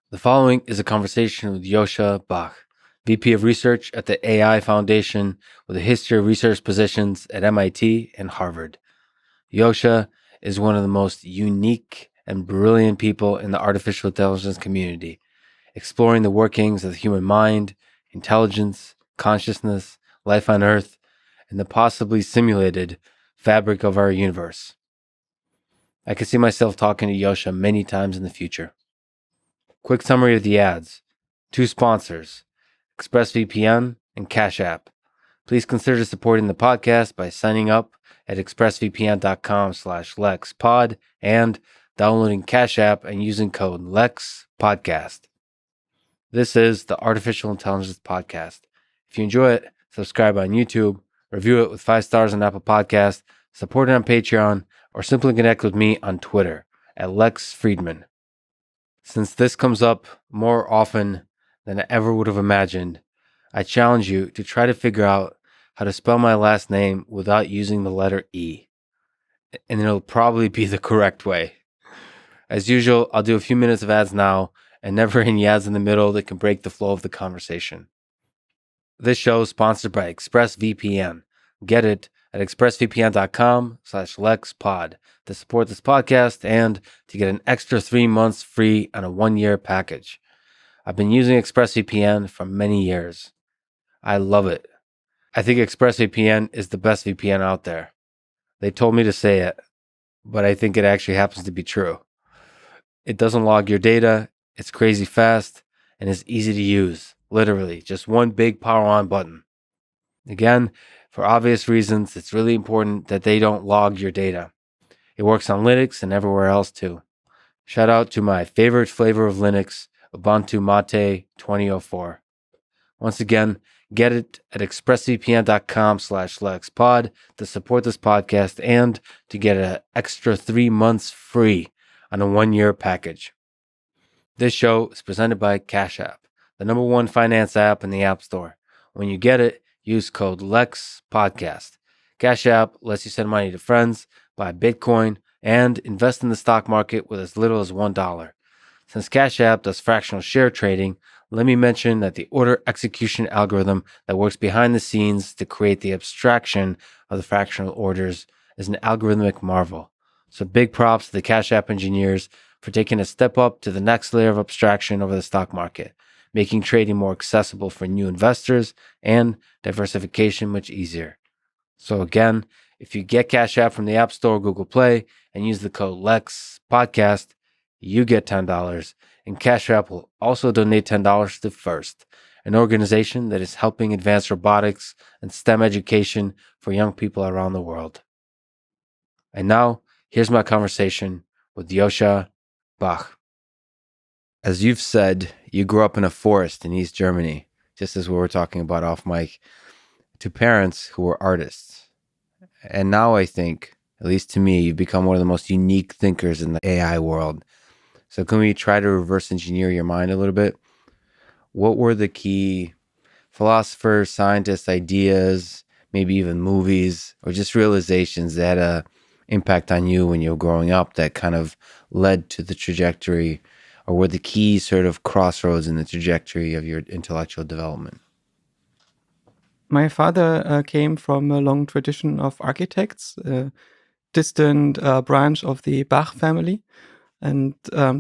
The following is a conversation with Joscha Bach, VP of Research at the AI Foundation with a history of research positions at MIT and Harvard. Joscha is one of the most unique and brilliant people in the artificial intelligence community, exploring the workings of the human mind, intelligence, consciousness, life on Earth, and the possibly simulated fabric of our universe. I can see myself talking to Joscha many times in the future. Quick summary of the ads. 2 sponsors, ExpressVPN and Cash App. Please consider supporting the podcast by signing up at expressvpn.com/LexPod and downloading Cash App and using code LEXPODCAST. This is the Artificial Intelligence Podcast. If you enjoy it, subscribe on YouTube, review it with 5 stars on Apple Podcasts, support it on Patreon, or simply connect with me on Twitter at Lex Fridman. Since this comes up more often than I ever would have imagined, I challenge you to try to figure out how to spell my last name without using the letter E. And it'll probably be the correct way. As usual, I'll do a few minutes of ads now and never any ads in the middle that can break the flow of the conversation. This show is sponsored by ExpressVPN. Get it at expressvpn.com/LexPod to support this podcast and to get an extra 3 months free on a 1-year package. I've been using ExpressVPN for many years. I love it. I think ExpressVPN is the best VPN out there. They told me to say it, but I think it actually happens to be true. It doesn't log your data, it's crazy fast, and it's easy to use. Literally, just one big power on button. Again, for obvious reasons, it's really important that they don't log your data. It works on Linux and everywhere else too. Shout out to my favorite flavor of Linux, Ubuntu Mate 2004. Once again, get it at expressvpn.com/LexPod to support this podcast and to get an extra 3 months free on a 1-year package. This show is presented by Cash App, the #1 finance app in the App Store. When you get it, use code LEXPODCAST. Cash App lets you send money to friends, buy Bitcoin, and invest in the stock market with as little as $1. Since Cash App does fractional share trading, let me mention that the order execution algorithm that works behind the scenes to create the abstraction of the fractional orders is an algorithmic marvel. So big props to the Cash App engineers for taking a step up to the next layer of abstraction over the stock market, making trading more accessible for new investors and diversification much easier. So again, if you get Cash App from the App Store or Google Play and use the code LEXPODCAST, you get $10, and Cash App will also donate $10 to FIRST, an organization that is helping advance robotics and STEM education for young people around the world. And now, here's my conversation with Joscha Bach. As you've said, you grew up in a forest in East Germany, just as we were talking about off mic, to parents who were artists. And now I think, at least to me, you've become one of the most unique thinkers in the AI world. So can we try to reverse engineer your mind a little bit? What were the key philosophers, scientists, ideas, maybe even movies, or just realizations that had an impact on you when you were growing up that kind of led to the trajectory, or were the key sort of crossroads in the trajectory of your intellectual development? My father came from a long tradition of architects, a distant branch of the Bach family. And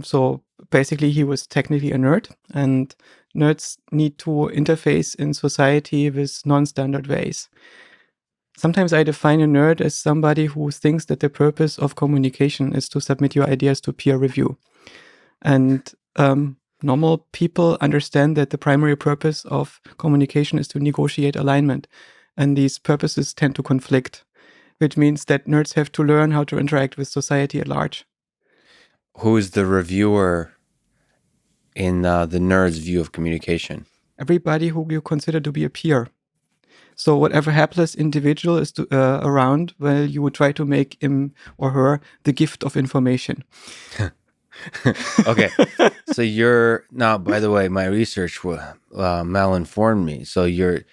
so basically he was technically a nerd, and nerds need to interface in society with non-standard ways. Sometimes I define a nerd as somebody who thinks that the purpose of communication is to submit your ideas to peer review. And normal people understand that the primary purpose of communication is to negotiate alignment. And these purposes tend to conflict, which means that nerds have to learn how to interact with society at large. Who is the reviewer in the nerd's view of communication? Everybody who you consider to be a peer. So whatever hapless individual is around, well, you would try to make him or her the gift of information. Okay. So you're now, by the way, my research malinformed me. So you're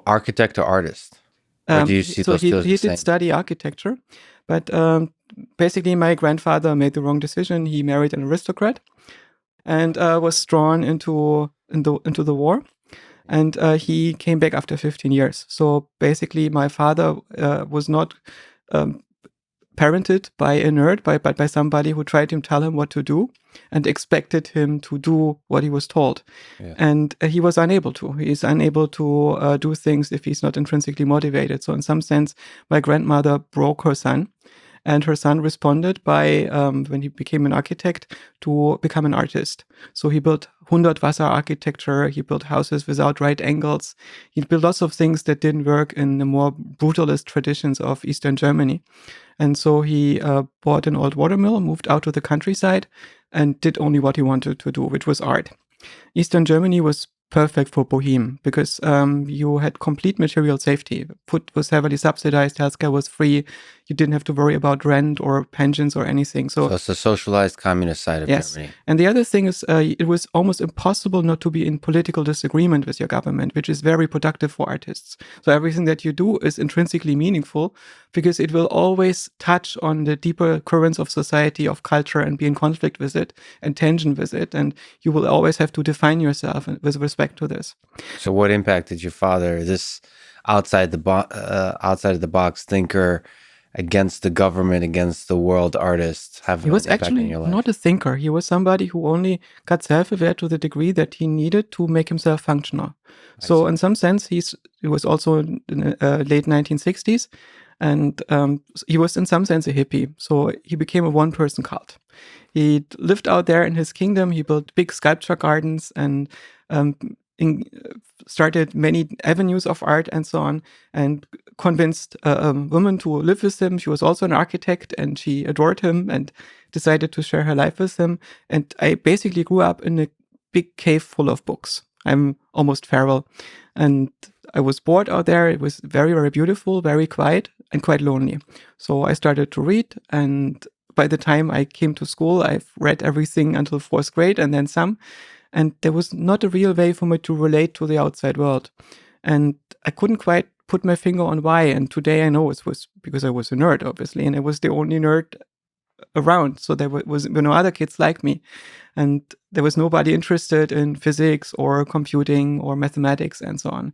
architect or artist? Or do you see so those two as the he same? did study architecture, but basically my grandfather made the wrong decision. He married an aristocrat, and was drawn into the war. And he came back after 15 years. So basically, my father was not parented by a nerd, but by somebody who tried to tell him what to do and expected him to do what he was told. Yeah. And he was unable to. He is unable to do things if he's not intrinsically motivated. So in some sense, my grandmother broke her son. And her son responded by, when he became an architect, to become an artist. So he built Hundertwasser architecture. He built houses without right angles. He built lots of things that didn't work in the more brutalist traditions of Eastern Germany. And so he bought an old watermill, moved out to the countryside, and did only what he wanted to do, which was art. Eastern Germany was perfect for boheme because you had complete material safety. Food was heavily subsidized, healthcare was free. You didn't have to worry about rent or pensions or anything. So it's the socialized communist side of Germany. And the other thing is it was almost impossible not to be in political disagreement with your government, which is very productive for artists. So everything that you do is intrinsically meaningful because it will always touch on the deeper currents of society, of culture, and be in conflict with it and tension with it. And you will always have to define yourself with respect to this. So what impact did your father, this outside of the box thinker, against the government, against the world artists, have He was actually not a thinker. He was somebody who only got self-aware to the degree that he needed to make himself functional. So in some sense, he was also in the late 1960s, and he was in some sense a hippie. So he became a one-person cult. He lived out there in his kingdom. He built big sculpture gardens and started many avenues of art and so on, and convinced a woman to live with him. She was also an architect, and she adored him and decided to share her life with him. And I basically grew up in a big cave full of books. I'm almost feral, and I was bored out there. It was very, very beautiful, very quiet, and quite lonely. So I started to read, and by the time I came to school, I've read everything until 4th grade and then some. And there was not a real way for me to relate to the outside world. And I couldn't quite put my finger on why. And today I know it was because I was a nerd, obviously. And I was the only nerd around. So there were no other kids like me. And there was nobody interested in physics or computing or mathematics and so on.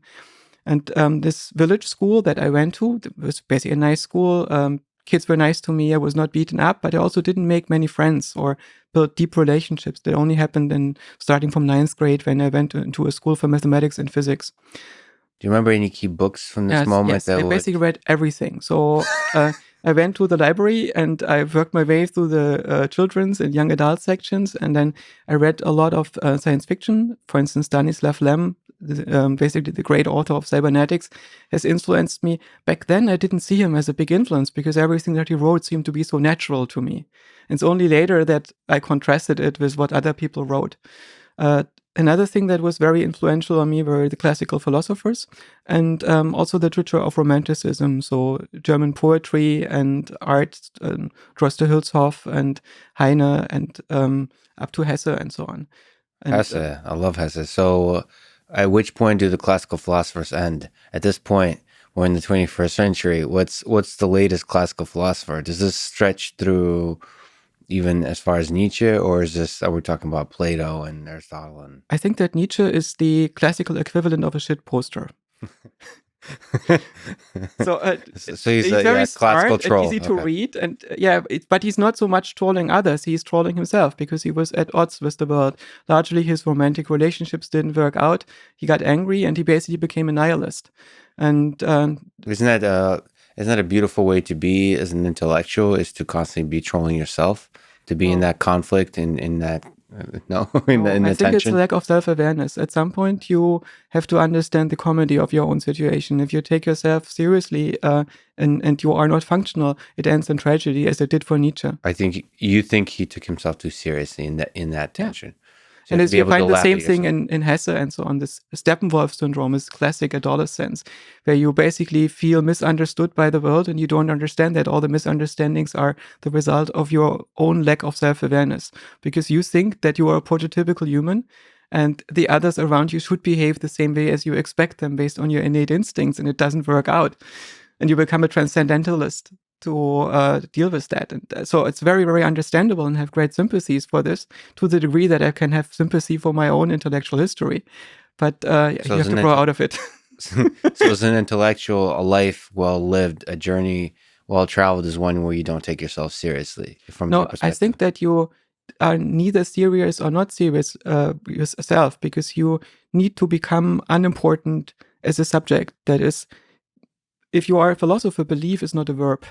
And this village school that I went to, it was basically a nice school. Kids were nice to me. I was not beaten up, but I also didn't make many friends or build deep relationships. That only happened starting from 9th grade when I went into a school for mathematics and physics. Do you remember any key books from this moment? Yes, I basically read everything. So I went to the library and I worked my way through the children's and young adult sections. And then I read a lot of science fiction. For instance, Stanislav Lem, basically the great author of cybernetics, has influenced me. Back then, I didn't see him as a big influence because everything that he wrote seemed to be so natural to me. And it's only later that I contrasted it with what other people wrote. Another thing that was very influential on me were the classical philosophers and also the literature of Romanticism, so German poetry and art, Droste Hülshoff and Heine and up to Hesse and so on. And, Hesse, I love Hesse. So at which point do the classical philosophers end? At this point, we're in the 21st century. What's the latest classical philosopher? Does this stretch through even as far as Nietzsche, or are we talking about Plato and Aristotle? And I think that Nietzsche is the classical equivalent of a shit poster. So he's a very classical troll. And easy to read, and but he's not so much trolling others. He's trolling himself because he was at odds with the world. Largely, his romantic relationships didn't work out. He got angry, and he basically became a nihilist. And isn't that a beautiful way to be as an intellectual? Is to constantly be trolling yourself, to be in that conflict, in that I think it's a lack of self-awareness. At some point, you have to understand the comedy of your own situation. If you take yourself seriously and you are not functional, it ends in tragedy, as it did for Nietzsche. I think you think he took himself too seriously in that tension. So and as you find the same thing in Hesse and so on, this Steppenwolf syndrome is classic adolescence, where you basically feel misunderstood by the world and you don't understand that all the misunderstandings are the result of your own lack of self-awareness, because you think that you are a prototypical human and the others around you should behave the same way as you expect them based on your innate instincts, and it doesn't work out. And you become a transcendentalist to deal with that. And so it's very, very understandable and have great sympathies for this, to the degree that I can have sympathy for my own intellectual history. But you have to grow out of it. So is an intellectual, a life well lived, a journey well traveled is one where you don't take yourself seriously from your perspective? I think that you are neither serious or not serious yourself, because you need to become unimportant as a subject. That is, if you are a philosopher, belief is not a verb.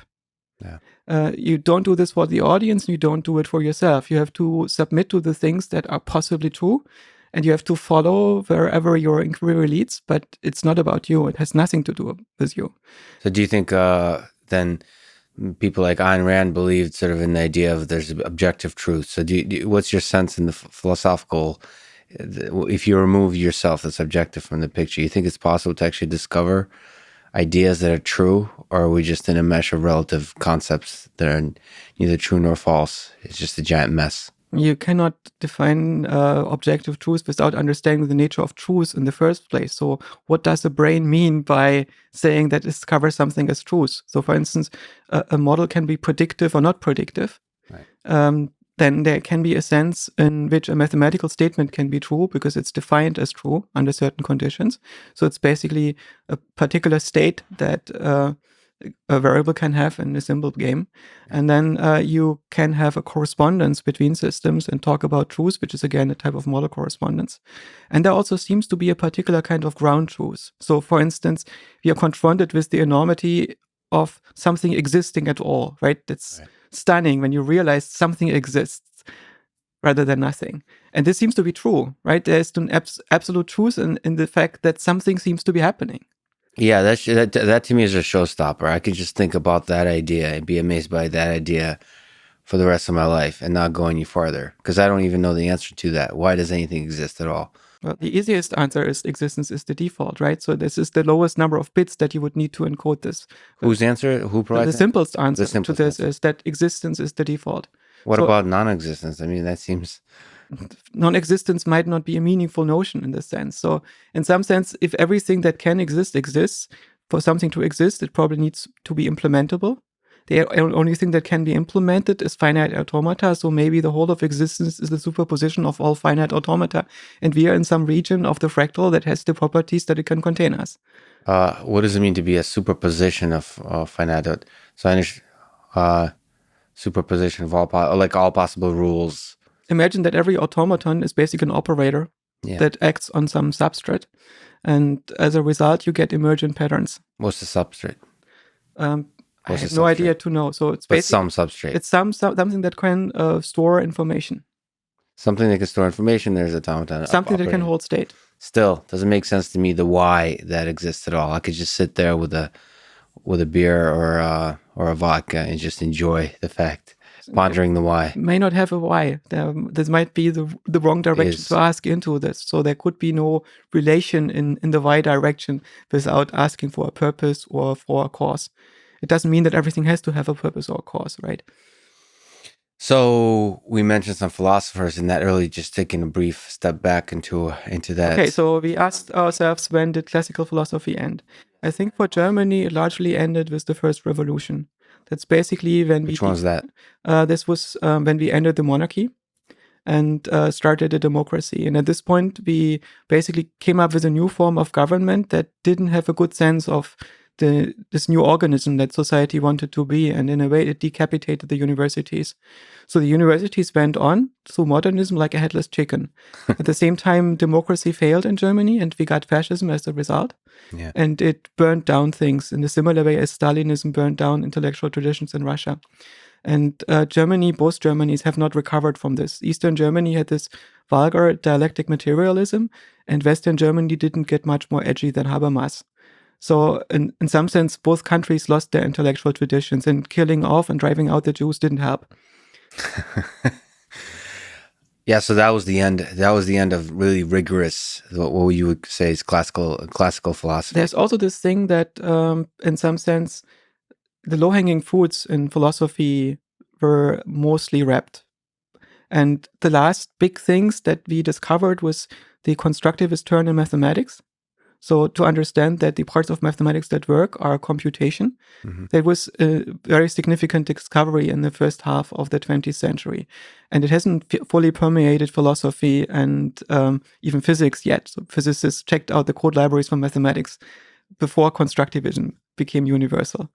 Yeah. You don't do this for the audience, you don't do it for yourself. You have to submit to the things that are possibly true, and you have to follow wherever your inquiry leads, but it's not about you. It has nothing to do with you. So do you think then people like Ayn Rand believed sort of in the idea of there's objective truth? So what's your sense in the philosophical, if you remove yourself, the subjective, from the picture, you think it's possible to actually discover ideas that are true, or are we just in a mesh of relative concepts that are neither true nor false? It's just a giant mess. You cannot define objective truth without understanding the nature of truth in the first place. So what does the brain mean by saying that it discovers something as truth? So for instance, a model can be predictive or not predictive. Right. Then there can be a sense in which a mathematical statement can be true because it's defined as true under certain conditions. So it's basically a particular state that a variable can have in a symbol game. And then you can have a correspondence between systems and talk about truth, which is again a type of model correspondence. And there also seems to be a particular kind of ground truth. So for instance, we are confronted with the enormity of something existing at all, right? It's stunning when you realize something exists rather than nothing. And this seems to be true, right? There's an absolute truth in the fact that something seems to be happening. Yeah, that to me is a showstopper. I could just think about that idea and be amazed by that idea for the rest of my life and not go any farther, because I don't even know the answer to that. Why does anything exist at all? Well, the easiest answer is existence is the default, right? So this is the lowest number of bits that you would need to encode this. Whose answer? Who provides the simplest answer simplest to this answer is that existence is the default. What about non-existence? I mean, that seems... Non-existence might not be a meaningful notion in this sense. So in some sense, if everything that can exist exists, for something to exist, it probably needs to be implementable. The only thing that can be implemented is finite automata. So maybe the whole of existence is the superposition of all finite automata. And we are in some region of the fractal that has the properties that it can contain us. What does it mean to be a superposition of finite? So superposition of all possible rules. Imagine that every automaton is basically an operator that acts on some substrate. And as a result, you get emergent patterns. What's the substrate? I have no idea to know. So it's basically some substrate. It's something that can store information. Something that can store information. There's automaton. Something that can hold state. Still, doesn't make sense to me the why that exists at all. I could just sit there with a beer or a vodka and just enjoy the fact, pondering the why. May not have a why. This might be the wrong direction to ask into this. So there could be no relation in the why direction without asking for a purpose or for a cause. It doesn't mean that everything has to have a purpose or a cause, right? So we mentioned some philosophers in that early, just taking a brief step back into that. Okay, so we asked ourselves, when did classical philosophy end? I think for Germany, it largely ended with the First Revolution. That's basically when Which one was that? This was when we ended the monarchy and started a democracy. And at this point, we basically came up with a new form of government that didn't have a good sense of this new organism that society wanted to be. And in a way, it decapitated the universities. So the universities went on through modernism like a headless chicken. At the same time, democracy failed in Germany and we got fascism as a result. Yeah. And it burned down things in a similar way as Stalinism burned down intellectual traditions in Russia. And both Germanys have not recovered from this. Eastern Germany had this vulgar dialectic materialism, and Western Germany didn't get much more edgy than Habermas. So in some sense, both countries lost their intellectual traditions, and killing off and driving out the Jews didn't help. Yeah, so that was the end. That was the end of really rigorous, what you would say is classical philosophy. There's also this thing that, in some sense, the low-hanging fruits in philosophy were mostly wrapped. And the last big things that we discovered was the constructivist turn in mathematics. So to understand that the parts of mathematics that work are computation, that was a very significant discovery in the first half of the 20th century. And it hasn't fully permeated philosophy and even physics yet. So physicists checked out the code libraries for mathematics before constructivism became universal.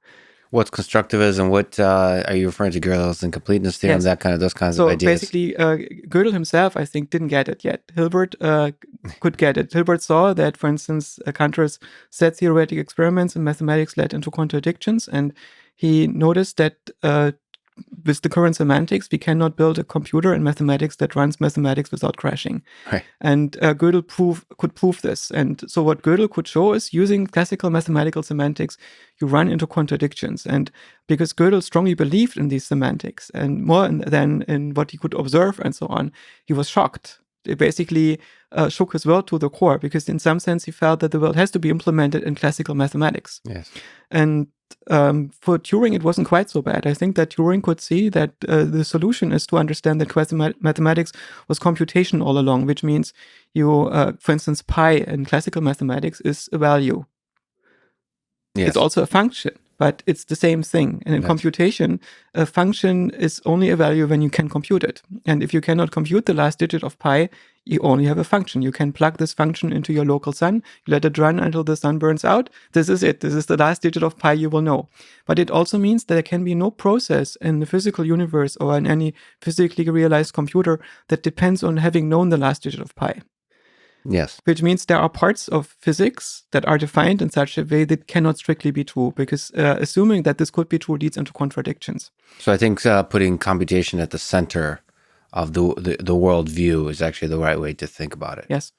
What's constructivism? What are you referring to? Gödel's incompleteness theorem, Yes. those kinds of ideas? So basically, Gödel himself, I think, didn't get it yet. Hilbert could get it. Hilbert saw that, for instance, Cantor's set theoretic experiments in mathematics led into contradictions, and he noticed that with the current semantics, we cannot build a computer in mathematics that runs mathematics without crashing. Right. And Gödel could prove this. And so what Gödel could show is using classical mathematical semantics, you run into contradictions. And because Gödel strongly believed in these semantics and more than in what he could observe and so on, he was shocked. It basically shook his world to the core, because in some sense he felt that the world has to be implemented in classical mathematics. Yes. And for Turing, it wasn't quite so bad. I think that Turing could see that the solution is to understand that mathematics was computation all along, which means you, for instance, pi in classical mathematics is a value. Yes. It's also a function, but it's the same thing. And in computation, a function is only a value when you can compute it. And if you cannot compute the last digit of pi, you only have a function. You can plug this function into your local sun, you let it run until the sun burns out. This is it. This is the last digit of pi you will know. But it also means that there can be no process in the physical universe or in any physically realized computer that depends on having known the last digit of pi. Yes. Which means there are parts of physics that are defined in such a way that cannot strictly be true, because assuming that this could be true leads into contradictions. So I think putting computation at the center of the worldview is actually the right way to think about it. Yes.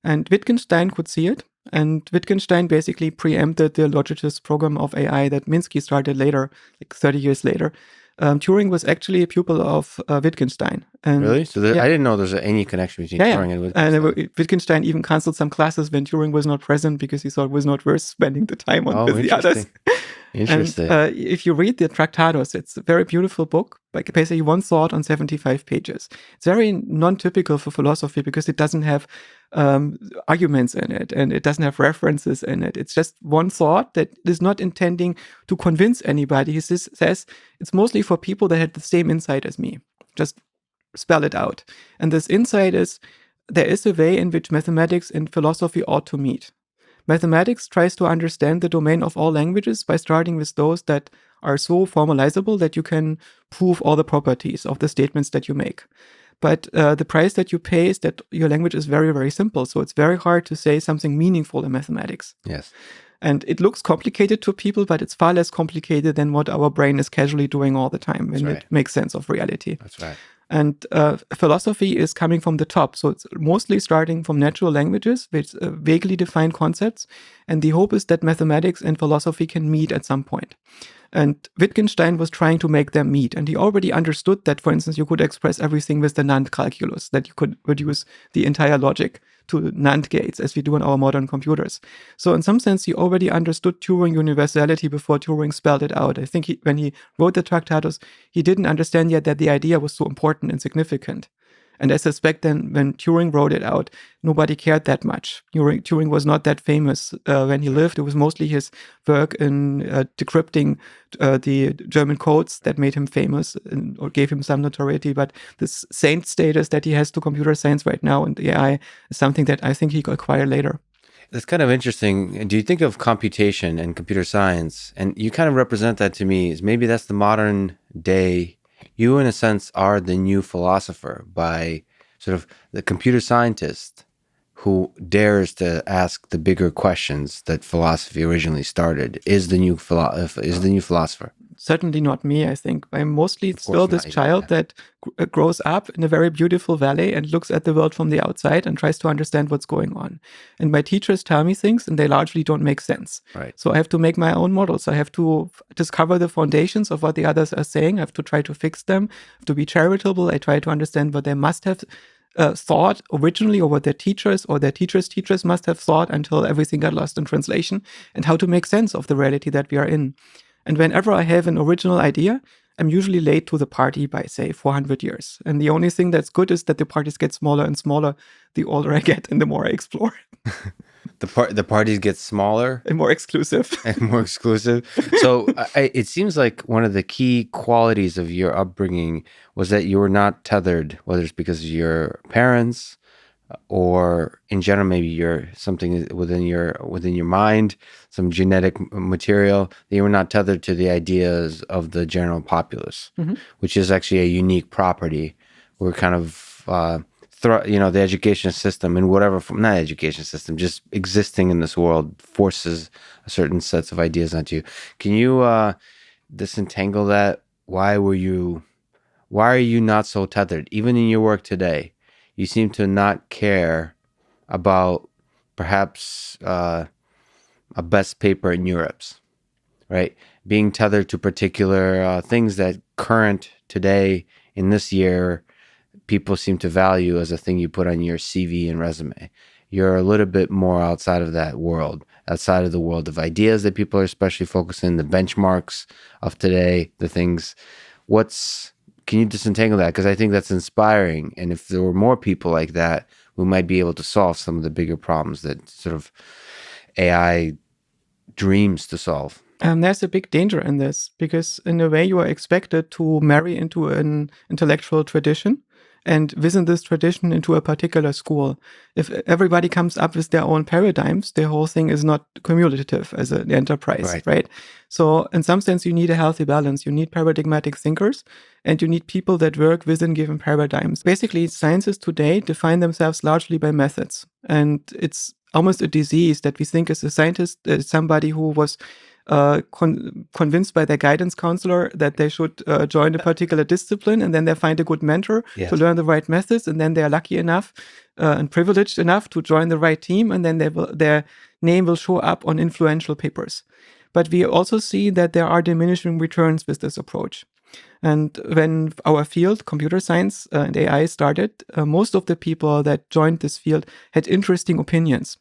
And Wittgenstein could see it. And Wittgenstein basically preempted the logicist program of AI that Minsky started later, like 30 years later. Turing was actually a pupil of Wittgenstein. And really? So I didn't know there's any connection between Turing and Wittgenstein. And Wittgenstein even canceled some classes when Turing was not present because he thought it was not worth spending the time on with the others. Interesting. And if you read the Tractatus, it's a very beautiful book, like basically one thought on 75 pages. It's very non-typical for philosophy because it doesn't have arguments in it and it doesn't have references in it. It's just one thought that is not intending to convince anybody. He says it's mostly for people that had the same insight as me. Just spell it out. And this insight is there is a way in which mathematics and philosophy ought to meet. Mathematics tries to understand the domain of all languages by starting with those that are so formalizable that you can prove all the properties of the statements that you make. But the price that you pay is that your language is very, very simple. So it's very hard to say something meaningful in mathematics. Yes. And it looks complicated to people, but it's far less complicated than what our brain is casually doing all the time when it makes sense of reality. That's right. And philosophy is coming from the top. So it's mostly starting from natural languages with vaguely defined concepts. And the hope is that mathematics and philosophy can meet at some point. And Wittgenstein was trying to make them meet. And he already understood that, for instance, you could express everything with the NAND calculus, that you could reduce the entire logic to NAND gates as we do on our modern computers. So in some sense, he already understood Turing universality before Turing spelled it out. I think when he wrote the Tractatus, he didn't understand yet that the idea was so important and significant. And I suspect then when Turing wrote it out, nobody cared that much. Turing was not that famous when he lived. It was mostly his work in decrypting the German codes that made him famous or gave him some notoriety. But this saint status that he has to computer science right now and AI is something that I think he could acquire later. That's kind of interesting. Do you think of computation and computer science, and you kind of represent that to me, as maybe that's the modern day. You, in a sense, are the new philosopher by sort of the computer scientist who dares to ask the bigger questions that philosophy originally started is the new philosopher. Certainly not me, I think. I'm mostly still this child that grows up in a very beautiful valley and looks at the world from the outside and tries to understand what's going on. And my teachers tell me things and they largely don't make sense. Right. So I have to make my own models. I have to discover the foundations of what the others are saying. I have to try to fix them, I have to be charitable. I try to understand what they must have thought originally, or what their teachers or their teachers' must have thought until everything got lost in translation, and how to make sense of the reality that we are in. And whenever I have an original idea, I'm usually late to the party by, say, 400 years. And the only thing that's good is that the parties get smaller and smaller the older I get and the more I explore. The parties get smaller and more exclusive. and more exclusive. So it seems like one of the key qualities of your upbringing was that you were not tethered, whether it's because of your parents or in general, maybe you're something within your mind, some genetic material, that you were not tethered to the ideas of the general populace, which is actually a unique property. We're kind of the education system and whatever, not education system, just existing in this world forces a certain sets of ideas onto you. Can you disentangle that? Why are you not so tethered? Even in your work today, you seem to not care about perhaps a best paper in Europe's, right? Being tethered to particular things that current today in this year, people seem to value as a thing you put on your CV and resume. You're a little bit more outside of that world, outside of the world of ideas that people are especially focusing, the benchmarks of today, the things. Can you disentangle that? Because I think that's inspiring. And if there were more people like that, we might be able to solve some of the bigger problems that sort of AI dreams to solve. There's a big danger in this because, in a way, you are expected to marry into an intellectual tradition and within this tradition into a particular school. If everybody comes up with their own paradigms, the whole thing is not cumulative as an enterprise, right? So in some sense, you need a healthy balance. You need paradigmatic thinkers and you need people that work within given paradigms. Basically, scientists today define themselves largely by methods. And it's almost a disease that we think as a scientist, somebody who was convinced by their guidance counselor that they should join a particular discipline, and then they find a good mentor to learn the right methods, and then they are lucky enough and privileged enough to join the right team, and then their name will show up on influential papers. But we also see that there are diminishing returns with this approach. And when our field, computer science and AI, started, most of the people that joined this field had interesting opinions.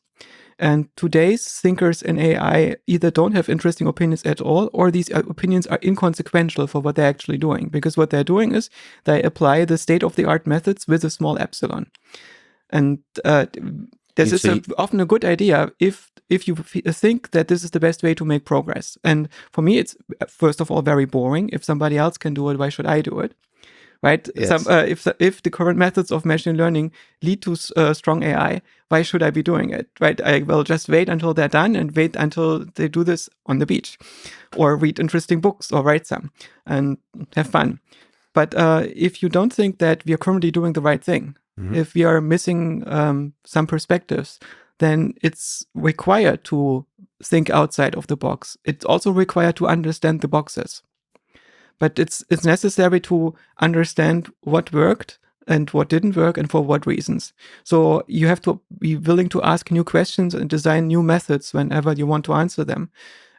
And today's thinkers in AI either don't have interesting opinions at all, or these opinions are inconsequential for what they're actually doing. Because what they're doing is they apply the state-of-the-art methods with a small epsilon. And this is often a good idea if you think that this is the best way to make progress. And for me, it's first of all very boring. If somebody else can do it, why should I do it? Right? Yes. If the current methods of machine learning lead to strong AI, why should I be doing it? Right? I will just wait until they're done and wait until they do this on the beach, or read interesting books or write some and have fun. But if you don't think that we are currently doing the right thing, if we are missing some perspectives, then it's required to think outside of the box. It's also required to understand the boxes. But it's necessary to understand what worked and what didn't work and for what reasons. So you have to be willing to ask new questions and design new methods whenever you want to answer them.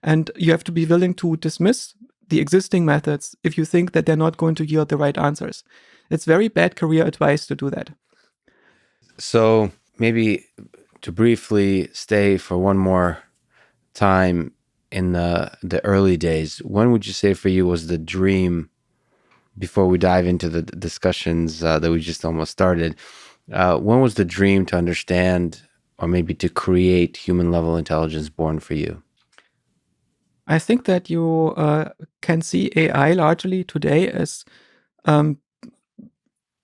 And you have to be willing to dismiss the existing methods if you think that they're not going to yield the right answers. It's very bad career advice to do that. So maybe to briefly stay for one more time in the early days, when would you say for you was the dream, before we dive into the discussions that we just almost started, when was the dream to understand or maybe to create human level intelligence born for you? I think that you can see AI largely today as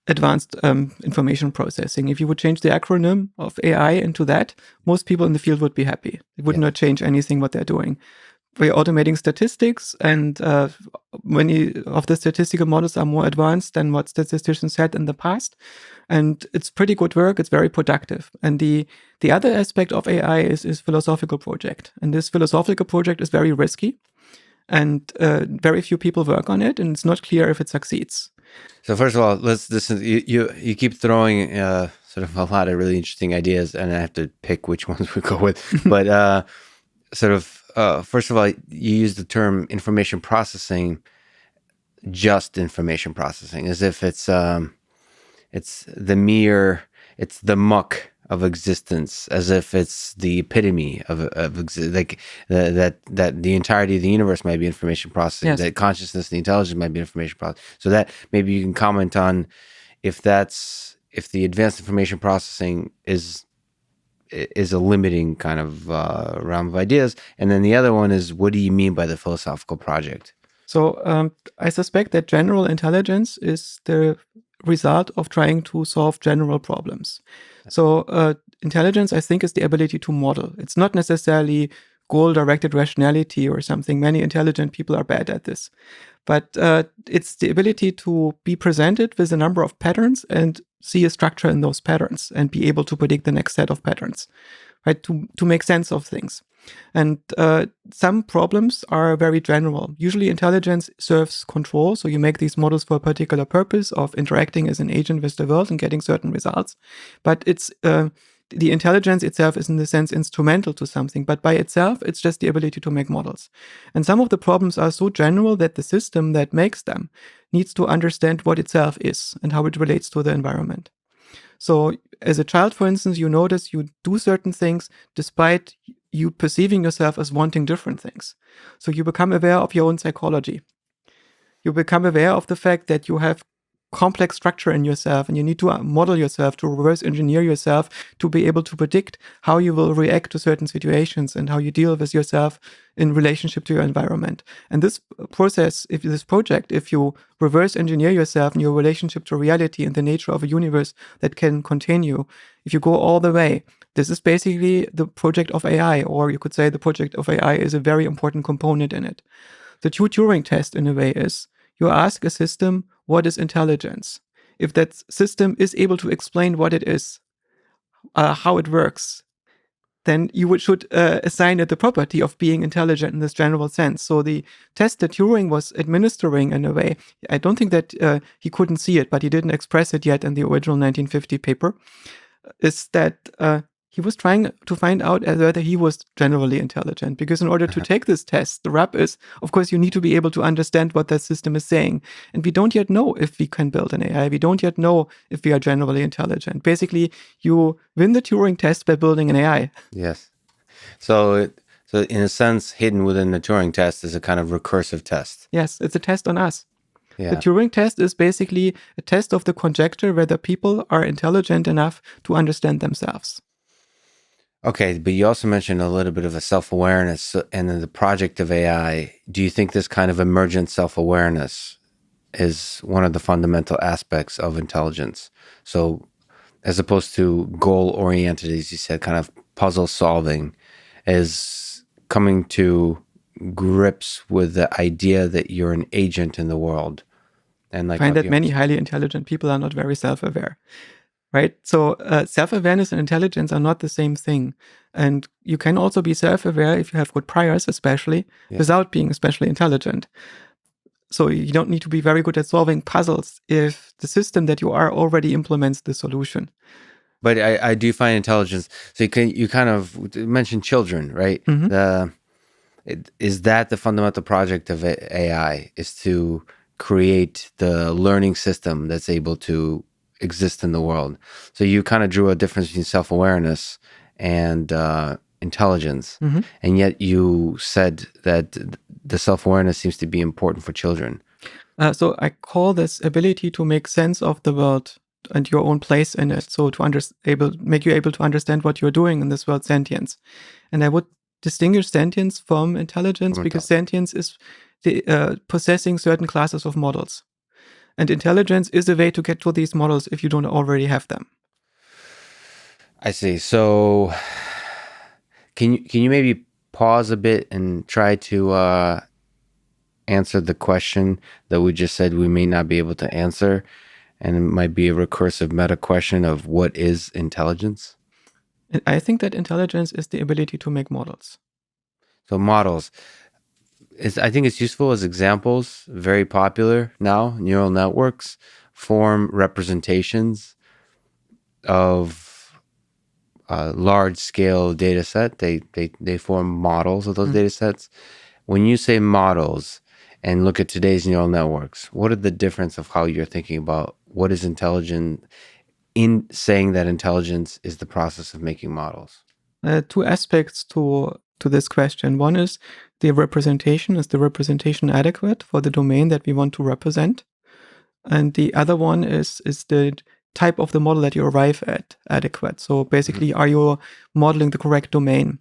advanced information processing. If you would change the acronym of AI into that, most people in the field would be happy. It would not change anything what they're doing. We're automating statistics, and many of the statistical models are more advanced than what statisticians had in the past. And it's pretty good work. It's very productive. And the other aspect of AI is philosophical project. And this philosophical project is very risky. And very few people work on it. And it's not clear if it succeeds. So first of all, let's listen. You keep throwing sort of a lot of really interesting ideas, and I have to pick which ones we go with. But first of all, you use the term information processing, just information processing, as if it's the muck of existence, as if it's the epitome of like that the entirety of the universe might be information processing, that consciousness, the intelligence might be information processing. So that maybe you can comment on if the advanced information processing is is a limiting kind of realm of ideas. And then the other one is, what do you mean by the philosophical project? So I suspect that general intelligence is the result of trying to solve general problems. So intelligence, I think, is the ability to model. It's not necessarily goal-directed rationality or something. Many intelligent people are bad at this. But it's the ability to be presented with a number of patterns and see a structure in those patterns and be able to predict the next set of patterns, right? To make sense of things. And some problems are very general. Usually intelligence serves control. So you make these models for a particular purpose of interacting as an agent with the world and getting certain results. But it's the intelligence itself is in the sense instrumental to something, but by itself, it's just the ability to make models. And some of the problems are so general that the system that makes them needs to understand what itself is and how it relates to the environment. So as a child, for instance, you notice you do certain things despite you perceiving yourself as wanting different things. So you become aware of your own psychology. You become aware of the fact that you have complex structure in yourself and you need to model yourself, to reverse engineer yourself, to be able to predict how you will react to certain situations and how you deal with yourself in relationship to your environment. And this process, if you reverse engineer yourself and your relationship to reality and the nature of a universe that can contain you, if you go all the way, this is basically the project of AI, or you could say the project of AI is a very important component in it. The Turing test, in a way, is you ask a system, what is intelligence? If that system is able to explain what it is, how it works, then you should assign it the property of being intelligent in this general sense. So the test that Turing was administering, in a way, I don't think that he couldn't see it, but he didn't express it yet in the original 1950 paper, is that he was trying to find out whether he was generally intelligent. Because in order to take this test, the rub is, of course, you need to be able to understand what that system is saying. And we don't yet know if we can build an AI. We don't yet know if we are generally intelligent. Basically, you win the Turing test by building an AI. Yes. So in a sense, hidden within the Turing test is a kind of recursive test. Yes, it's a test on us. Yeah. The Turing test is basically a test of the conjecture whether people are intelligent enough to understand themselves. Okay, but you also mentioned a little bit of a self-awareness and then the project of AI. Do you think this kind of emergent self-awareness is one of the fundamental aspects of intelligence? So as opposed to goal-oriented, as you said, kind of puzzle solving, is coming to grips with the idea that you're an agent in the world. And I find that many highly intelligent people are not very self-aware. Right? So self-awareness and intelligence are not the same thing. And you can also be self-aware if you have good priors, especially, without being especially intelligent. So you don't need to be very good at solving puzzles if the system that you are already implements the solution. But I do find intelligence. So you kind of mentioned children, right? Mm-hmm. Is that the fundamental project of AI, is to create the learning system that's able to exist in the world? So you kind of drew a difference between self-awareness and intelligence, and yet you said that the self-awareness seems to be important for children. So I call this ability to make sense of the world and your own place in it. So to make you able to understand what you're doing in this world, sentience. And I would distinguish sentience from intelligence because sentience is possessing certain classes of models. And intelligence is a way to get to these models if you don't already have them. I see. So can you maybe pause a bit and try to answer the question that we just said we may not be able to answer, and it might be a recursive meta question of what is intelligence? And I think that intelligence is the ability to make models. So models. I think it's useful as examples, very popular now. Neural networks form representations of a large-scale data set. They form models of those data sets. When you say models and look at today's neural networks, what are the difference of how you're thinking about what is intelligent in saying that intelligence is the process of making models? Two aspects to this question. One is the representation. Is the representation adequate for the domain that we want to represent? And the other one is the type of the model that you arrive at adequate? So basically, are you modeling the correct domain?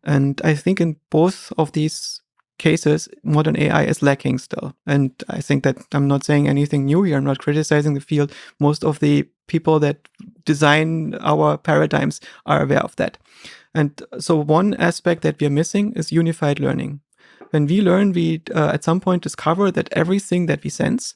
And I think in both of these cases, modern AI is lacking still. And I think that I'm not saying anything new here. I'm not criticizing the field. Most of the people that design our paradigms are aware of that. And so one aspect that we are missing is unified learning. When we learn, we at some point discover that everything that we sense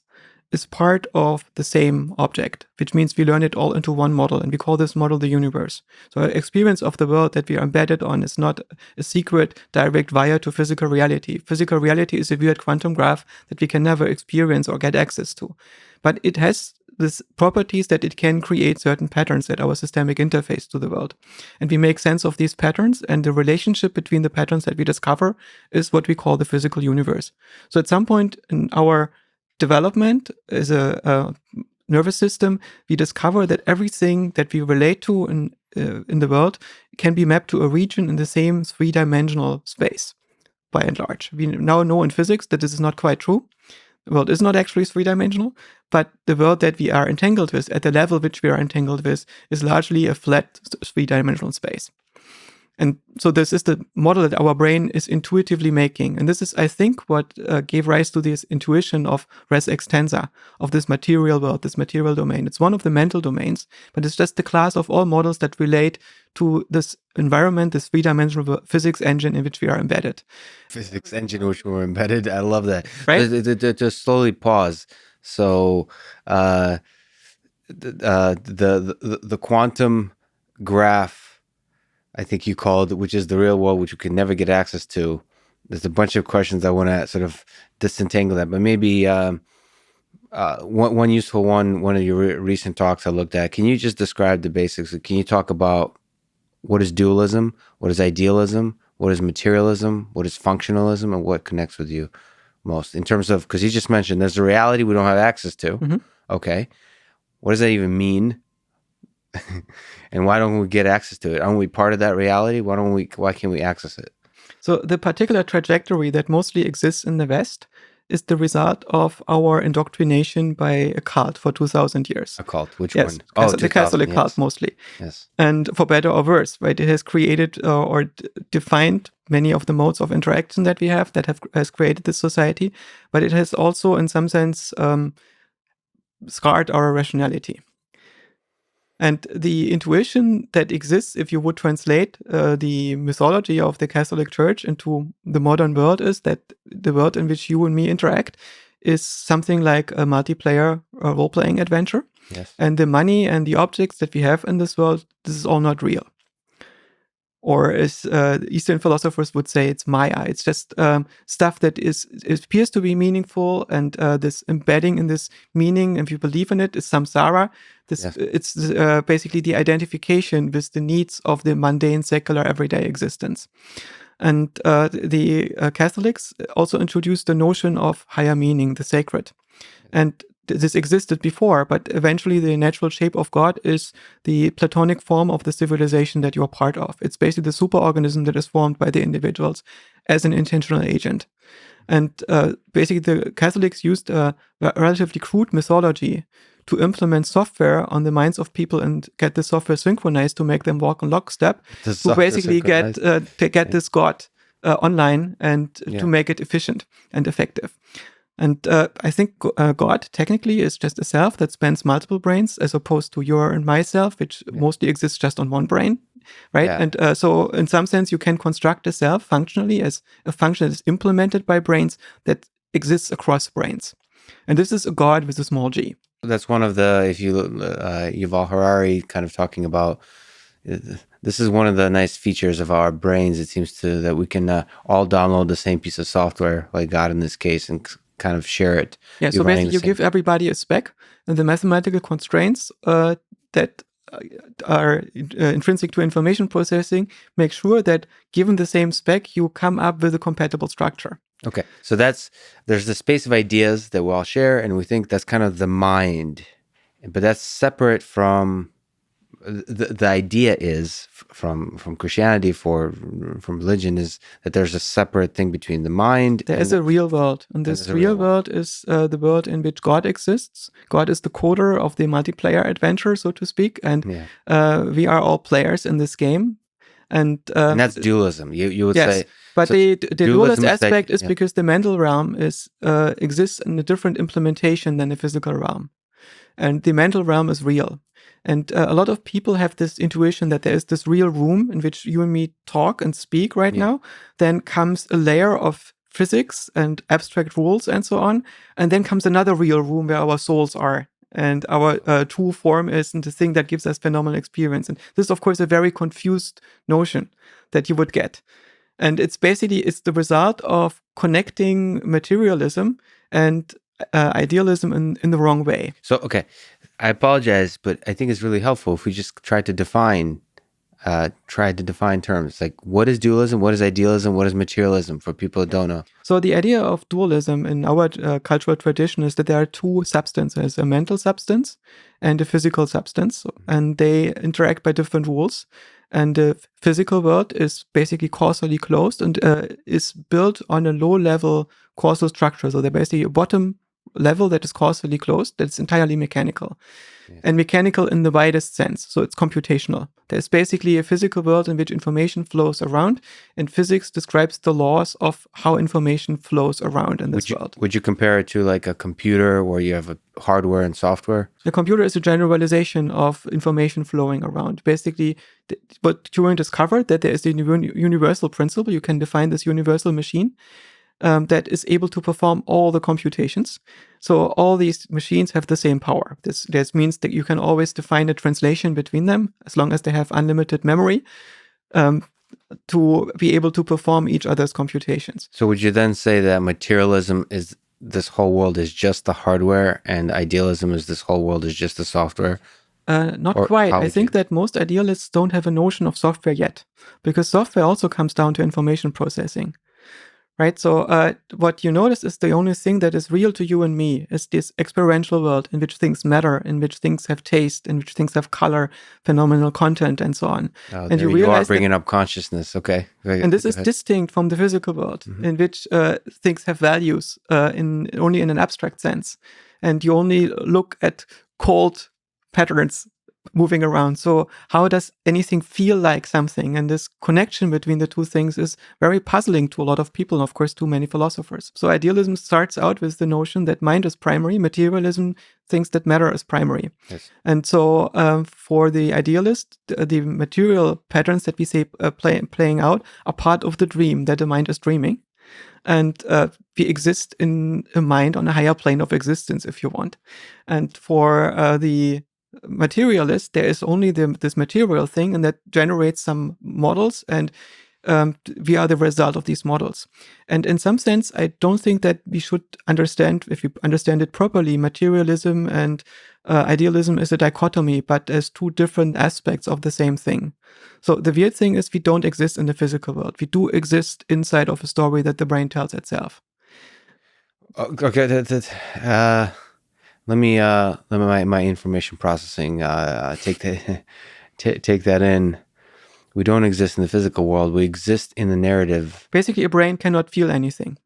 is part of the same object, which means we learn it all into one model, and we call this model the universe. So our experience of the world that we are embedded on is not a secret direct wire to physical reality. Physical reality is a weird quantum graph that we can never experience or get access to. But it has these properties that it can create certain patterns at our systemic interface to the world. And we make sense of these patterns, and the relationship between the patterns that we discover is what we call the physical universe. So at some point in our development as a nervous system, we discover that everything that we relate to in the world can be mapped to a region in the same three-dimensional space, by and large. We now know in physics that this is not quite true. The world is not actually three-dimensional, but the world that we are entangled with, at the level which we are entangled with, is largely a flat three-dimensional space. And so this is the model that our brain is intuitively making. And this is, I think, what gave rise to this intuition of res extensa, of this material world, this material domain. It's one of the mental domains, but it's just the class of all models that relate to this environment, this three-dimensional physics engine in which we are embedded. Physics engine in which we're embedded. I love that. Right? Just slowly pause. So the quantum graph, I think you called, which is the real world, which you can never get access to. There's a bunch of questions I want to sort of disentangle that, but maybe one useful one of your recent talks I looked at. Can you just describe the basics? Can you talk about what is dualism, what is idealism, what is materialism, what is functionalism, and what connects with you most in terms of, because you just mentioned there's a reality we don't have access to. Mm-hmm. Okay. What does that even mean? And why don't we get access to it? Aren't we part of that reality? Why can't we access it? So the particular trajectory that mostly exists in the West is the result of our indoctrination by a cult for 2,000 years. A cult? Which yes, one? The Catholic yes. cult mostly. Yes. And for better or worse, right? It has created or defined many of the modes of interaction that we have that has created this society, but it has also in some sense scarred our rationality. And the intuition that exists, if you would translate the mythology of the Catholic Church into the modern world, is that the world in which you and me interact is something like a multiplayer role-playing adventure. Yes. And the money and the objects that we have in this world, this is all not real. Or as Eastern philosophers would say, it's Maya. It's just stuff that it appears to be meaningful, and this embedding in this meaning, if you believe in it, is samsara. It's basically the identification with the needs of the mundane, secular, everyday existence. And the Catholics also introduced the notion of higher meaning, the sacred. And this existed before, but eventually the natural shape of God is the Platonic form of the civilization that you're part of. It's basically the superorganism that is formed by the individuals as an intentional agent. And basically the Catholics used a relatively crude mythology to implement software on the minds of people and get the software synchronized to make them walk in lockstep, to basically get this God online and to make it efficient and effective. And I think God technically is just a self that spans multiple brains, as opposed to your and myself, which mostly exists just on one brain, right? Yeah. And so in some sense, you can construct a self functionally as a function that is implemented by brains that exists across brains. And this is a God with a small g. That's one of the, if you Yuval Harari kind of talking about, this is one of the nice features of our brains. It seems that we can all download the same piece of software, like God in this case, and kind of share it. Yeah, so basically you give everybody a spec, and the mathematical constraints that are intrinsic to information processing make sure that given the same spec, you come up with a compatible structure. Okay, so there's the space of ideas that we all share, and we think that's kind of the mind, but that's separate from the idea is from Christianity from religion is that there's a separate thing between the mind. There is a real world, and this real world is the world in which God exists. God is the coder of the multiplayer adventure, so to speak, and we are all players in this game. And that's dualism. You would say. But so the dualist aspect is because the mental realm exists in a different implementation than the physical realm. And the mental realm is real. And a lot of people have this intuition that there is this real room in which you and me talk and speak right now. Then comes a layer of physics and abstract rules and so on. And then comes another real room where our souls are. And our true form is the thing that gives us phenomenal experience. And this is, of course, a very confused notion that you would get. And it's the result of connecting materialism and idealism in the wrong way. So, okay, I apologize, but I think it's really helpful if we just try to define terms. Like, what is dualism? What is idealism? What is materialism for people that don't know? So the idea of dualism in our cultural tradition is that there are two substances, a mental substance and a physical substance, and they interact by different rules. And the physical world is basically causally closed and is built on a low-level causal structure. So they're basically a bottom level that is causally closed, that's entirely mechanical. And mechanical in the widest sense. So it's computational. There's basically a physical world in which information flows around, and physics describes the laws of how information flows around in this world. Would you compare it to like a computer where you have a hardware and software? The computer is a generalization of information flowing around. Basically, what Turing discovered, that there is a universal principle. You can define this universal machine that is able to perform all the computations. So all these machines have the same power. This means that you can always define a translation between them as long as they have unlimited memory to be able to perform each other's computations. So would you then say that materialism is this whole world is just the hardware and idealism is this whole world is just the software? Not quite. I think that most idealists don't have a notion of software yet, because software also comes down to information processing. Right, so what you notice is the only thing that is real to you and me is this experiential world in which things matter, in which things have taste, in which things have color, phenomenal content, and so on. And you realize are bringing up consciousness, okay? And this is distinct from the physical world, in which things have values only in an abstract sense, and you only look at cold patterns moving around. So how does anything feel like something? And this connection between the two things is very puzzling to a lot of people, and of course to many philosophers. So idealism starts out with the notion that mind is primary, materialism thinks that matter is primary. Yes. And so for the idealist, the material patterns that we say playing out are part of the dream that the mind is dreaming. And we exist in a mind on a higher plane of existence, if you want. And for the materialist, there is only this material thing, and that generates some models, and we are the result of these models. And in some sense, I don't think that we should understand, if we understand it properly, materialism and idealism is a dichotomy, but as two different aspects of the same thing. So the weird thing is we don't exist in the physical world. We do exist inside of a story that the brain tells itself. Okay, let me my information processing take that in. We don't exist in the physical world. We exist in the narrative. Basically, a brain cannot feel anything.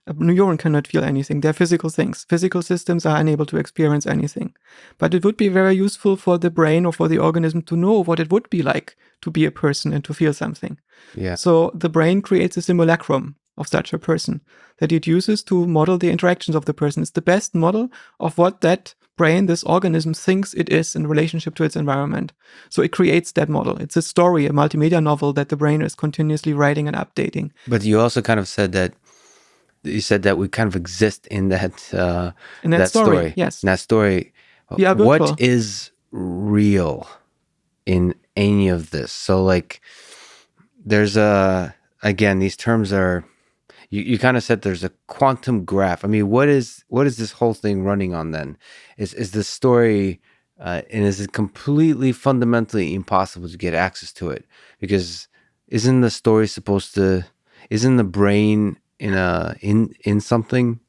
A neuron cannot feel anything. They're physical things. Physical systems are unable to experience anything. But it would be very useful for the brain or for the organism to know what it would be like to be a person and to feel something. Yeah. So the brain creates a simulacrum of such a person that it uses to model the interactions of the person. It's the best model of what that brain, this organism, thinks it is in relationship to its environment. So it creates that model. It's a story, a multimedia novel that the brain is continuously writing and updating. But you also kind of said that we kind of exist in that story. Yes. In that story. Yeah, what is real in any of this? So like there's again, these terms are, you kind of said there's a quantum graph. I mean, what is this whole thing running on then? Is the story, and is it completely fundamentally impossible to get access to it? Because isn't the story isn't the brain in something,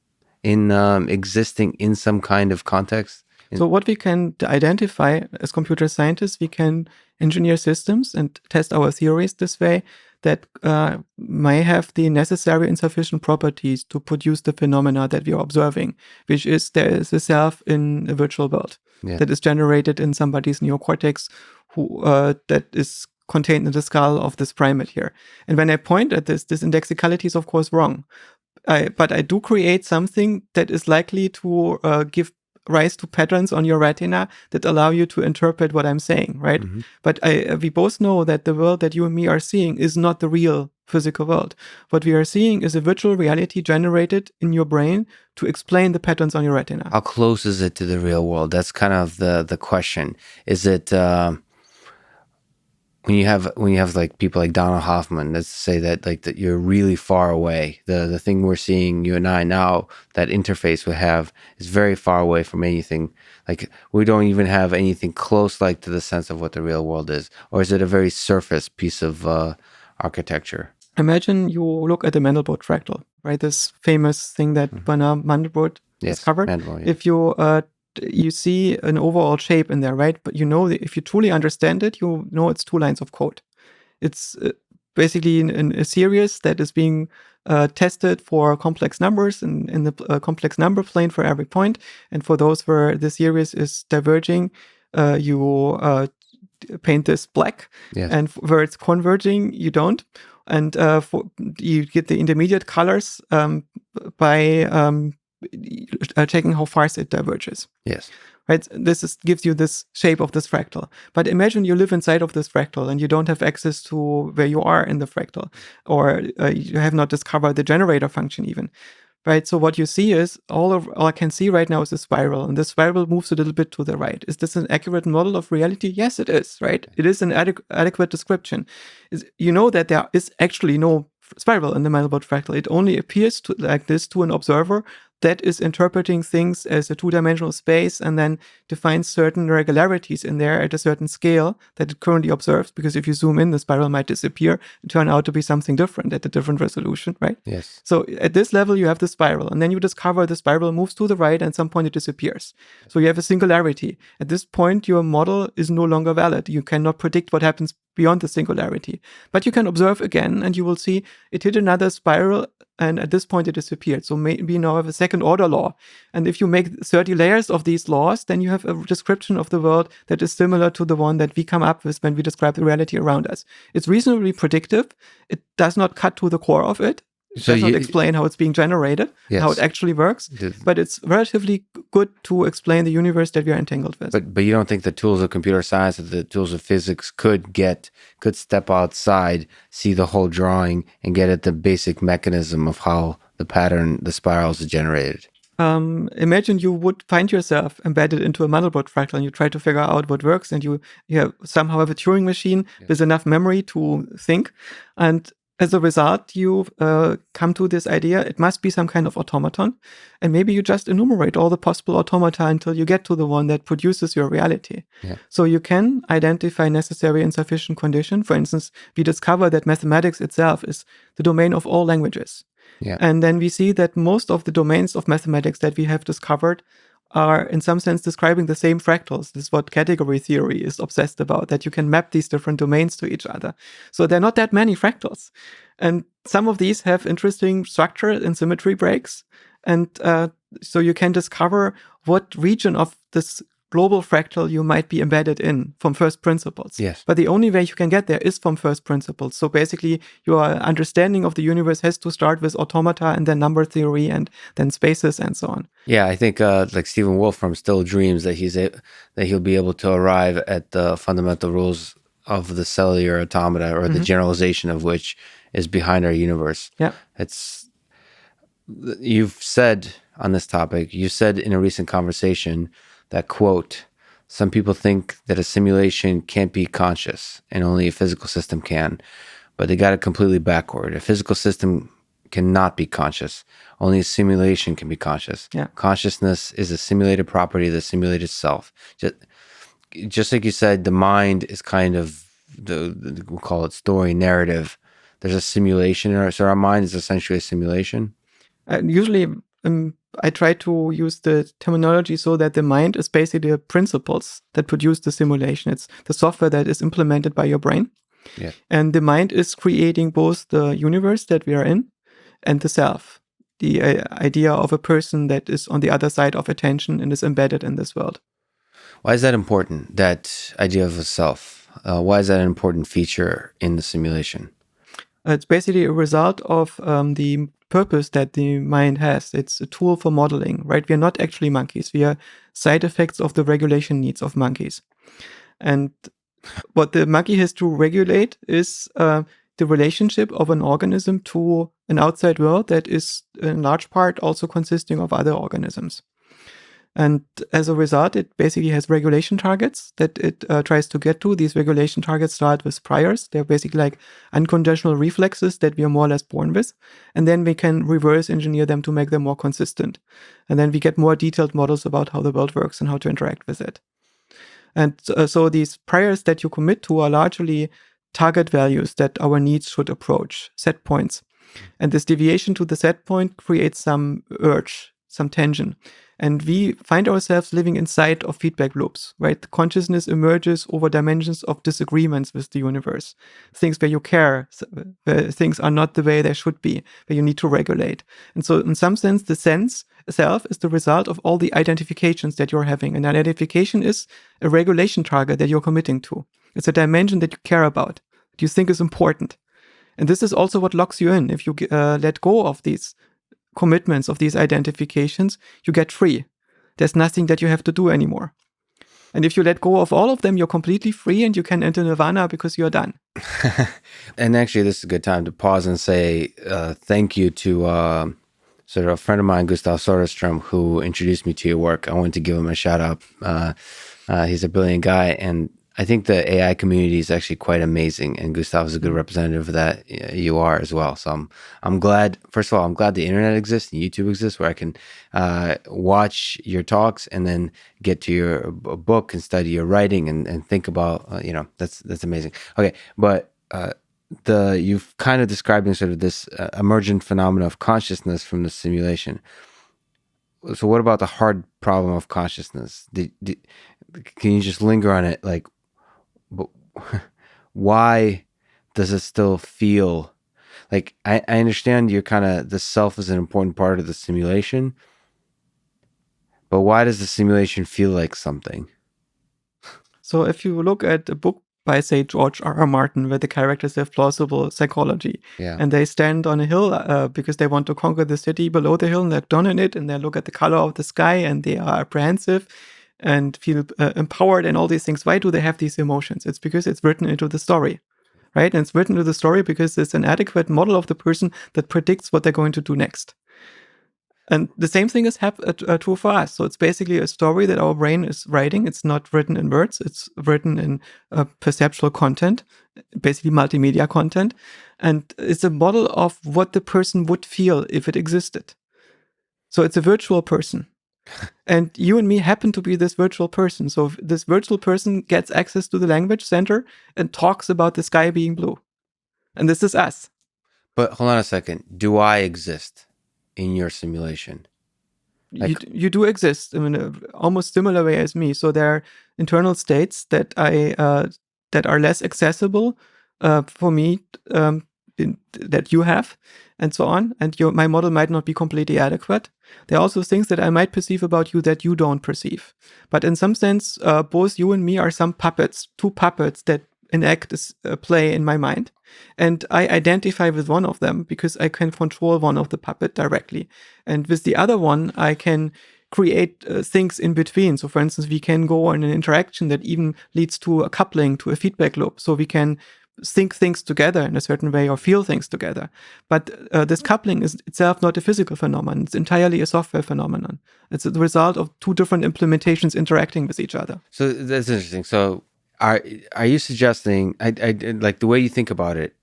existing in some kind of context? So what we can identify as computer scientists, we can engineer systems and test our theories this way that may have the necessary and sufficient properties to produce the phenomena that we are observing, which is there is a self in a virtual world that is generated in somebody's neocortex that is contained in the skull of this primate here. And when I point at this indexicality is of course wrong. But I do create something that is likely to give rise to patterns on your retina that allow you to interpret what I'm saying, right? Mm-hmm. But we both know that the world that you and me are seeing is not the real physical world. What we are seeing is a virtual reality generated in your brain to explain the patterns on your retina. How close is it to the real world? That's kind of the question. Is it when you have like people like Donald Hoffman, let's say that like that you're really far away. The thing we're seeing, you and I now, that interface we have is very far away from anything. Like we don't even have anything close like to the sense of what the real world is. Or is it a very surface piece of architecture? Imagine you look at the Mandelbrot fractal, right? This famous thing that Bernard Mandelbrot discovered. Mandelbrot, If you see an overall shape in there, right? But you know that if you truly understand it, you know it's 2 lines of code. It's basically in a series that is being tested for complex numbers in the complex number plane for every point. And for those where the series is diverging, you paint this black. Yes. And where it's converging, you don't. And you get the intermediate colors by checking how fast it diverges. Yes. Right. This gives you this shape of this fractal. But imagine you live inside of this fractal and you don't have access to where you are in the fractal, or you have not discovered the generator function even. Right. So what you see is all I can see right now is a spiral, and the spiral moves a little bit to the right. Is this an accurate model of reality? Yes, it is. Right. It is an adequate description. You know that there is actually no spiral in the Mandelbrot fractal. It only appears like this to an observer that is interpreting things as a 2-dimensional space and then defines certain regularities in there at a certain scale that it currently observes. Because if you zoom in, the spiral might disappear and turn out to be something different at a different resolution, right? Yes. So at this level, you have the spiral, and then you discover the spiral moves to the right, and at some point it disappears. So you have a singularity. At this point, your model is no longer valid. You cannot predict what happens beyond the singularity. But you can observe again, and you will see it hit another spiral, and at this point it disappeared. So maybe now have a second order law. And if you make 30 layers of these laws, then you have a description of the world that is similar to the one that we come up with when we describe the reality around us. It's reasonably predictive. It does not cut to the core of it. It does not explain how it's being generated, how it actually works, but it's relatively good to explain the universe that we are entangled with. But you don't think the tools of computer science, the tools of physics could step outside, see the whole drawing, and get at the basic mechanism of how the pattern, the spirals are generated? Imagine you would find yourself embedded into a Mandelbrot fractal and you try to figure out what works, and you somehow have a Turing machine with enough memory to think. And as a result, you come to this idea, it must be some kind of automaton. And maybe you just enumerate all the possible automata until you get to the one that produces your reality. Yeah. So you can identify necessary and sufficient condition. For instance, we discover that mathematics itself is the domain of all languages. Yeah. And then we see that most of the domains of mathematics that we have discovered are in some sense describing the same fractals. This is what category theory is obsessed about, that you can map these different domains to each other. So there are not that many fractals. And some of these have interesting structure and symmetry breaks. And so you can discover what region of this global fractal you might be embedded in from first principles. Yes. But the only way you can get there is from first principles. So basically, your understanding of the universe has to start with automata and then number theory and then spaces and so on. Yeah, I think like Stephen Wolfram still dreams that he'll be able to arrive at the fundamental rules of the cellular automata, or the generalization of which is behind our universe. Yeah. You've said on this topic, you said in a recent conversation that, quote, some people think that a simulation can't be conscious and only a physical system can, but they got it completely backward. A physical system cannot be conscious. Only a simulation can be conscious. Yeah. Consciousness is a simulated property of the simulated self. Just like you said, the mind is kind of we'll call it story narrative. There's a simulation, so our mind is essentially a simulation. Usually, I try to use the terminology so that the mind is basically the principles that produce the simulation. It's the software that is implemented by your brain. Yeah. And the mind is creating both the universe that we are in and the self, the idea of a person that is on the other side of attention and is embedded in this world. Why is that important, that idea of a self? Why is that an important feature in the simulation? It's basically a result of the purpose that the mind has. It's a tool for modeling, right? We are not actually monkeys. We are side effects of the regulation needs of monkeys. And what the monkey has to regulate is the relationship of an organism to an outside world that is in large part also consisting of other organisms. And as a result, it basically has regulation targets that it tries to get to. These regulation targets start with priors. They're basically like unconditional reflexes that we are more or less born with. And then we can reverse engineer them to make them more consistent. And then we get more detailed models about how the world works and how to interact with it. And so these priors that you commit to are largely target values that our needs should approach, set points. And this deviation to the set point creates some urge, some tension. And we find ourselves living inside of feedback loops, right? Consciousness emerges over dimensions of disagreements with the universe. Things where you care, where things are not the way they should be, where you need to regulate. And so in some sense, the sense self is the result of all the identifications that you're having. And identification is a regulation target that you're committing to. It's a dimension that you care about, that you think is important. And this is also what locks you in. If you let go of these commitments, of these identifications, you get free. There's nothing that you have to do anymore. And if you let go of all of them, you're completely free and you can enter nirvana because you're done. And actually, this is a good time to pause and say thank you to sort of a friend of mine, Gustav Soderstrom, who introduced me to your work. I wanted to give him a shout out. He's a brilliant guy, and I think the AI community is actually quite amazing, and Gustav is a good representative of that. You are as well. So I'm glad. First of all, I'm glad the internet exists and YouTube exists, where I can watch your talks and then get to your book and study your writing and think about. That's amazing. Okay, but you've kind of describing sort of this emergent phenomena of consciousness from the simulation. So what about the hard problem of consciousness? Can you just linger on it, like? But why does it still feel like I understand you're kind of the self is an important part of the simulation, but why does the simulation feel like something? So if you look at a book by, say, George R.R. Martin, where the characters have plausible psychology, and they stand on a hill because they want to conquer the city below the hill, and they're down in it, and they look at the color of the sky, and they are apprehensive and feel empowered and all these things. Why do they have these emotions? It's because it's written into the story, right? And it's written into the story because it's an adequate model of the person that predicts what they're going to do next. And the same thing is true for us. So it's basically a story that our brain is writing. It's not written in words. It's written in perceptual content, basically multimedia content. And it's a model of what the person would feel if it existed. So it's a virtual person. And you and me happen to be this virtual person. So this virtual person gets access to the language center and talks about the sky being blue. And this is us. But hold on a second. Do I exist in your simulation? You do exist in an almost similar way as me. So there are internal states that that are less accessible for me that you have, and so on. And my model might not be completely adequate. There are also things that I might perceive about you that you don't perceive. But in some sense, both you and me are some puppets, two puppets that enact a play in my mind. And I identify with one of them because I can control one of the puppet directly. And with the other one, I can create things in between. So for instance, we can go on an interaction that even leads to a coupling, to a feedback loop. So we can think things together in a certain way or feel things together. But this coupling is itself not a physical phenomenon. It's entirely a software phenomenon. It's the result of two different implementations interacting with each other. So that's interesting. So are you suggesting, I like the way you think about it,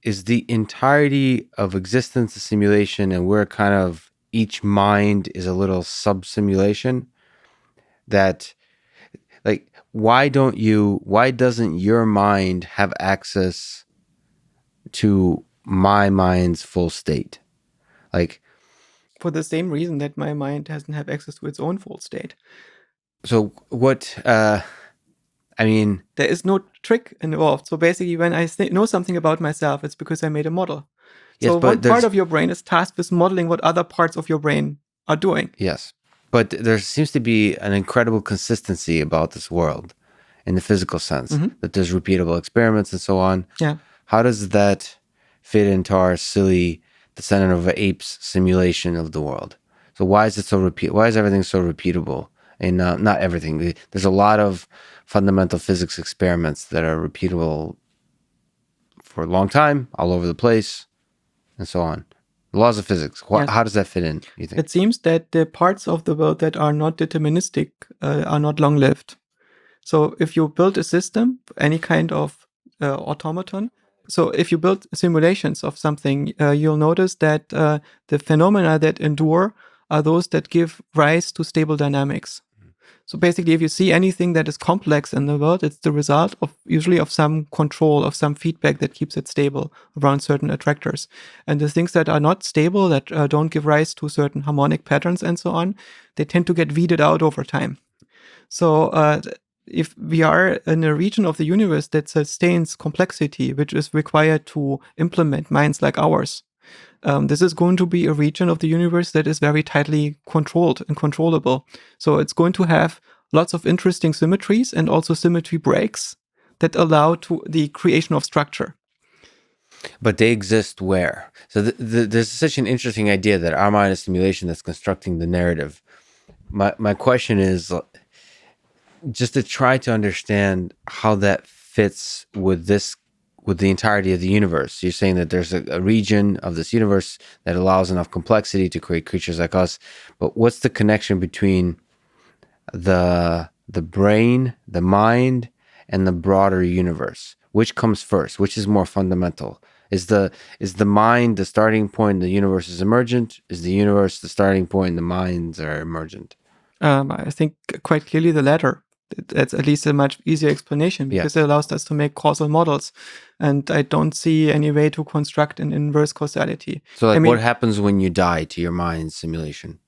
is the entirety of existence a simulation and we're kind of, each mind is a little sub-simulation? That, like, why doesn't your mind have access to my mind's full state? Like, for the same reason that my mind doesn't have access to its own full state. So what? There is no trick involved. So basically, when I know something about myself, it's because I made a model. Yes, So but one part of your brain is tasked with modeling what other parts of your brain are doing. Yes, but there seems to be an incredible consistency about this world in the physical sense, that there's repeatable experiments and so on. Yeah. How does that fit into our silly Descendant of Apes simulation of the world? So why is it so why is everything so repeatable? And not everything. There's a lot of fundamental physics experiments that are repeatable for a long time, all over the place, and so on. Laws of physics. Yes. How does that fit in, you think? It seems that the parts of the world that are not deterministic are not long-lived. So if you build a system, any kind of automaton, so if you build simulations of something, you'll notice that the phenomena that endure are those that give rise to stable dynamics. So basically, if you see anything that is complex in the world, it's the result of usually of some control, of some feedback that keeps it stable around certain attractors. And the things that are not stable, that don't give rise to certain harmonic patterns and so on, they tend to get weeded out over time. So if we are in a region of the universe that sustains complexity, which is required to implement minds like ours, this is going to be a region of the universe that is very tightly controlled and controllable. So it's going to have lots of interesting symmetries and also symmetry breaks that allow to the creation of structure. But they exist where? So there's such an interesting idea that our mind is simulation that's constructing the narrative. My question is just to try to understand how that fits with the entirety of the universe. You're saying that there's a region of this universe that allows enough complexity to create creatures like us. But what's the connection between the brain, the mind, and the broader universe? Which comes first? Which is more fundamental? Is the mind the starting point? The universe is emergent. Is the universe the starting point? The minds are emergent. I think quite clearly the latter. That's at least a much easier explanation because it allows us to make causal models. And I don't see any way to construct an inverse causality. So what happens when you die to your mind's simulation?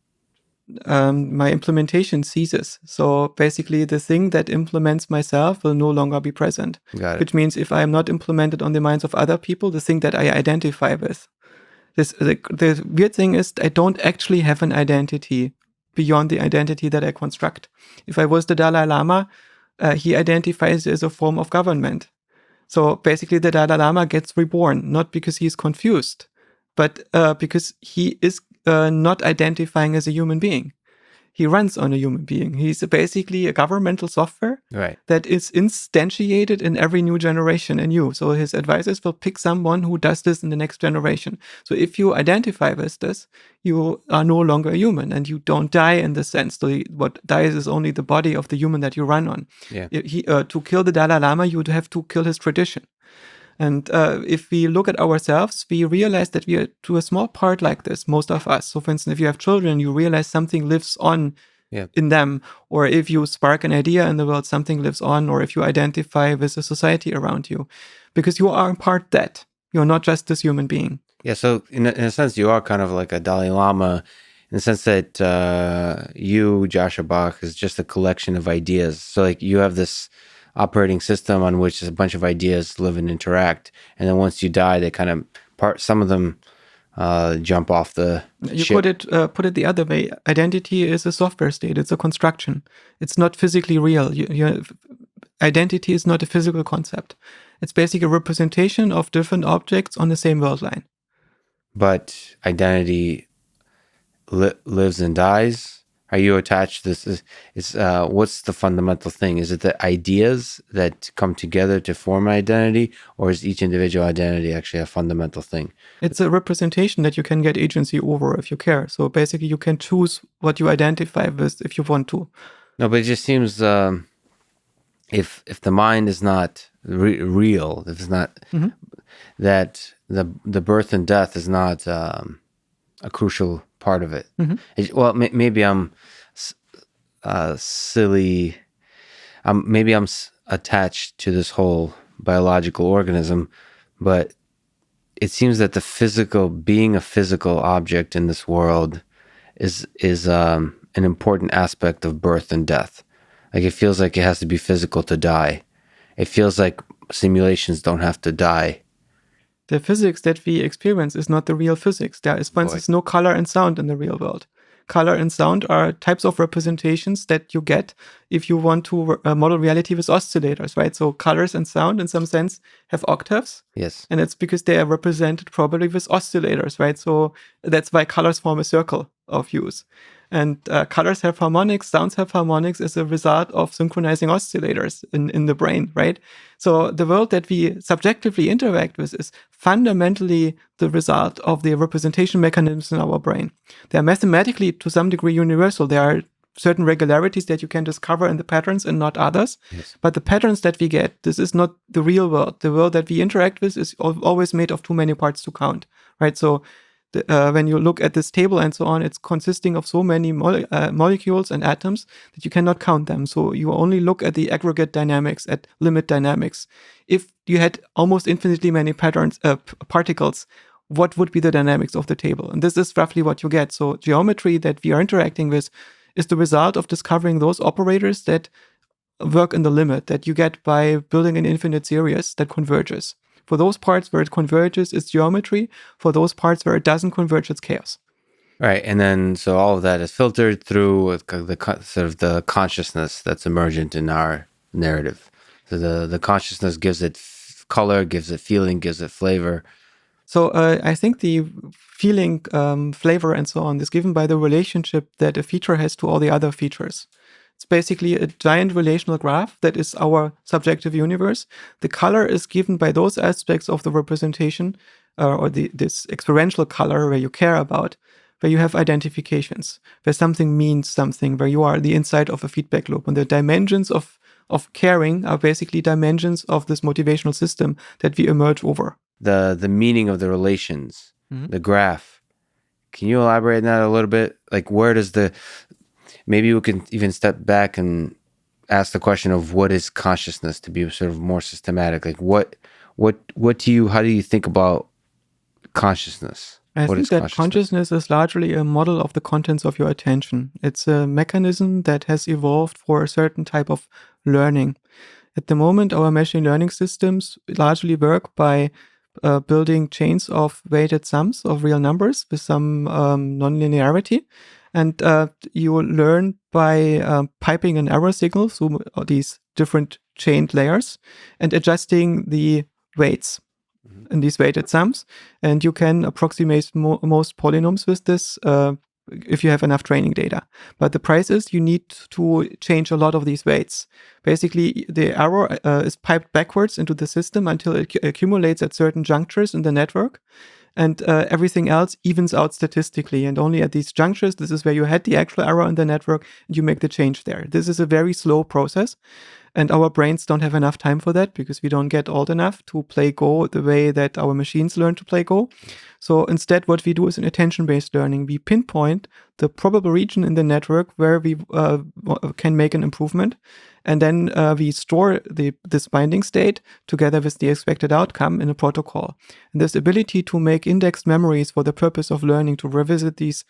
My implementation ceases. So basically the thing that implements myself will no longer be present. Got it. Which means if I am not implemented on the minds of other people, the thing that I identify with. The weird thing is I don't actually have an identity beyond the identity that I construct. If I was the Dalai Lama, he identifies as a form of government. So basically the Dalai Lama gets reborn, not because he's confused, but because he is not identifying as a human being. He runs on a human being. He's basically a governmental software that is instantiated in every new generation anew. So his advisors will pick someone who does this in the next generation. So if you identify with this, you are no longer a human and you don't die in the sense. So what dies is only the body of the human that you run on. Yeah. To kill the Dalai Lama, you would have to kill his tradition. And if we look at ourselves, we realize that we are to a small part like this, most of us. So for instance, if you have children, you realize something lives on in them. Or if you spark an idea in the world, something lives on. Or if you identify with a society around you, because you are in part that. You're not just this human being. Yeah, so in a sense, you are kind of like a Dalai Lama in the sense that you, Joscha Bach, is just a collection of ideas. So like you have this operating system on which a bunch of ideas live and interact, and then once you die, they kind of some of them jump off the ship. Put it the other way. Identity is a software state. It's a construction. It's not physically real. Identity is not a physical concept. It's basically a representation of different objects on the same world line. But identity lives and dies. Are you attached to this? What's the fundamental thing? Is it the ideas that come together to form identity, or is each individual identity actually a fundamental thing? It's a representation that you can get agency over if you care. So basically, you can choose what you identify with if you want to. No, but it just seems if the mind is not real, if it's not that the birth and death is not a crucial part of it. Well, maybe I'm silly. Maybe I'm attached to this whole biological organism, but it seems that being a physical object in this world is an important aspect of birth and death. Like it feels like it has to be physical to die. It feels like simulations don't have to die. The physics that we experience is not the real physics. There is, for instance, no color and sound in the real world. Color and sound are types of representations that you get if you want to model reality with oscillators, right? So colors and sound, in some sense, have octaves. Yes. And it's because they are represented probably with oscillators, right? So that's why colors form a circle of hues. And colors have harmonics, sounds have harmonics as a result of synchronizing oscillators in the brain, right? So the world that we subjectively interact with is fundamentally the result of the representation mechanisms in our brain. They are mathematically, to some degree, universal. There are certain regularities that you can discover in the patterns and not others. Yes. But the patterns that we get, this is not the real world. The world that we interact with is always made of too many parts to count, right? So when you look at this table and so on, it's consisting of so many molecules and atoms that you cannot count them. So you only look at the aggregate dynamics, at limit dynamics. If you had almost infinitely many particles, what would be the dynamics of the table? And this is roughly what you get. So geometry that we are interacting with is the result of discovering those operators that work in the limit that you get by building an infinite series that converges. For those parts where it converges, it's geometry. For those parts where it doesn't converge, it's chaos. Right, and then so all of that is filtered through the sort of the consciousness that's emergent in our narrative. So the consciousness gives it color, gives it feeling, gives it flavor. So I think the feeling, flavor, and so on is given by the relationship that a feature has to all the other features. It's basically a giant relational graph that is our subjective universe. The color is given by those aspects of the representation or this experiential color where you care about, where you have identifications, where something means something, where you are the inside of a feedback loop. And the dimensions of caring are basically dimensions of this motivational system that we emerge over. The meaning of the relations, the graph. Can you elaborate on that a little bit? Like where does maybe we can even step back and ask the question of what is consciousness to be sort of more systematic. Like how do you think about consciousness? I think that consciousness is largely a model of the contents of your attention. It's a mechanism that has evolved for a certain type of learning. At the moment, our machine learning systems largely work by building chains of weighted sums of real numbers with some nonlinearity. And you learn by piping an error signal through these different chained layers and adjusting the weights in these weighted sums. And you can approximate most polynomials with this if you have enough training data. But the price is you need to change a lot of these weights. Basically, the error is piped backwards into the system until it accumulates at certain junctures in the network. And everything else evens out statistically. And only at these junctures, this is where you had the actual error in the network, and you make the change there. This is a very slow process. And our brains don't have enough time for that because we don't get old enough to play Go the way that our machines learn to play Go. So instead, what we do is in attention-based learning, we pinpoint the probable region in the network where we can make an improvement. And then we store this binding state together with the expected outcome in a protocol. And this ability to make indexed memories for the purpose of learning to revisit these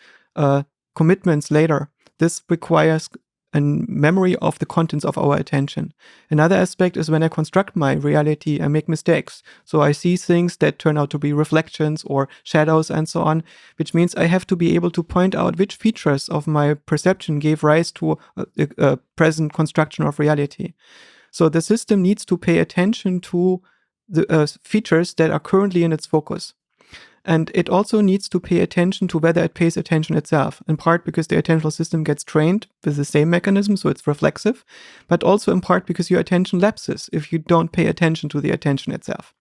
commitments later, this requires a memory of the contents of our attention. Another aspect is when I construct my reality, I make mistakes. So I see things that turn out to be reflections or shadows and so on, which means I have to be able to point out which features of my perception gave rise to a present construction of reality. So the system needs to pay attention to the features that are currently in its focus. And it also needs to pay attention to whether it pays attention itself, in part because the attentional system gets trained with the same mechanism, so it's reflexive, but also in part because your attention lapses if you don't pay attention to the attention itself.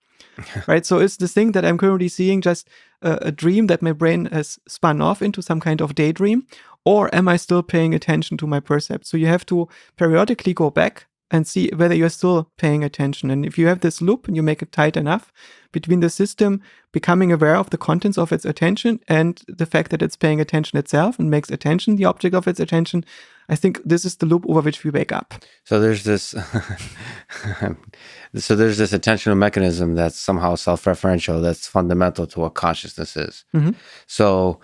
Right? So is the thing that I'm currently seeing just a dream that my brain has spun off into some kind of daydream, or am I still paying attention to my percept? So you have to periodically go back and see whether you're still paying attention. And if you have this loop and you make it tight enough between the system becoming aware of the contents of its attention and the fact that it's paying attention itself and makes attention the object of its attention, I think this is the loop over which we wake up. So there's this attentional mechanism that's somehow self-referential, that's fundamental to what consciousness is. Mm-hmm. So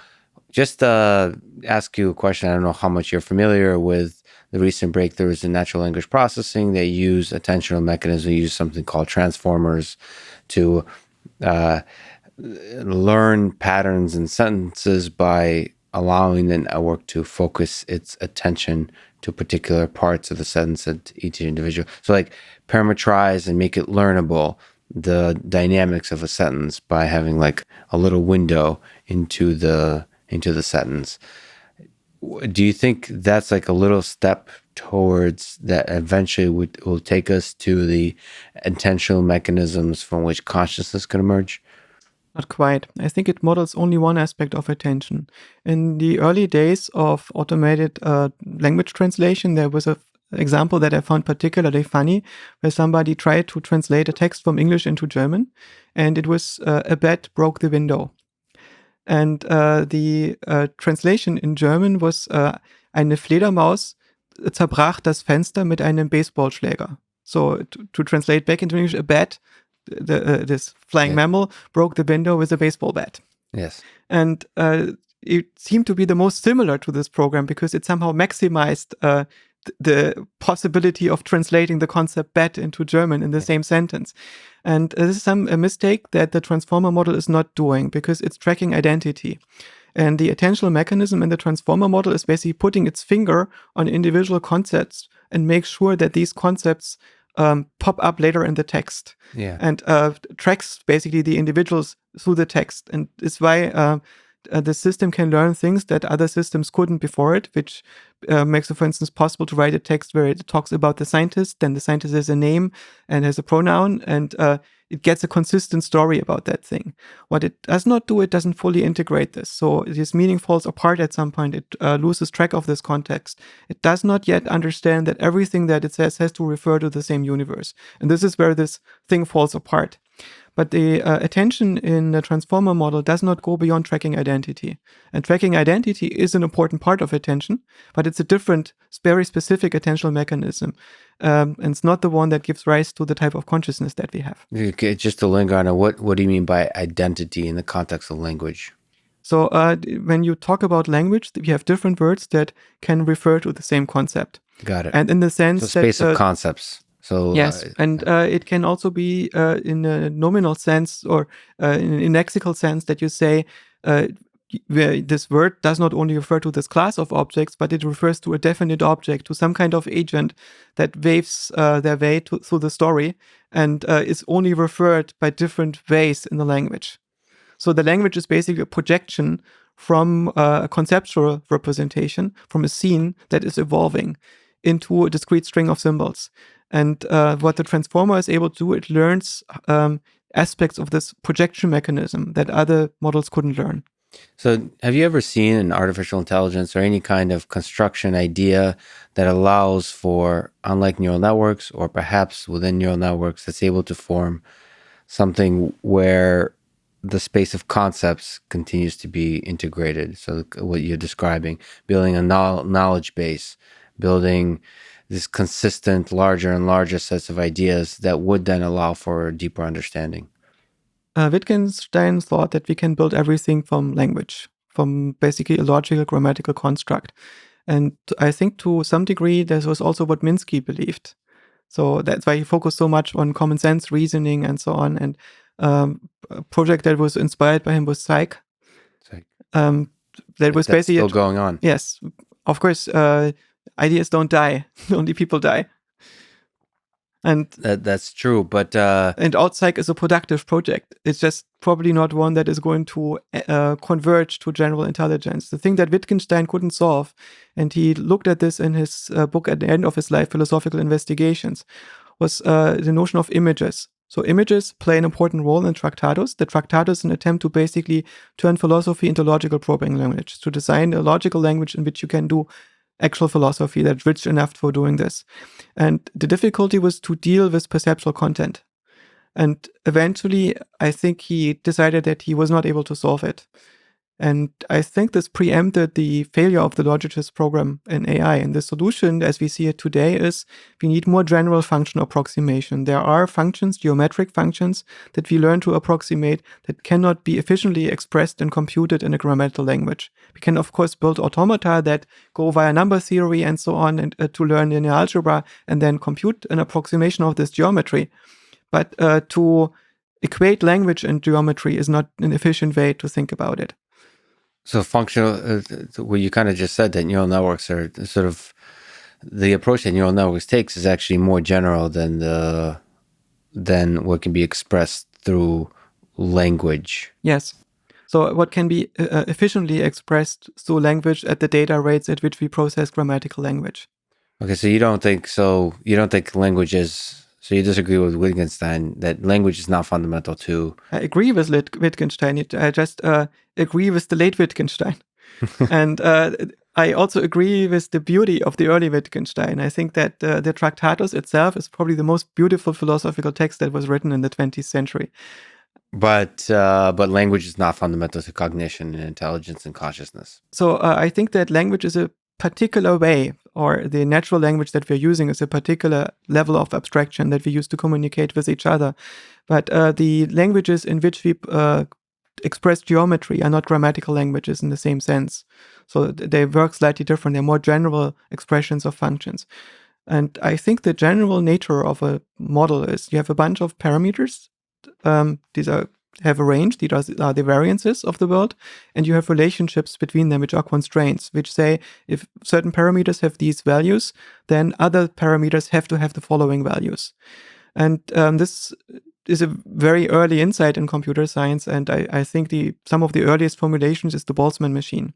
Just ask you a question. I don't know how much you're familiar with the recent breakthroughs in natural language processing. They use attentional mechanisms. They use something called transformers to learn patterns in sentences by allowing the network to focus its attention to particular parts of the sentence at each individual. So like parameterize and make it learnable the dynamics of a sentence by having like a little window into the sentence. Do you think that's like a little step towards that eventually will take us to the intentional mechanisms from which consciousness can emerge? Not quite. I think it models only one aspect of attention. In the early days of automated language translation, there was an example that I found particularly funny, where somebody tried to translate a text from English into German, and it was a bat broke the window. And the translation in German was eine Fledermaus zerbrach das Fenster mit einem Baseballschläger. So to translate back into English, a bat, this flying mammal, broke the window with a baseball bat. Yes. And it seemed to be the most similar to this program because it somehow maximized the possibility of translating the concept bat into German in the same sentence. And this is a mistake that the transformer model is not doing because it's tracking identity. And the attentional mechanism in the transformer model is basically putting its finger on individual concepts and make sure that these concepts pop up later in the text. Yeah. And tracks basically the individuals through the text. And it's why the system can learn things that other systems couldn't before it, which makes it, for instance, possible to write a text where it talks about the scientist, then the scientist has a name and has a pronoun, and it gets a consistent story about that thing. What it does not do, it doesn't fully integrate this. So this meaning falls apart at some point. It loses track of this context. It does not yet understand that everything that it says has to refer to the same universe. And this is where this thing falls apart. But the attention in the transformer model does not go beyond tracking identity. And tracking identity is an important part of attention, but it's a different, very specific attentional mechanism. And it's not the one that gives rise to the type of consciousness that we have. Okay, just to linger on it, what do you mean by identity in the context of language? So when you talk about language, we have different words that can refer to the same concept. Got it. And in the sense so space that, of concepts. So yes, and it can also be in a nominal sense or in a lexical sense that you say where this word does not only refer to this class of objects, but it refers to a definite object, to some kind of agent that waves their way through the story and is only referred by different ways in the language. So the language is basically a projection from a conceptual representation, from a scene that is evolving into a discrete string of symbols. And what the transformer is able to do, it learns aspects of this projection mechanism that other models couldn't learn. So have you ever seen an artificial intelligence or any kind of construction idea that allows for, unlike neural networks or perhaps within neural networks, that's able to form something where the space of concepts continues to be integrated? So what you're describing, building a knowledge base, building this consistent larger and larger sets of ideas that would then allow for a deeper understanding. Wittgenstein thought that we can build everything from language, from basically a logical grammatical construct. And I think to some degree, this was also what Minsky believed. So that's why he focused so much on common sense reasoning and so on. And a project that was inspired by him was Psych. That was basically still going on. Yes, of course. Ideas don't die; only people die. And that's true, but and Outpsych is a productive project. It's just probably not one that is going to converge to general intelligence. The thing that Wittgenstein couldn't solve, and he looked at this in his book at the end of his life, Philosophical Investigations, was the notion of images. So images play an important role in Tractatus. The Tractatus is an attempt to basically turn philosophy into logical programming language, to design a logical language in which you can do actual philosophy that's rich enough for doing this. And the difficulty was to deal with perceptual content. And eventually, I think he decided that he was not able to solve it. And I think this preempted the failure of the logicist program in AI. And the solution, as we see it today, is we need more general function approximation. There are functions, geometric functions, that we learn to approximate that cannot be efficiently expressed and computed in a grammatical language. We can, of course, build automata that go via number theory and so on, and to learn linear algebra and then compute an approximation of this geometry. But to equate language and geometry is not an efficient way to think about it. So functional, well, you kind of just said that neural networks are sort of, the approach that neural networks takes is actually more general than what can be expressed through language. Yes. So what can be efficiently expressed through language at the data rates at which we process grammatical language. Okay, so you don't think language is, so you disagree with Wittgenstein that language is not fundamental to... I agree with Wittgenstein. I just agree with the late Wittgenstein. And I also agree with the beauty of the early Wittgenstein. I think that the Tractatus itself is probably the most beautiful philosophical text that was written in the 20th century. But language is not fundamental to cognition and intelligence and consciousness. So I think that language is a particular way, or the natural language that we're using is a particular level of abstraction that we use to communicate with each other. But the languages in which we express geometry are not grammatical languages in the same sense. So they work slightly different. They're more general expressions of functions. And I think the general nature of a model is you have a bunch of parameters. These have a range. These are the variances of the world. And you have relationships between them, which are constraints, which say if certain parameters have these values, then other parameters have to have the following values. And this is a very early insight in computer science. And I think some of the earliest formulations is the Boltzmann machine.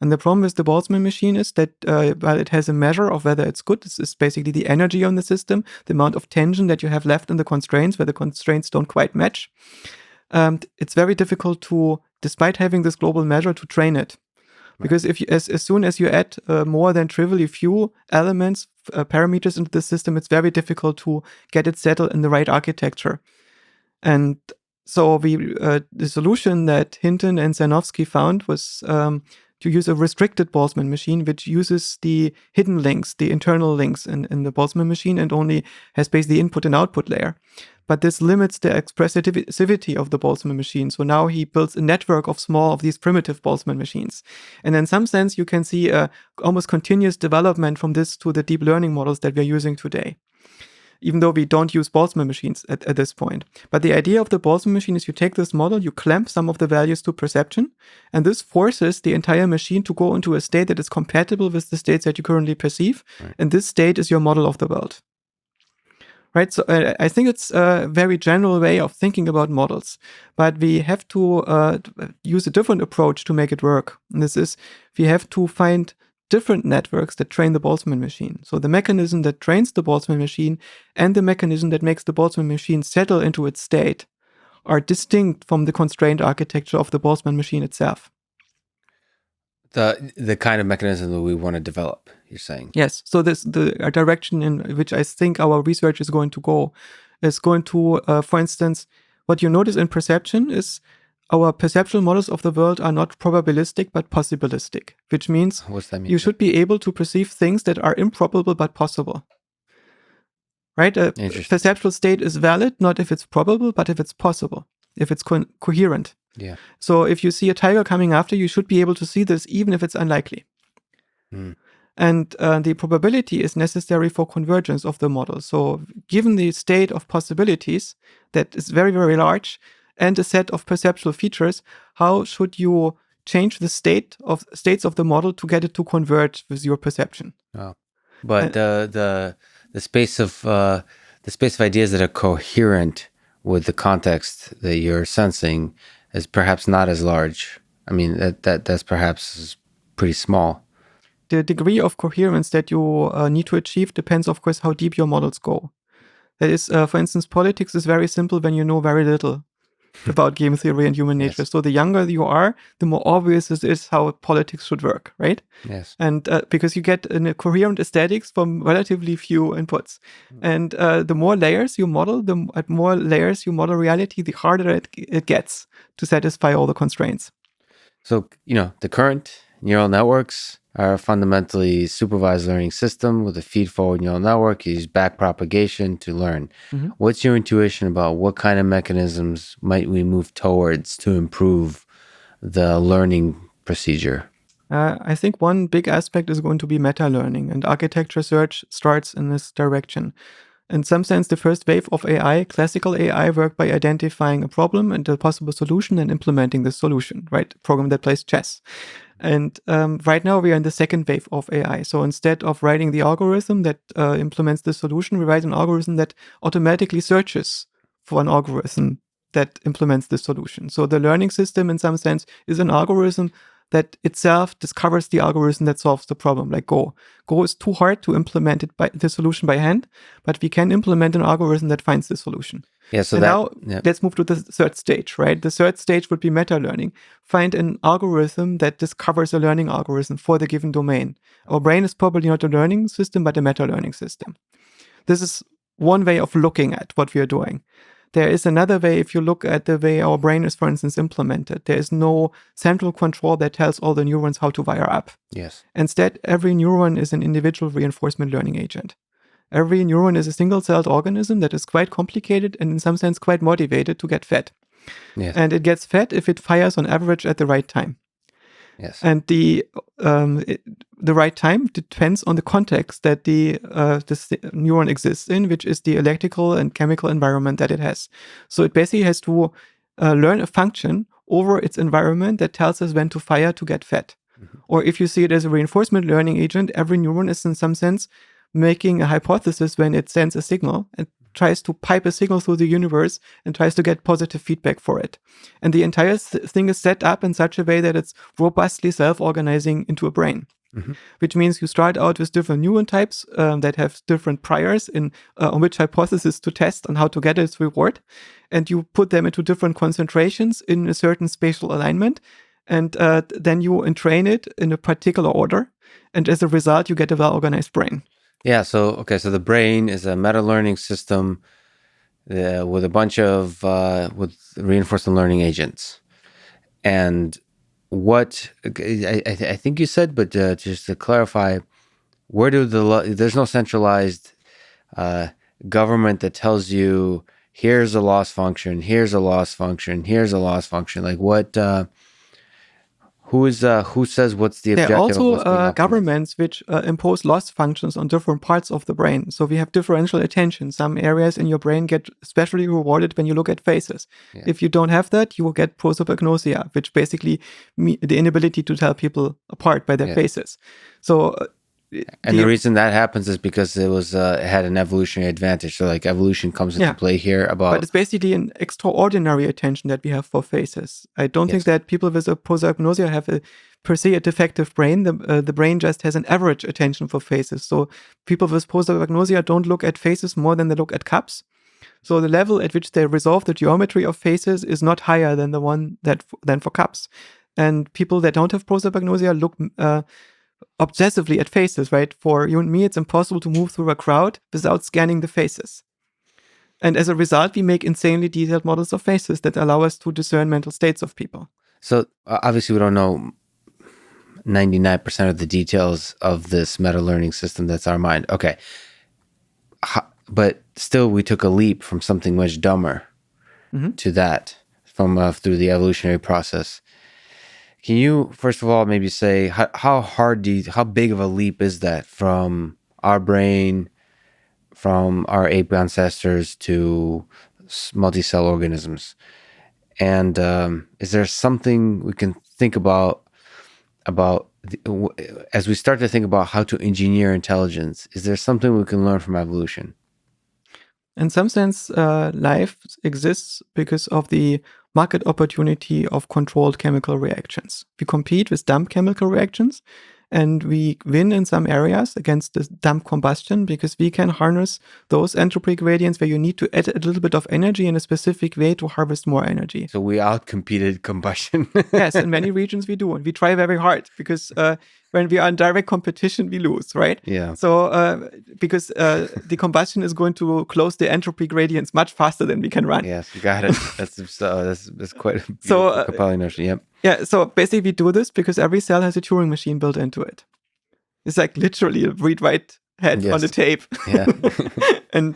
And the problem with the Boltzmann machine is that while it has a measure of whether it's good, this is basically the energy on the system, the amount of tension that you have left in the constraints where the constraints don't quite match. It's very difficult to, despite having this global measure, to train it. Because if you, as soon as you add more than trivially few elements, parameters into the system, it's very difficult to get it settled in the right architecture. And so the solution that Hinton and Czernovsky found was to use a restricted Boltzmann machine, which uses the hidden links, the internal links in the Boltzmann machine, and only has basically the input and output layer. But this limits the expressivity of the Boltzmann machine. So now he builds a network of these primitive Boltzmann machines. And in some sense, you can see a almost continuous development from this to the deep learning models that we're using today, even though we don't use Boltzmann machines at this point. But the idea of the Boltzmann machine is you take this model, you clamp some of the values to perception, and this forces the entire machine to go into a state that is compatible with the states that you currently perceive. Right. And this state is your model of the world. Right, so I think it's a very general way of thinking about models, but we have to use a different approach to make it work. And this is, we have to find different networks that train the Boltzmann machine. So the mechanism that trains the Boltzmann machine and the mechanism that makes the Boltzmann machine settle into its state are distinct from the constrained architecture of the Boltzmann machine itself. The kind of mechanism that we want to develop, you're saying? Yes. So the direction in which I think our research is going to go is going to, for instance, what you notice in perception is our perceptual models of the world are not probabilistic but possibilistic, which means what's that mean? You should be able to perceive things that are improbable but possible. Right? A perceptual state is valid not if it's probable but if it's possible, if it's coherent. Yeah. So if you see a tiger coming after you, you should be able to see this even if it's unlikely. And the probability is necessary for convergence of the model. So given the state of possibilities that is very, very large and a set of perceptual features, how should you change the states of the model to get it to converge with your perception? Oh. But the space of ideas that are coherent with the context that you're sensing is perhaps not as large. I mean, that's perhaps pretty small. The degree of coherence that you need to achieve depends, of course, how deep your models go. That is, for instance, politics is very simple when you know very little about game theory and human nature. Yes. So the younger you are, the more obvious it is how politics should work, right? Yes. And because you get a coherent aesthetics from relatively few inputs. And the more layers you model, reality, the harder it gets to satisfy all the constraints. So, the current neural networks are fundamentally supervised learning system with a feed-forward neural network. You use backpropagation to learn. Mm-hmm. What's your intuition about what kind of mechanisms might we move towards to improve the learning procedure? I think one big aspect is going to be meta-learning, and architecture search starts in this direction. In some sense, the first wave of AI, classical AI, worked by identifying a problem and a possible solution and implementing the solution, right? Program that plays chess. And right now we are in the second wave of AI. So instead of writing the algorithm that implements the solution, we write an algorithm that automatically searches for an algorithm that implements the solution. So the learning system, in some sense, is an algorithm that itself discovers the algorithm that solves the problem, like Go. Go is too hard to implement the solution by hand, but we can implement an algorithm that finds the solution. Yeah, so let's move to the third stage, right? The third stage would be meta-learning. Find an algorithm that discovers a learning algorithm for the given domain. Our brain is probably not a learning system, but a meta-learning system. This is one way of looking at what we are doing. There is another way, if you look at the way our brain is, for instance, implemented. There is no central control that tells all the neurons how to wire up. Yes. Instead, every neuron is an individual reinforcement learning agent. Every neuron is a single-celled organism that is quite complicated and in some sense quite motivated to get fed. Yes. And it gets fed if it fires on average at the right time. Yes. And the right time depends on the context that this neuron exists in, which is the electrical and chemical environment that it has. So it basically has to learn a function over its environment that tells us when to fire to get fed. Mm-hmm. Or if you see it as a reinforcement learning agent, every neuron is in some sense making a hypothesis when it sends a signal and tries to pipe a signal through the universe and tries to get positive feedback for it. And the entire thing is set up in such a way that it's robustly self-organizing into a brain, mm-hmm. which means you start out with different neuron types that have different priors on which hypothesis to test and how to get its reward. And you put them into different concentrations in a certain spatial alignment. And then you entrain it in a particular order. And as a result, you get a well-organized brain. Yeah, so the brain is a meta-learning system with a bunch of with reinforcement learning agents. And what I think you said, but just to clarify, where do there's no centralized government that tells you here's a loss function, here's a loss function, here's a loss function. Like what? Who says what's the objective? There are also governments which impose loss functions on different parts of the brain. So we have differential attention. Some areas in your brain get especially rewarded when you look at faces. Yeah. If you don't have that, you will get prosopagnosia, which basically the inability to tell people apart by their faces. So. And the reason that happens is because it had an evolutionary advantage. So like evolution comes into play here But it's basically an extraordinary attention that we have for faces. I don't think that people with a prosopagnosia have per se a defective brain. The brain just has an average attention for faces. So people with prosopagnosia don't look at faces more than they look at cups. So the level at which they resolve the geometry of faces is not higher than the one than for cups. And people that don't have prosopagnosia look obsessively at faces, right? For you and me, it's impossible to move through a crowd without scanning the faces. And as a result, we make insanely detailed models of faces that allow us to discern mental states of people. So obviously we don't know 99% of the details of this meta-learning system that's our mind. Okay. But still we took a leap from something much dumber to that from through the evolutionary process. Can you, first of all, maybe say how big of a leap is that from our brain, from our ape ancestors to multi-cell organisms? And is there something we can think about as we start to think about how to engineer intelligence? Is there something we can learn from evolution? In some sense, life exists because of the market opportunity of controlled chemical reactions. We compete with dumb chemical reactions, and we win in some areas against this dumb combustion because we can harness those entropy gradients where you need to add a little bit of energy in a specific way to harvest more energy. So we outcompeted combustion. Yes, in many regions we do, and we try very hard because when we are in direct competition, we lose, right? Yeah. So because the combustion is going to close the entropy gradients much faster than we can run. Yes, you got it. That's quite a compelling notion. Yep. Yeah, so basically we do this because every cell has a Turing machine built into it. It's like literally a read-write head on a tape. Yeah. And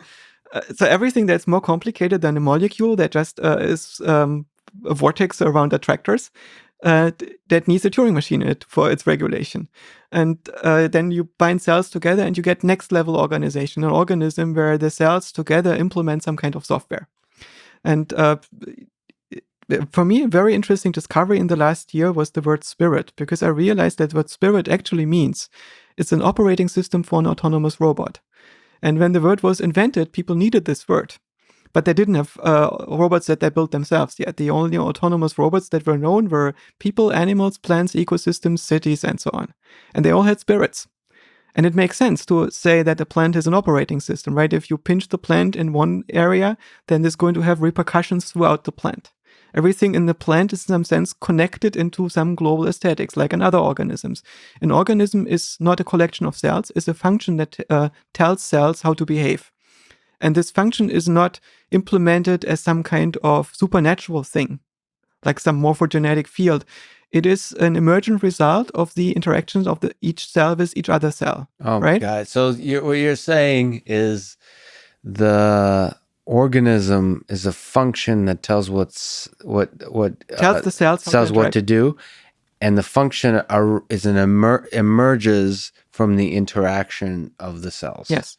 so everything that's more complicated than a molecule that just is a vortex around attractors, that needs a Turing machine in it for its regulation. And then you bind cells together and you get next level organization, an organism where the cells together implement some kind of software. And for me, a very interesting discovery in the last year was the word spirit, because I realized that what spirit actually means is an operating system for an autonomous robot. And when the word was invented, people needed this word. But they didn't have robots that they built themselves yet. The only autonomous robots that were known were people, animals, plants, ecosystems, cities, and so on. And they all had spirits. And it makes sense to say that a plant is an operating system, right? If you pinch the plant in one area, then it's going to have repercussions throughout the plant. Everything in the plant is in some sense connected into some global aesthetics, like in other organisms. An organism is not a collection of cells, it's a function that tells cells how to behave. And this function is not implemented as some kind of supernatural thing, like some morphogenetic field. It is an emergent result of the interactions of each cell with each other cell. Oh, right? God. So what you're saying is the organism is a function that tells tells the cells what to do, and the function emerges from the interaction of the cells. Yes.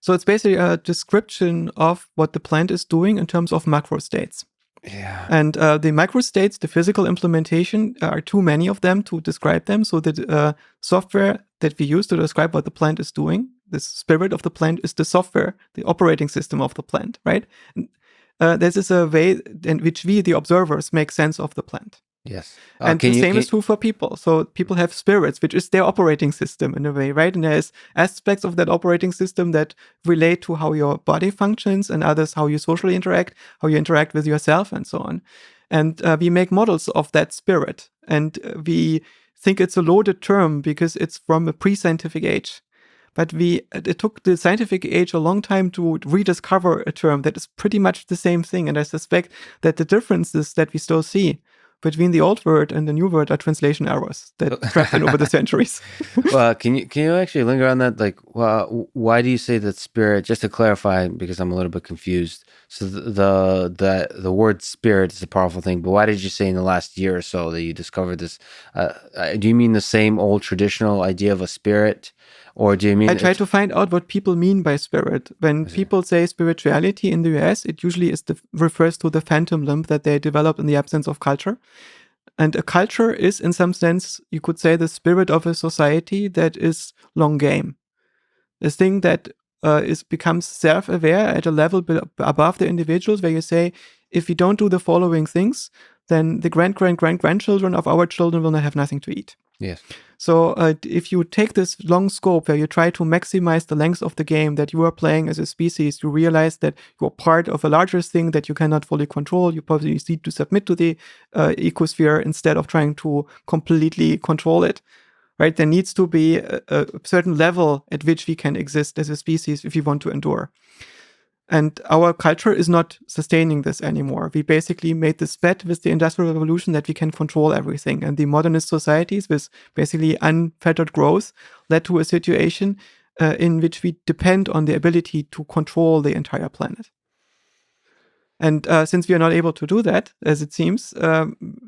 So it's basically a description of what the plant is doing in terms of macro states. Yeah. And the microstates, the physical implementation, are too many of them to describe them. So the software that we use to describe what the plant is doing, the spirit of the plant, is the software, the operating system of the plant, right? This is a way in which we, the observers, make sense of the plant. Yes. And the same is true for people. So people have spirits, which is their operating system in a way, right? And there's aspects of that operating system that relate to how your body functions, and others how you socially interact, how you interact with yourself, and so on. And we make models of that spirit. And we think it's a loaded term because it's from a pre-scientific age. But it took the scientific age a long time to rediscover a term that is pretty much the same thing. And I suspect that the differences that we still see between the old word and the new word are translation errors that crept in over the centuries. Well, can you actually linger on that? Like, why do you say that spirit? Just to clarify, because I'm a little bit confused. So the word spirit is a powerful thing, but why did you say in the last year or so that you discovered this? Do you mean the same old traditional idea of a spirit? Or do you mean... I try to find out what people mean by spirit. When people say spirituality in the US, it usually refers to the phantom limb that they developed in the absence of culture. And a culture is, in some sense, you could say, the spirit of a society that is long game. This thing that becomes self-aware at a level above the individuals, where you say, if we don't do the following things, then the grandchildren of our children will not have nothing to eat. Yes. So if you take this long scope where you try to maximize the length of the game that you are playing as a species, you realize that you're part of a larger thing that you cannot fully control. You probably need to submit to the ecosphere instead of trying to completely control it. Right? There needs to be a certain level at which we can exist as a species if we want to endure. And our culture is not sustaining this anymore. We basically made this bet with the Industrial Revolution that we can control everything. And the modernist societies with basically unfettered growth led to a situation in which we depend on the ability to control the entire planet. And since we are not able to do that, as it seems,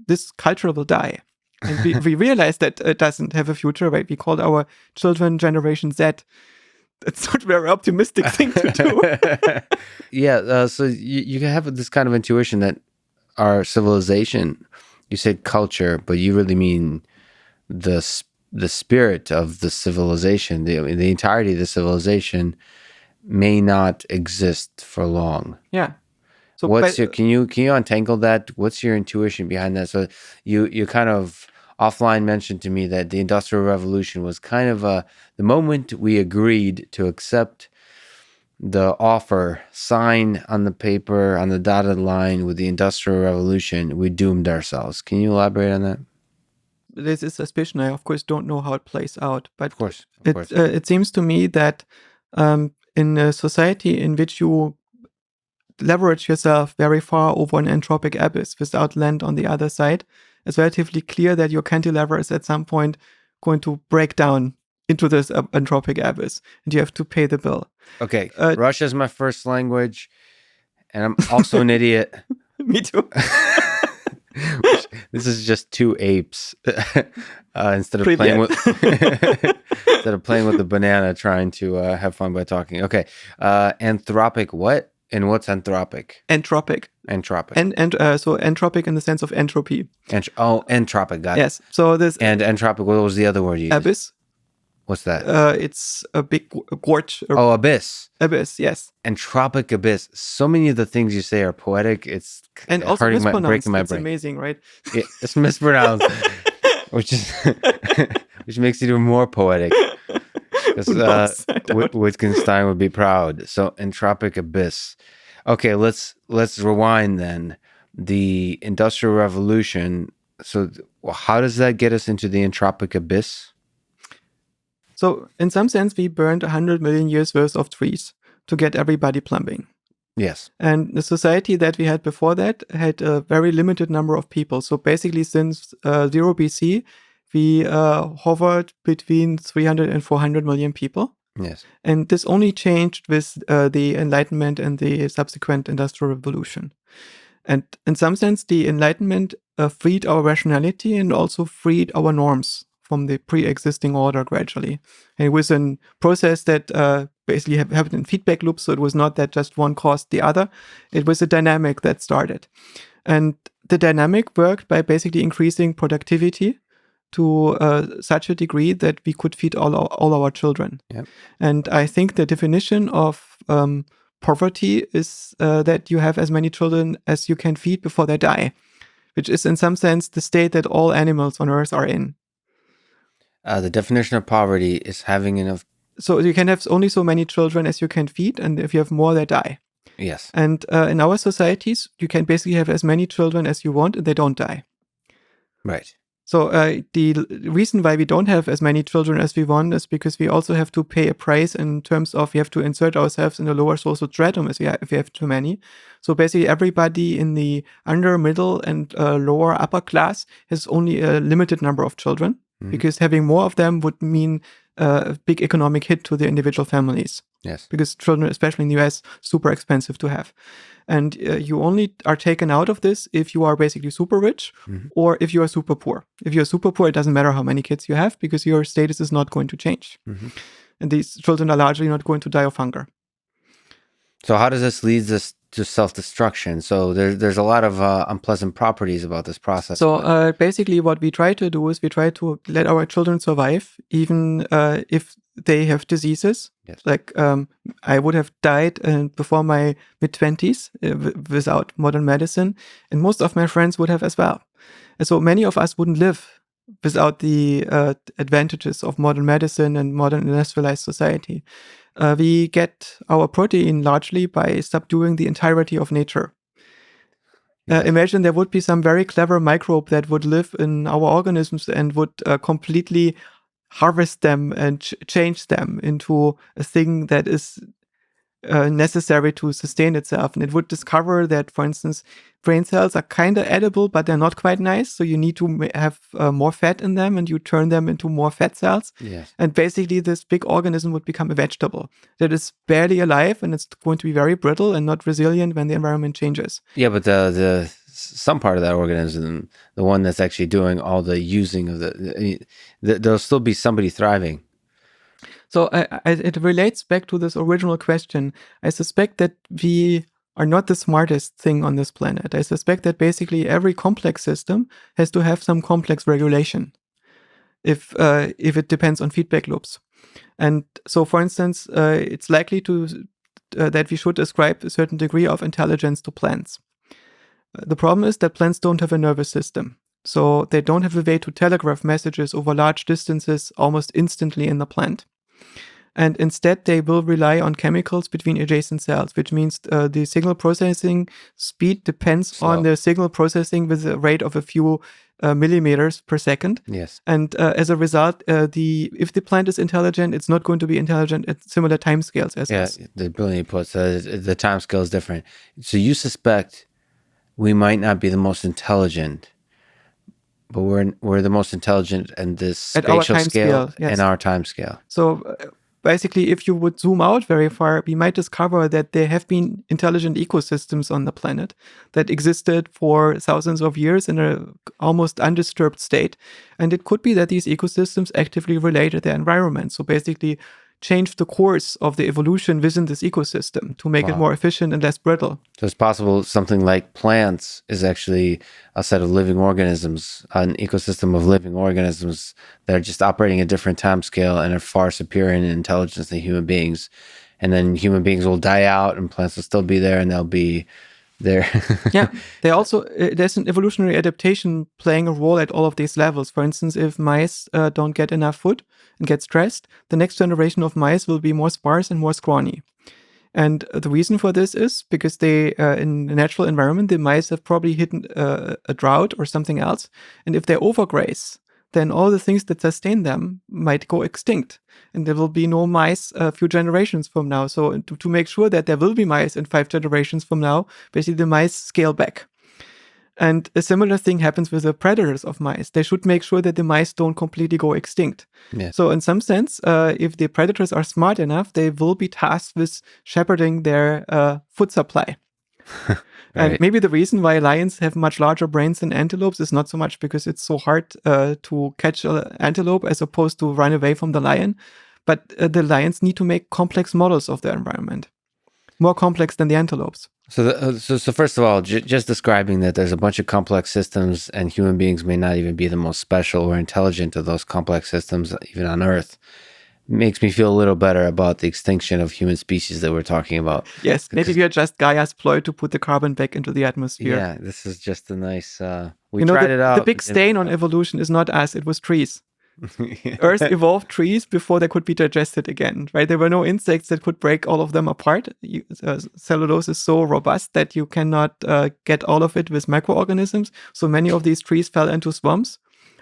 this culture will die. And we realize that it doesn't have a future, right? We called our children Generation Z. It's not a very optimistic thing to do. Yeah, so you can have this kind of intuition that our civilization, you said culture, but you really mean the spirit of the civilization, the entirety of the civilization may not exist for long. Yeah. So can you untangle that? What's your intuition behind that? So you kind of offline mentioned to me that the Industrial Revolution was kind of the moment we agreed to accept the offer, sign on the paper, on the dotted line with the Industrial Revolution, we doomed ourselves. Can you elaborate on that? This is suspicion. I, of course, don't know how it plays out. But of course. It seems to me that in a society in which you leverage yourself very far over an entropic abyss without land on the other side, it's relatively clear that your cantilever is at some point going to break down into this entropic abyss, and you have to pay the bill. Okay, Russia's my first language, and I'm also an idiot. Me too. This is just two apes instead of playing with the banana, trying to have fun by talking. Okay, anthropic what? And what's anthropic? Entropic. Entropic. So entropic in the sense of entropy. Entropic. Got it. Yes. So this and entropic. What was the other word you used? Abyss. What's that? It's a big gorge. Abyss. Abyss, yes. Entropic abyss. So many of the things you say are poetic. It's and also breaking my brain. It's amazing, right? Yeah, it's mispronounced, which makes it even more poetic. Because Wittgenstein would be proud. So entropic abyss. Okay, let's rewind then. The Industrial Revolution. So how does that get us into the entropic abyss? So in some sense, we burned 100 million years worth of trees to get everybody plumbing. Yes. And the society that we had before that had a very limited number of people. So basically since 0 BC, we hovered between 300 and 400 million people. Yes. And this only changed with the Enlightenment and the subsequent Industrial Revolution. And in some sense, the Enlightenment freed our rationality and also freed our norms from the pre-existing order gradually. And it was a process that basically happened in feedback loops, so it was not that just one caused the other. It was a dynamic that started. And the dynamic worked by basically increasing productivity to such a degree that we could feed all our children. Yep. And I think the definition of poverty is that you have as many children as you can feed before they die, which is in some sense the state that all animals on Earth are in. The definition of poverty is having enough. So you can have only so many children as you can feed, and if you have more, they die. Yes. And in our societies, you can basically have as many children as you want, and they don't die. Right. So the reason why we don't have as many children as we want is because we also have to pay a price in terms of we have to insert ourselves in the lower social stratum if we have too many. So basically everybody in the under, middle, and lower upper class has only a limited number of children. Because having more of them would mean a big economic hit to the individual families. Yes. Because children, especially in the US, super expensive to have. And you only are taken out of this if you are basically super rich or if you are super poor. If you're super poor, it doesn't matter how many kids you have because your status is not going to change. And these children are largely not going to die of hunger. So how does this lead us to self-destruction? So there's a lot of unpleasant properties about this process. So basically what we try to do is we try to let our children survive, even if they have diseases. Yes. Like I would have died before my mid-20s without modern medicine, and most of my friends would have as well. And so many of us wouldn't live without the advantages of modern medicine and modern industrialized society. We get our protein largely by subduing the entirety of nature. Imagine there would be some very clever microbe that would live in our organisms and would completely harvest them and change them into a thing that is necessary to sustain itself. And it would discover that, for instance, brain cells are kind of edible, but they're not quite nice. So you need to have more fat in them and you turn them into more fat cells. Yes. And basically this big organism would become a vegetable that is barely alive and it's going to be very brittle and not resilient when the environment changes. Yeah, but the some part of that organism, the one that's actually doing all the using of there'll still be somebody thriving. So it relates back to this original question. I suspect that we are not the smartest thing on this planet. I suspect that basically every complex system has to have some complex regulation if it depends on feedback loops. And so, for instance, it's likely that we should ascribe a certain degree of intelligence to plants. The problem is that plants don't have a nervous system. So they don't have a way to telegraph messages over large distances almost instantly in the plant. And instead, they will rely on chemicals between adjacent cells, which means the signal processing speed depends on the signal processing with a rate of a few millimeters per second. Yes. And as a result, if the plant is intelligent, it's not going to be intelligent at similar timescales as us. Yeah, the brilliant put. So the timescale is different. So you suspect we might not be the most intelligent, But we're the most intelligent in this At our spatial time scale, yes. and our time scale. So basically, if you would zoom out very far, we might discover that there have been intelligent ecosystems on the planet that existed for thousands of years in an almost undisturbed state. And it could be that these ecosystems actively relate to their environment. So basically change the course of the evolution within this ecosystem to make it more efficient and less brittle. So it's possible something like plants is actually a set of living organisms, an ecosystem of living organisms that are just operating at a different time scale and are far superior in intelligence than human beings. And then human beings will die out and plants will still be there and they'll be there. Yeah, there's an evolutionary adaptation playing a role at all of these levels. For instance, if mice don't get enough food and get stressed, the next generation of mice will be more sparse and more scrawny. And the reason for this is because in the natural environment, the mice have probably hit a drought or something else. And if they overgraze, then all the things that sustain them might go extinct. And there will be no mice a few generations from now. So to make sure that there will be mice in 5 generations from now, basically the mice scale back. And a similar thing happens with the predators of mice. They should make sure that the mice don't completely go extinct. Yeah. So in some sense, if the predators are smart enough, they will be tasked with shepherding their food supply. Right. And maybe the reason why lions have much larger brains than antelopes is not so much because it's so hard to catch an antelope as opposed to run away from the lion, but the lions need to make complex models of their environment, more complex than the antelopes. So first of all, just describing that there's a bunch of complex systems and human beings may not even be the most special or intelligent of those complex systems, even on Earth, makes me feel a little better about the extinction of human species that we're talking about. Yes, maybe we are just Gaia's ploy to put the carbon back into the atmosphere. Yeah, this is just a nice, we tried it out. The big stain on evolution is not us, it was trees. Earth evolved trees before they could be digested again, right? There were no insects that could break all of them apart. Cellulose is so robust that you cannot get all of it with microorganisms. So many of these trees fell into swamps.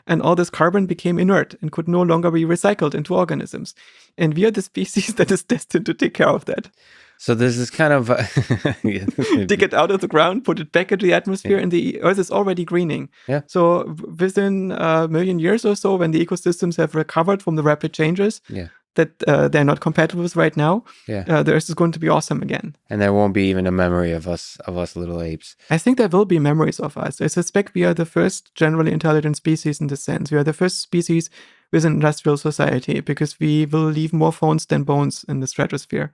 And all this carbon became inert and could no longer be recycled into organisms. And we are the species that is destined to take care of that. So there's this kind of... dig it out of the ground, put it back into the atmosphere, and the Earth is already greening. Yeah. So within a million years or so, when the ecosystems have recovered from the rapid changes that they're not compatible with right now, the Earth is going to be awesome again. And there won't be even a memory of us little apes. I think there will be memories of us. I suspect we are the first generally intelligent species in this sense. We are the first species with an industrial society because we will leave more phones than bones in the stratosphere.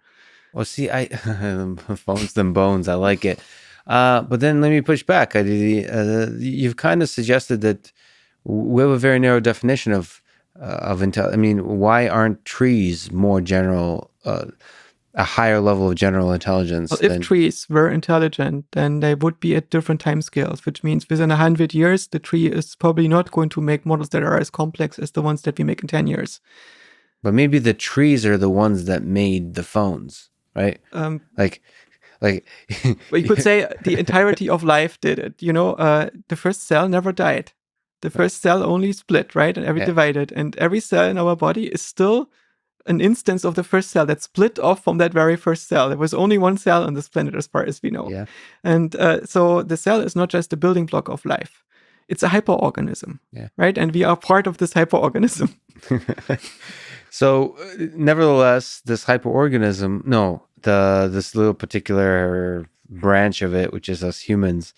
Well, see, phones than bones. I like it. But then let me push back. You've kind of suggested that we have a very narrow definition of intel. I mean, why aren't trees more general, a higher level of general intelligence? Well, if trees were intelligent, then they would be at different time scales, which means within 100 years, the tree is probably not going to make models that are as complex as the ones that we make in 10 years. But maybe the trees are the ones that made the phones. Right? Like, well, you could say the entirety of life did it. You know, the first cell never died. The first cell only split, right? And divided. And every cell in our body is still an instance of the first cell that split off from that very first cell. There was only one cell on this planet as far as we know. Yeah. And so the cell is not just the building block of life. It's a hyperorganism, right? And we are part of this hyperorganism. So, nevertheless, this hyperorganism, this little particular branch of it, which is us humans,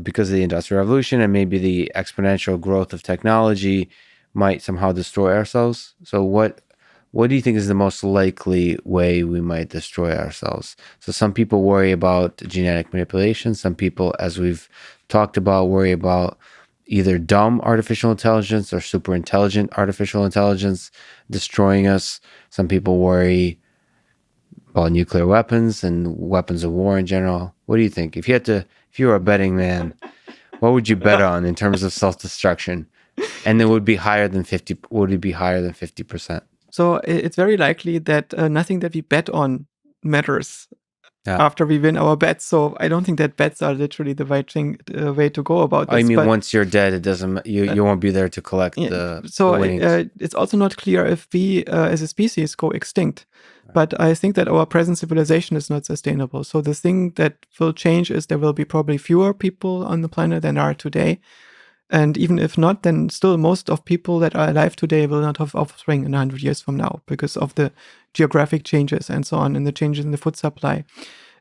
because of the Industrial Revolution and maybe the exponential growth of technology, might somehow destroy ourselves. So, what do you think is the most likely way we might destroy ourselves? So, some people worry about genetic manipulation. Some people, as we've talked about, worry about either dumb artificial intelligence or super intelligent artificial intelligence destroying us. Some people worry about nuclear weapons and weapons of war in general. What do you think? If you were a betting man, what would you bet on in terms of self-destruction? And it would be higher than 50. Would it be higher than 50%? So it's very likely that nothing that we bet on matters after we win our bets. So I don't think that bets are literally the right way to go about this. I mean, once you're dead, it doesn't. You won't be there to collect the winnings. It's also not clear if we, as a species, go extinct. Right. But I think that our present civilization is not sustainable. So the thing that will change is there will be probably fewer people on the planet than are today. And even if not, then still most of people that are alive today will not have offspring in 100 years from now because of the geographic changes and so on, and the changes in the food supply.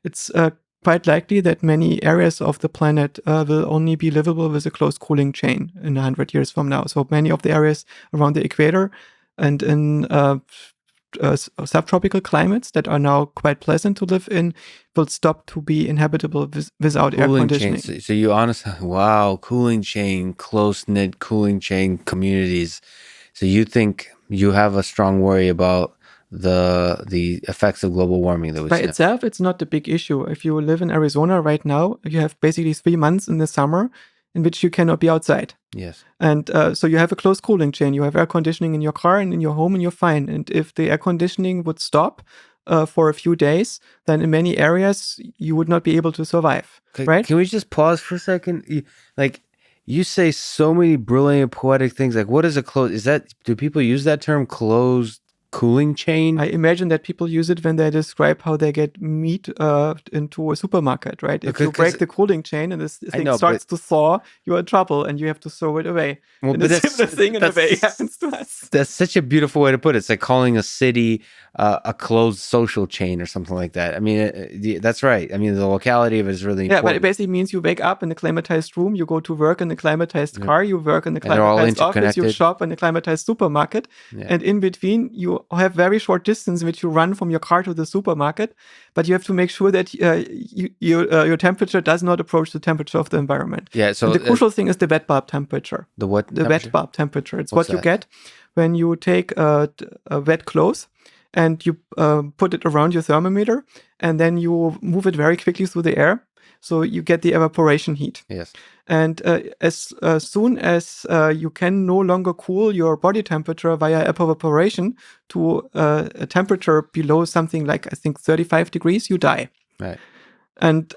It's quite likely that many areas of the planet will only be livable with a close cooling chain in 100 years from now. So many of the areas around the equator and in subtropical climates that are now quite pleasant to live in will stop to be inhabitable without air conditioning. Chain. So you honestly, wow, cooling chain, close-knit cooling chain communities. So you think you have a strong worry about the effects of global warming that we By see. itself, it's not a big issue. If you live in Arizona right now, you have basically 3 months in the summer in which you cannot be outside. Yes. And so you have a closed cooling chain. You have air conditioning in your car and in your home, and you're fine. And if the air conditioning would stop for a few days, then in many areas you would not be able to survive. Right? Can we just pause for a second? Like, you say so many brilliant poetic things. Like, what is a closed? Do people use that term, closed cooling chain? I imagine that people use it when they describe how they get meat into a supermarket, right? If you break the cooling chain and this thing starts to thaw, you're in trouble and you have to throw it away. Well, and but a similar thing in a way happens to us. That's such a beautiful way to put it. It's like calling a city a closed social chain or something like that. I mean, that's right. I mean, the locality of it is really important. Yeah, but it basically means you wake up in a climatized room, you go to work in a climatized car, you work in a climatized office, you shop in a climatized supermarket, and in between you have very short distance in which you run from your car to the supermarket, but you have to make sure that your temperature does not approach the temperature of the environment. Yeah. So and the crucial thing is the wet bulb temperature. The what? The wet bulb temperature. It's what you get when you take a wet cloth and you put it around your thermometer, and then you move it very quickly through the air. So you get the evaporation heat. Yes. And as soon as you can no longer cool your body temperature via evaporation to a temperature below something like, I think, 35 degrees, you die. Right. And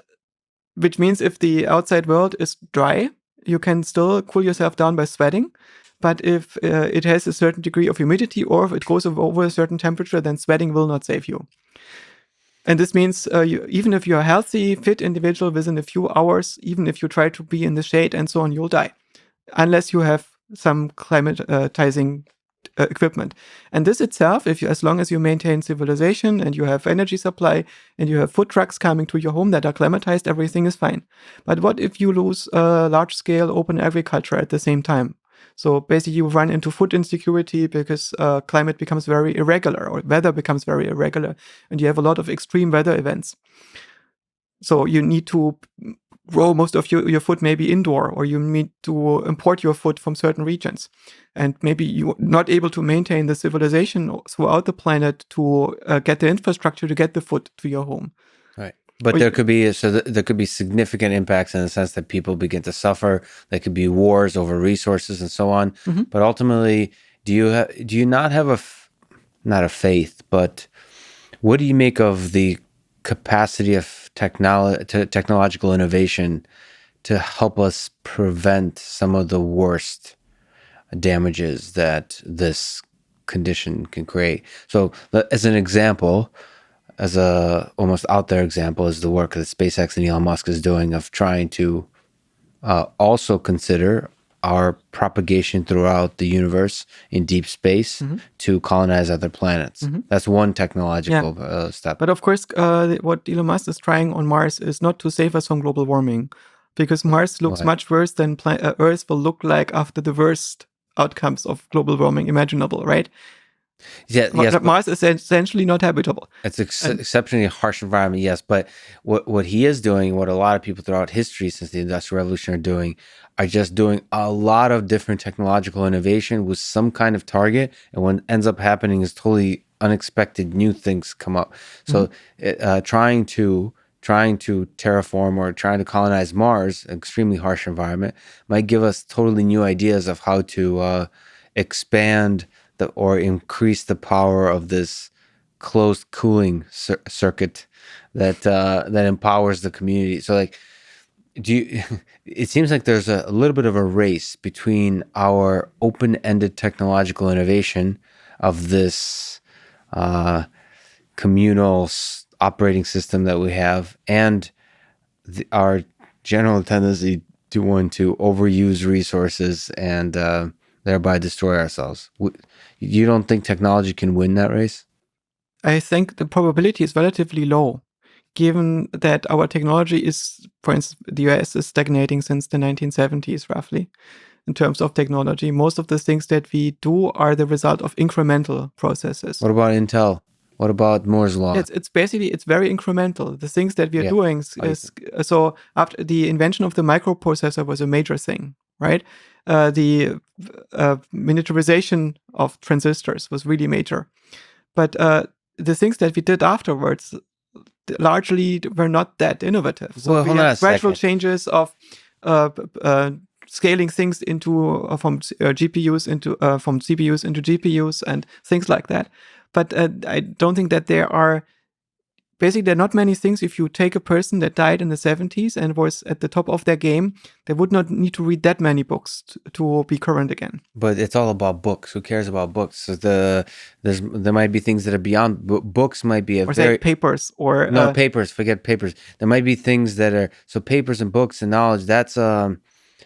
which means if the outside world is dry, you can still cool yourself down by sweating. But if it has a certain degree of humidity or if it goes over a certain temperature, then sweating will not save you. And this means even if you're a healthy, fit individual within a few hours, even if you try to be in the shade and so on, you'll die. Unless you have some climatizing equipment. And this itself, as long as you maintain civilization and you have energy supply and you have food trucks coming to your home that are climatized, everything is fine. But what if you lose large-scale open agriculture at the same time? So basically you run into food insecurity because climate becomes very irregular or weather becomes very irregular and you have a lot of extreme weather events. So you need to grow most of your food maybe indoor, or you need to import your food from certain regions. And maybe you're not able to maintain the civilization throughout the planet to get the infrastructure to get the food to your home. Right. But there could be significant impacts in the sense that people begin to suffer. There could be wars over resources and so on. Mm-hmm. But ultimately, do you not have not a faith, but what do you make of the capacity of technological innovation to help us prevent some of the worst damages that this condition can create? So, as an example, as a almost out there example, is the work that SpaceX and Elon Musk is doing of trying to also consider our propagation throughout the universe in deep space mm-hmm. to colonize other planets. Mm-hmm. That's one technological step. But of course, what Elon Musk is trying on Mars is not to save us from global warming, because Mars looks much worse than Earth will look like after the worst outcomes of global warming imaginable, right? Yeah, yes, Mars is essentially not habitable. It's an exceptionally harsh environment, yes. But what he is doing, what a lot of people throughout history since the Industrial Revolution are doing just doing a lot of different technological innovation with some kind of target. And what ends up happening is totally unexpected new things come up. So trying to terraform or trying to colonize Mars, an extremely harsh environment, might give us totally new ideas of how to expand or increase the power of this closed cooling circuit that empowers the community. So, it seems like there's a little bit of a race between our open-ended technological innovation of this communal operating system that we have and our general tendency to overuse resources and thereby destroy ourselves. You don't think technology can win that race? I think the probability is relatively low, given that our technology is, for instance, the US is stagnating since the 1970s, roughly, in terms of technology. Most of the things that we do are the result of incremental processes. What about Intel? What about Moore's Law? It's very incremental. The things that we are doing is so after the invention of the microprocessor was a major thing, right? The miniaturization of transistors was really major. But the things that we did afterwards largely were not that innovative. So we had gradual changes of scaling things into from GPUs into from CPUs into GPUs and things like that. But I don't think that there are not many things. If you take a person that died in the 70s and was at the top of their game, they would not need to read that many books to be current again. But it's all about books. Who cares about books? So there might be things that are beyond books. Might be papers or no papers. Forget papers. There might be things that are papers and books and knowledge.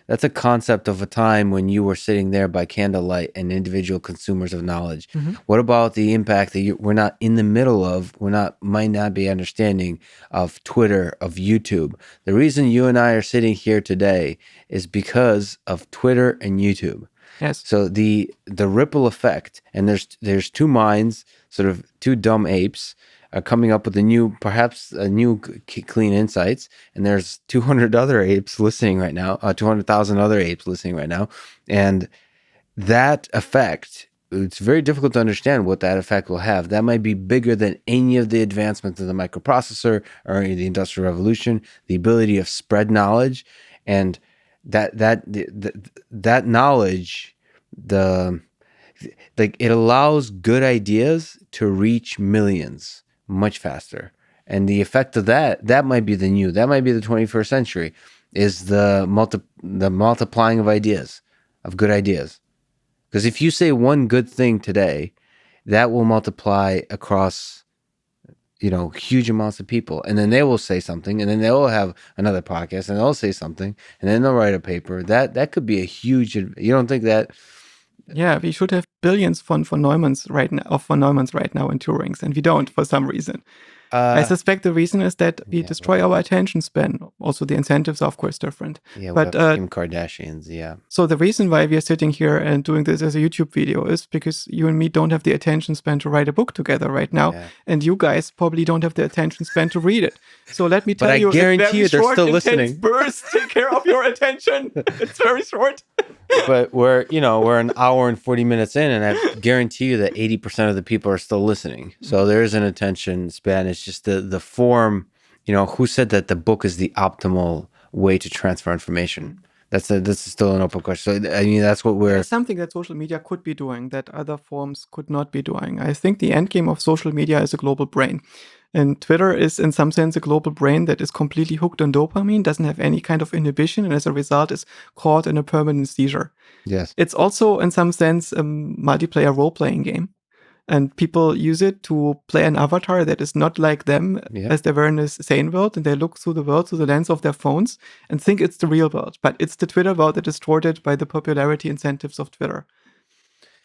That's a concept of a time when you were sitting there by candlelight and individual consumers of knowledge. Mm-hmm. What about the impact that we're not in the middle of, might not be understanding of Twitter, of YouTube? The reason you and I are sitting here today is because of Twitter and YouTube. Yes. So the ripple effect, and there's two minds, sort of two dumb apes, are coming up with perhaps a new clean insights, and there's 200 other apes listening right now, 200,000 other apes listening right now, and that effect, it's very difficult to understand what that effect will have. That might be bigger than any of the advancements of the microprocessor or the Industrial Revolution, the ability of spread knowledge, and that knowledge, it allows good ideas to reach millions much faster. And the effect of that might be the 21st century, is the multiplying of ideas, of good ideas. Because if you say one good thing today, that will multiply across, huge amounts of people. And then they will say something, and then they will have another podcast, and they'll say something, and then they'll write a paper. That could be a huge, you don't think that? Yeah, we should have billions von Neumanns right now in Turing's, and we don't for some reason. I suspect the reason is that we destroy our attention span. Also, the incentives are, of course, different. Yeah, but Kim Kardashians, yeah. So the reason why we are sitting here and doing this as a YouTube video is because you and me don't have the attention span to write a book together right now, and you guys probably don't have the attention span to read it. So let me tell you, I guarantee you, they're still listening. Bursts take care of your attention. It's very short. But we're an hour and 40 minutes in, and I guarantee you that 80% of the people are still listening. So there is an attention span. It's just the form. Who said that the book is the optimal way to transfer information? This is still an open question. So, that's what It's something that social media could be doing that other forms could not be doing. I think the end game of social media is a global brain. And Twitter is, in some sense, a global brain that is completely hooked on dopamine, doesn't have any kind of inhibition, and as a result is caught in a permanent seizure. Yes. It's also, in some sense, a multiplayer role-playing game. And people use it to play an avatar that is not like them as they were in a sane world, and they look through the world through the lens of their phones and think it's the real world. But it's the Twitter world that is distorted by the popularity incentives of Twitter.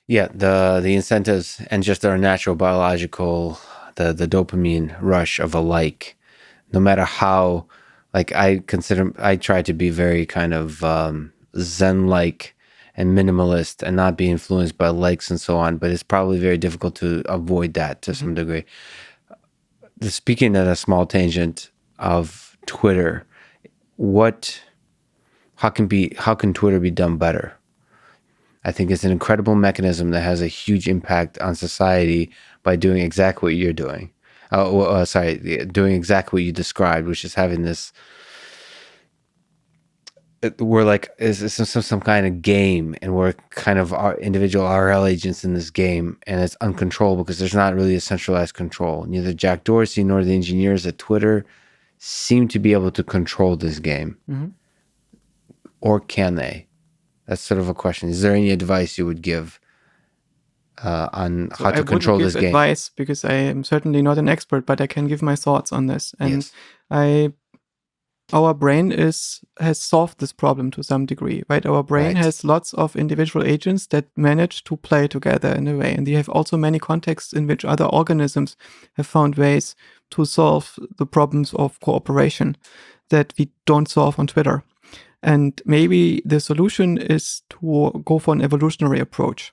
Yeah, the incentives and just our natural biological, the dopamine rush of a like, no matter how, I try to be very kind of Zen-like and minimalist and not be influenced by likes and so on, but it's probably very difficult to avoid that to some degree. Speaking at a small tangent of Twitter, how can Twitter be done better? I think it's an incredible mechanism that has a huge impact on society by doing exactly what you're doing. Doing exactly what you described, which is having this. We're like is some kind of game, and we're kind of our individual RL agents in this game, and it's uncontrollable because there's not really a centralized control. Neither Jack Dorsey nor the engineers at Twitter seem to be able to control this game, or can they? That's sort of a question. Is there any advice you would give on how to control this game? I wouldn't give advice because I am certainly not an expert, but I can give my thoughts on this, and I our brain has solved this problem to some degree, right? Our brain has lots of individual agents that manage to play together in a way. And they have also many contexts in which other organisms have found ways to solve the problems of cooperation that we don't solve on Twitter. And maybe the solution is to go for an evolutionary approach.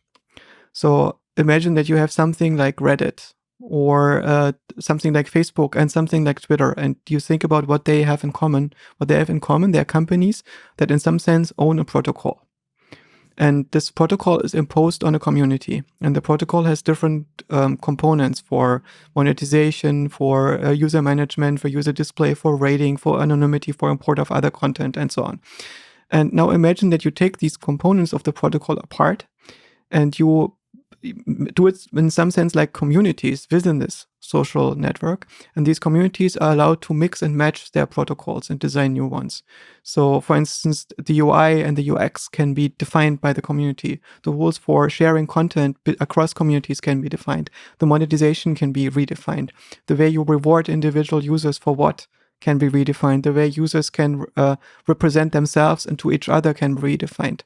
So imagine that you have something like Reddit or something like Facebook and something like Twitter, and you think about what they have in common. What they have in common, they're companies that in some sense own a protocol. And this protocol is imposed on a community. And the protocol has different components for monetization, for user management, for user display, for rating, for anonymity, for import of other content, and so on. And now imagine that you take these components of the protocol apart and you do it in some sense like communities within this social network. And these communities are allowed to mix and match their protocols and design new ones. So for instance, the UI and the UX can be defined by the community. The rules for sharing content across communities can be defined. The monetization can be redefined. The way you reward individual users for what can be redefined. The way users can represent themselves and to each other can be redefined.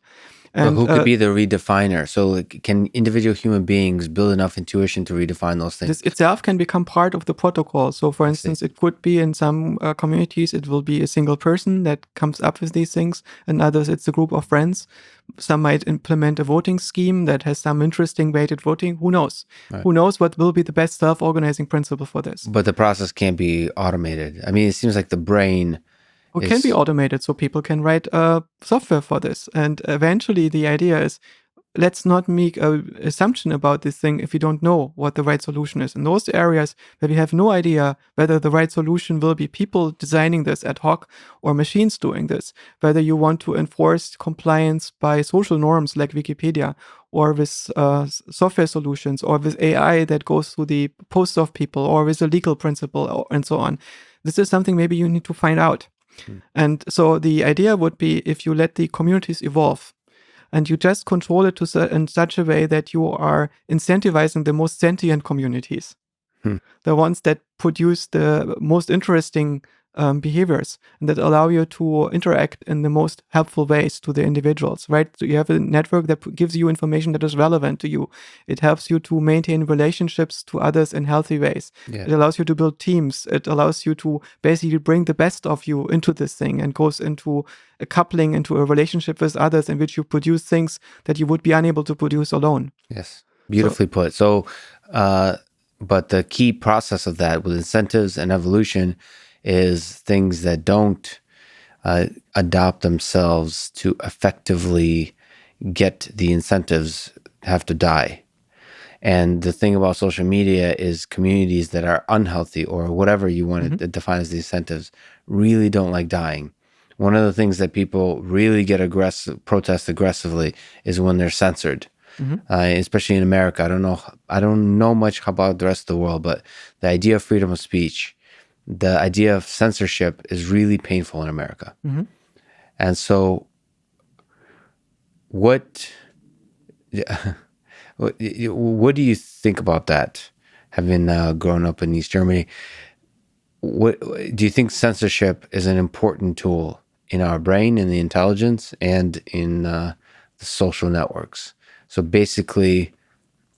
And who could be the redefiner? So can individual human beings build enough intuition to redefine those things? This itself can become part of the protocol. So for instance, it could be in some communities, it will be a single person that comes up with these things. In others, it's a group of friends. Some might implement a voting scheme that has some interesting weighted voting. Who knows? Right. Who knows what will be the best self-organizing principle for this? But the process can't be automated. I mean, it seems like the brain... It can be automated, so people can write software for this. And eventually the idea is, let's not make an assumption about this thing if we don't know what the right solution is. In those areas where we have no idea whether the right solution will be people designing this ad hoc or machines doing this, whether you want to enforce compliance by social norms like Wikipedia or with software solutions or with AI that goes through the posts of people or with a legal principle and so on. This is something maybe you need to find out. And so the idea would be if you let the communities evolve and you just control it in such a way that you are incentivizing the most sentient communities, the ones that produce the most interesting behaviors and that allow you to interact in the most helpful ways to the individuals, right? So you have a network that gives you information that is relevant to you. It helps you to maintain relationships to others in healthy ways. Yeah. It allows you to build teams. It allows you to basically bring the best of you into this thing and goes into a coupling, into a relationship with others in which you produce things that you would be unable to produce alone. Yes, beautifully put. So, but the key process of that with incentives and evolution is things that don't adopt themselves to effectively get the incentives have to die. And the thing about social media is communities that are unhealthy or whatever you want to define as the incentives really don't like dying. One of the things that people really get protest aggressively is when they're censored. Especially in America. I don't know much about the rest of the world, but the idea of freedom of speech, the idea of censorship is really painful in America. And so what do you think about that, having grown up in East Germany? What do you think censorship is an important tool in our brain, in the intelligence, and in the social networks? So basically,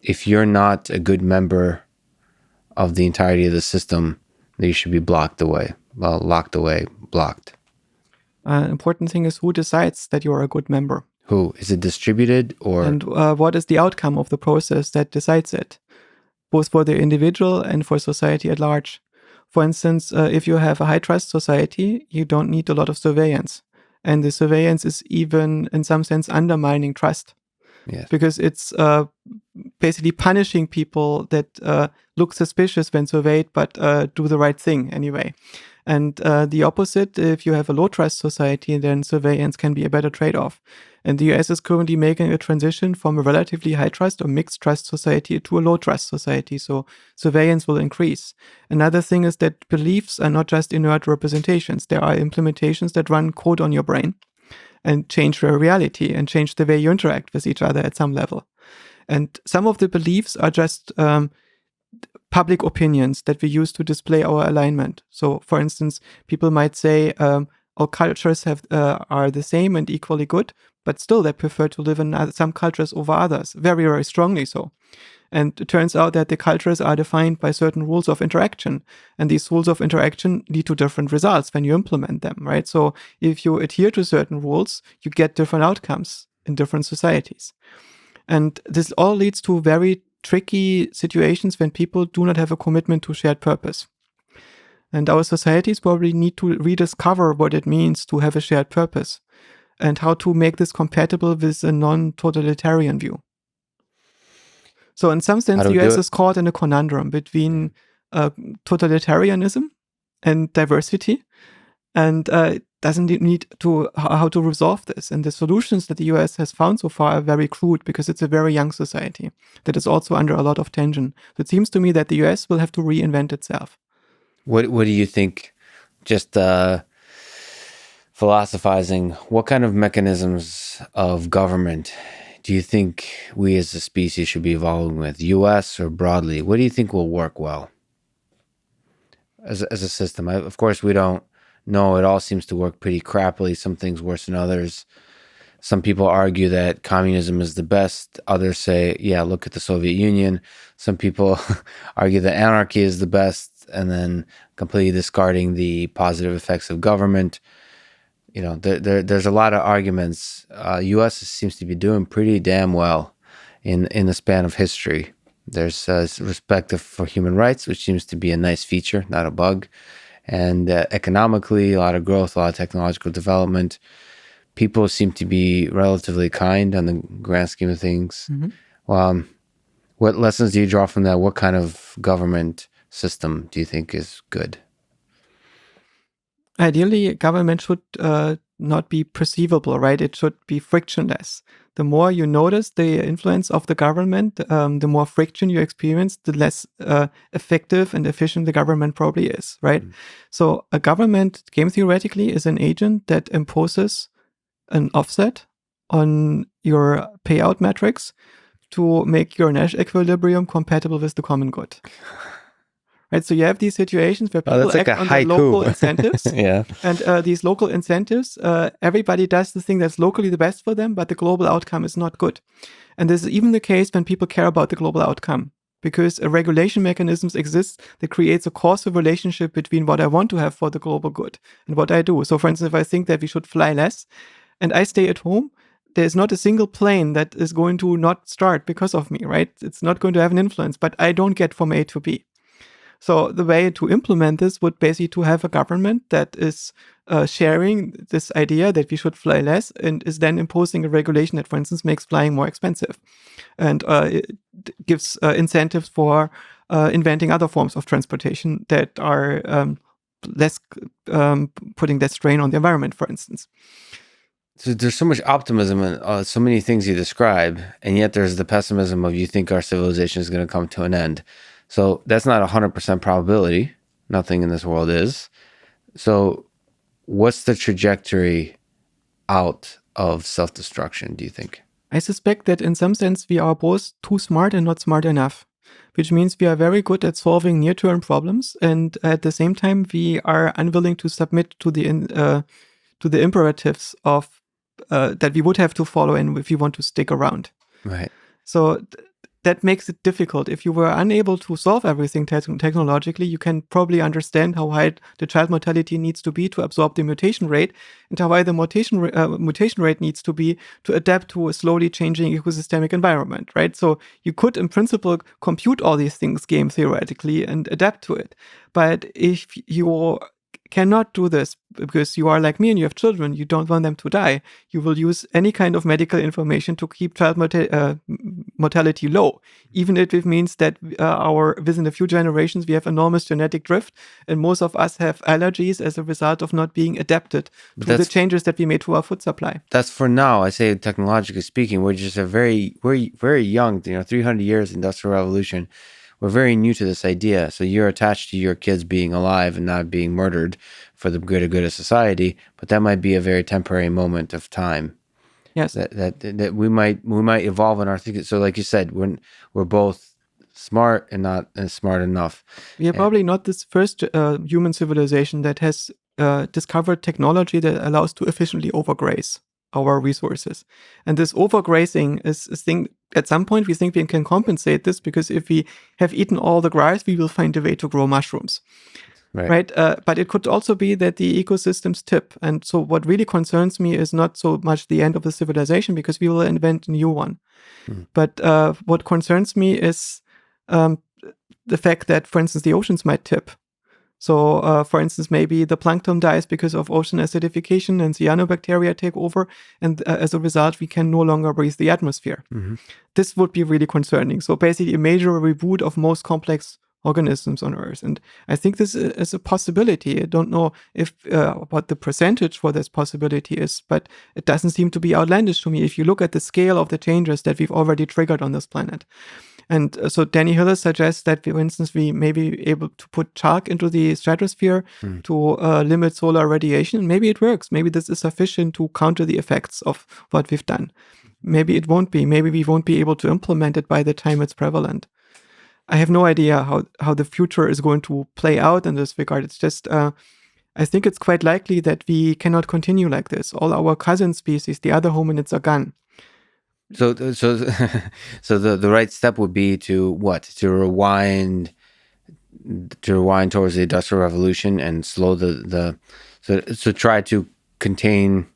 if you're not a good member of the entirety of the system, then you should be locked away. Important thing is who decides that you're a good member. Who? Is it distributed or? And what is the outcome of the process that decides it, both for the individual and for society at large? For instance, if you have a high trust society, you don't need a lot of surveillance. And the surveillance is even in some sense undermining trust. Yes. Because it's basically punishing people that look suspicious when surveyed, but do the right thing anyway. And the opposite, if you have a low trust society, then surveillance can be a better trade-off. And the US is currently making a transition from a relatively high trust or mixed trust society to a low trust society. So surveillance will increase. Another thing is that beliefs are not just inert representations. There are implementations that run code on your brain and change your reality and change the way you interact with each other at some level. And some of the beliefs are just public opinions that we use to display our alignment. So, for instance, people might say, all cultures are the same and equally good, but still they prefer to live in some cultures over others, very, very strongly so. And it turns out that the cultures are defined by certain rules of interaction. And these rules of interaction lead to different results when you implement them, right? So if you adhere to certain rules, you get different outcomes in different societies. And this all leads to very tricky situations when people do not have a commitment to shared purpose. And our societies probably need to rediscover what it means to have a shared purpose and how to make this compatible with a non-totalitarian view. So in some sense, the US is caught in a conundrum between totalitarianism and diversity, and doesn't need to how to resolve this. And the solutions that the US has found so far are very crude because it's a very young society that is also under a lot of tension. So it seems to me that the US will have to reinvent itself. What do you think, just philosophizing, what kind of mechanisms of government do you think we as a species should be evolving with, US or broadly? What do you think will work well as a system? Of course, we don't know. It all seems to work pretty crappily. Some things worse than others. Some people argue that communism is the best. Others say, yeah, look at the Soviet Union. Some people argue that anarchy is the best, and then completely discarding the positive effects of government. You know, there's a lot of arguments. U.S. seems to be doing pretty damn well in the span of history. There's respect for human rights, which seems to be a nice feature, not a bug. And economically, a lot of growth, a lot of technological development. People seem to be relatively kind on the grand scheme of things. Mm-hmm. What lessons do you draw from that? What kind of government system do you think is good? Ideally, government should not be perceivable, right? It should be frictionless. The more you notice the influence of the government, the more friction you experience, the less effective and efficient the government probably is, right? Mm. So a government, game theoretically, is an agent that imposes an offset on your payout metrics to make your Nash equilibrium compatible with the common good. Right, so you have these situations where people act on their local incentives. Yeah. And these local incentives, everybody does the thing that's locally the best for them, but the global outcome is not good. And this is even the case when people care about the global outcome, because a regulation mechanisms exist that creates a causal relationship between what I want to have for the global good and what I do. So for instance, if I think that we should fly less and I stay at home, there's not a single plane that is going to not start because of me, right? It's not going to have an influence, but I don't get from A to B. So the way to implement this would basically to have a government that is sharing this idea that we should fly less and is then imposing a regulation that, for instance, makes flying more expensive and it gives incentives for inventing other forms of transportation that are less putting that strain on the environment, for instance. So there's so much optimism in so many things you describe, and yet there's the pessimism of you think our civilization is going to come to an end. So that's not 100% probability. Nothing in this world is. So what's the trajectory out of self-destruction, do you think? I suspect that in some sense we are both too smart and not smart enough, which means we are very good at solving near-term problems, and at the same time we are unwilling to submit to the imperatives of that we would have to follow in if we want to stick around. Right. So that makes it difficult. If you were unable to solve everything technologically, you can probably understand how high the child mortality needs to be to absorb the mutation rate, and how high the mutation rate needs to be to adapt to a slowly changing ecosystemic environment, right? So you could, in principle, compute all these things game theoretically and adapt to it. But if you cannot do this because you are like me and you have children, you don't want them to die, you will use any kind of medical information to keep child mortality low, even if it means that within a few generations we have enormous genetic drift and most of us have allergies as a result of not being adapted to the changes that we made to our food supply. That's for now. I say technologically speaking, we're just very young, 300 years industrial revolution. We're very new to this idea. So you're attached to your kids being alive and not being murdered for the greater good of society, but that might be a very temporary moment of time. Yes. That we might evolve in our thinking. So like you said, we're both smart and not smart enough. We are probably not this first human civilization that has discovered technology that allows to efficiently overgraze our resources. And this overgrazing is a thing. At some point, we think we can compensate this because if we have eaten all the grass, we will find a way to grow mushrooms. Right. But it could also be that the ecosystems tip. And so what really concerns me is not so much the end of the civilization, because we will invent a new one. But what concerns me is the fact that, for instance, the oceans might tip. So, for instance, maybe the plankton dies because of ocean acidification and cyanobacteria take over. And as a result, we can no longer breathe the atmosphere. This would be really concerning. So basically a major reboot of most complex organisms on Earth. And I think this is a possibility. I don't know if what the percentage for this possibility is, but it doesn't seem to be outlandish to me if you look at the scale of the changes that we've already triggered on this planet. And so Danny Hillis suggests that, for instance, we may be able to put chalk into the stratosphere to limit solar radiation. Maybe it works. Maybe this is sufficient to counter the effects of what we've done. Maybe it won't be. Maybe we won't be able to implement it by the time it's prevalent. I have no idea how the future is going to play out in this regard. It's just, I think it's quite likely that we cannot continue like this. All our cousin species, the other hominids, are gone. So the right step would be to what? To rewind towards the Industrial Revolution and slow so try to contain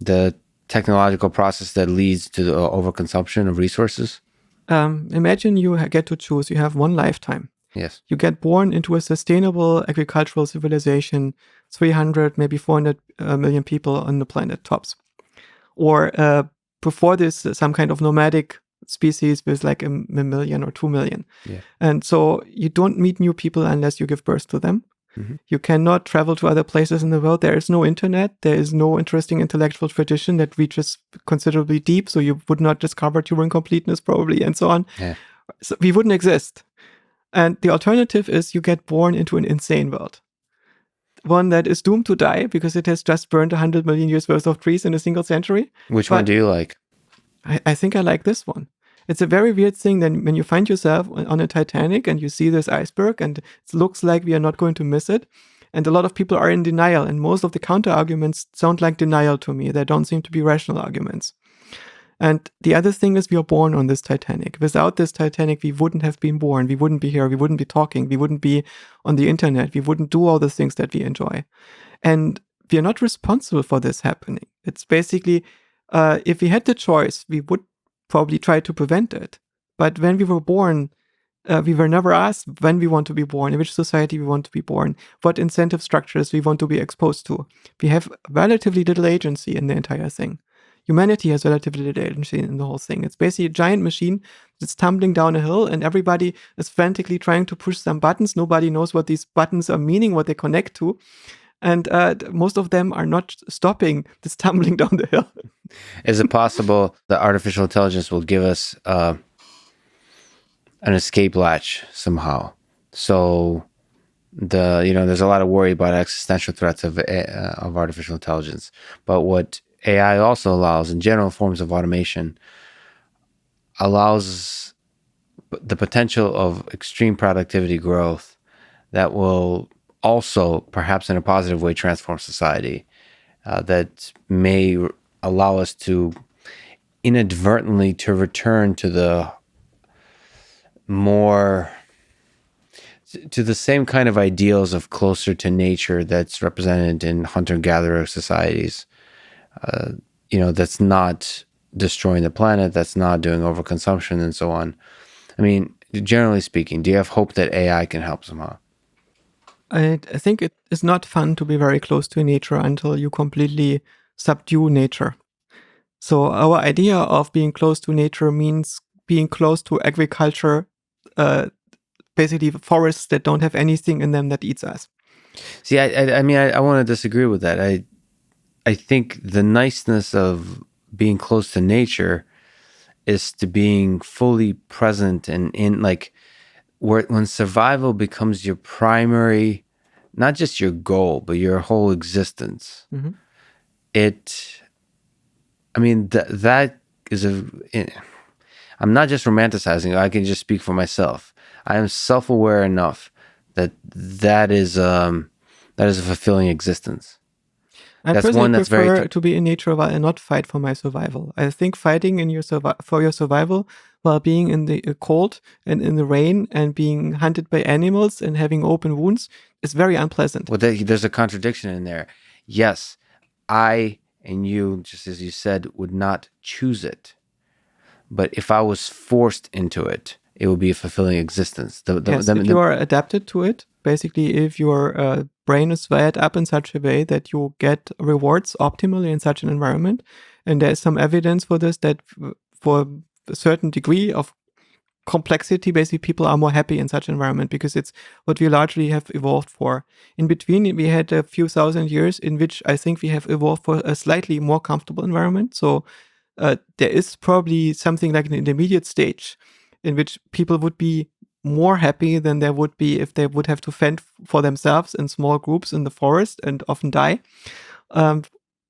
the technological process that leads to the overconsumption of resources. Imagine you get to choose. You have one lifetime. Yes. You get born into a sustainable agricultural civilization, 300, maybe 400 million people on the planet, tops. Or before this, some kind of nomadic species with like a million or 2 million. Yeah. And so you don't meet new people unless you give birth to them. You cannot travel to other places in the world. There is no internet. There is no interesting intellectual tradition that reaches considerably deep. So you would not discover Turing completeness probably, and so on. Yeah. So we wouldn't exist. And the alternative is you get born into an insane world. One that is doomed to die because it has just burned 100 million years worth of trees in a single century. Which one do you like? I think I like this one. It's a very weird thing that when you find yourself on a Titanic and you see this iceberg and it looks like we are not going to miss it. And a lot of people are in denial. And most of the counter arguments sound like denial to me. They don't seem to be rational arguments. And the other thing is we are born on this Titanic. Without this Titanic, we wouldn't have been born. We wouldn't be here. We wouldn't be talking. We wouldn't be on the internet. We wouldn't do all the things that we enjoy. And we are not responsible for this happening. It's basically, if we had the choice, we would probably try to prevent it. But when we were born, we were never asked when we want to be born, in which society we want to be born, what incentive structures we want to be exposed to. We have relatively little agency in the entire thing. Humanity has relatively little agency in the whole thing. It's basically a giant machine that's tumbling down a hill and everybody is frantically trying to push some buttons. Nobody knows what these buttons are meaning, what they connect to. And most of them are not stopping this tumbling down the hill. Is it possible that artificial intelligence will give us an escape latch somehow? So there's a lot of worry about existential threats of artificial intelligence. But what AI also allows, in general forms of automation, allows the potential of extreme productivity growth that will also, perhaps in a positive way, transform society, that may allow us to inadvertently to return to the same kind of ideals of closer to nature that's represented in hunter-gatherer societies. That's not destroying the planet, that's not doing overconsumption and so on. I mean, generally speaking, do you have hope that AI can help somehow? I think it is not fun to be very close to nature until you completely subdue nature. So our idea of being close to nature means being close to agriculture, basically forests that don't have anything in them that eats us. See, I mean, I want to disagree with that. I think the niceness of being close to nature is to being fully present and in like when survival becomes your primary, not just your goal, but your whole existence. Mm-hmm. That is I'm not just romanticizing. I can just speak for myself. I am self-aware enough that is that is a fulfilling existence. I That's personally one that's prefer to be in nature while I not fight for my survival. I think fighting in your for your survival while being in the cold and in the rain and being hunted by animals and having open wounds is very unpleasant. Well, there's a contradiction in there. Yes, I and you, just as you said, would not choose it. But if I was forced into it, it would be a fulfilling existence. Yes, if you are adapted to it, basically if your brain is wired up in such a way that you get rewards optimally in such an environment, and there's some evidence for this, that for a certain degree of complexity, basically people are more happy in such an environment because it's what we largely have evolved for. In between, we had a few thousand years in which I think we have evolved for a slightly more comfortable environment. So there is probably something like an intermediate stage in which people would be more happy than there would be if they would have to fend for themselves in small groups in the forest and often die,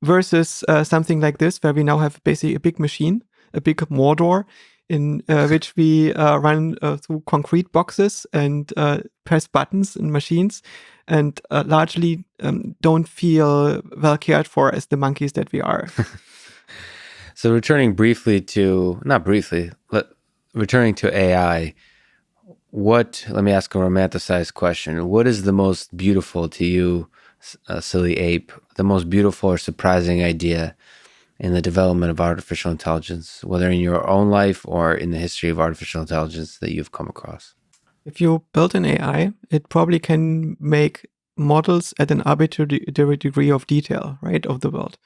versus something like this, where we now have basically a big machine, a big Mordor, in which we run through concrete boxes and press buttons in machines, and largely don't feel well cared for as the monkeys that we are. So returning to AI, let me ask a romanticized question. What is the most beautiful to you, silly ape, the most beautiful or surprising idea in the development of artificial intelligence, whether in your own life or in the history of artificial intelligence that you've come across? If you build an AI, it probably can make models at an arbitrary degree of detail, right, of the world.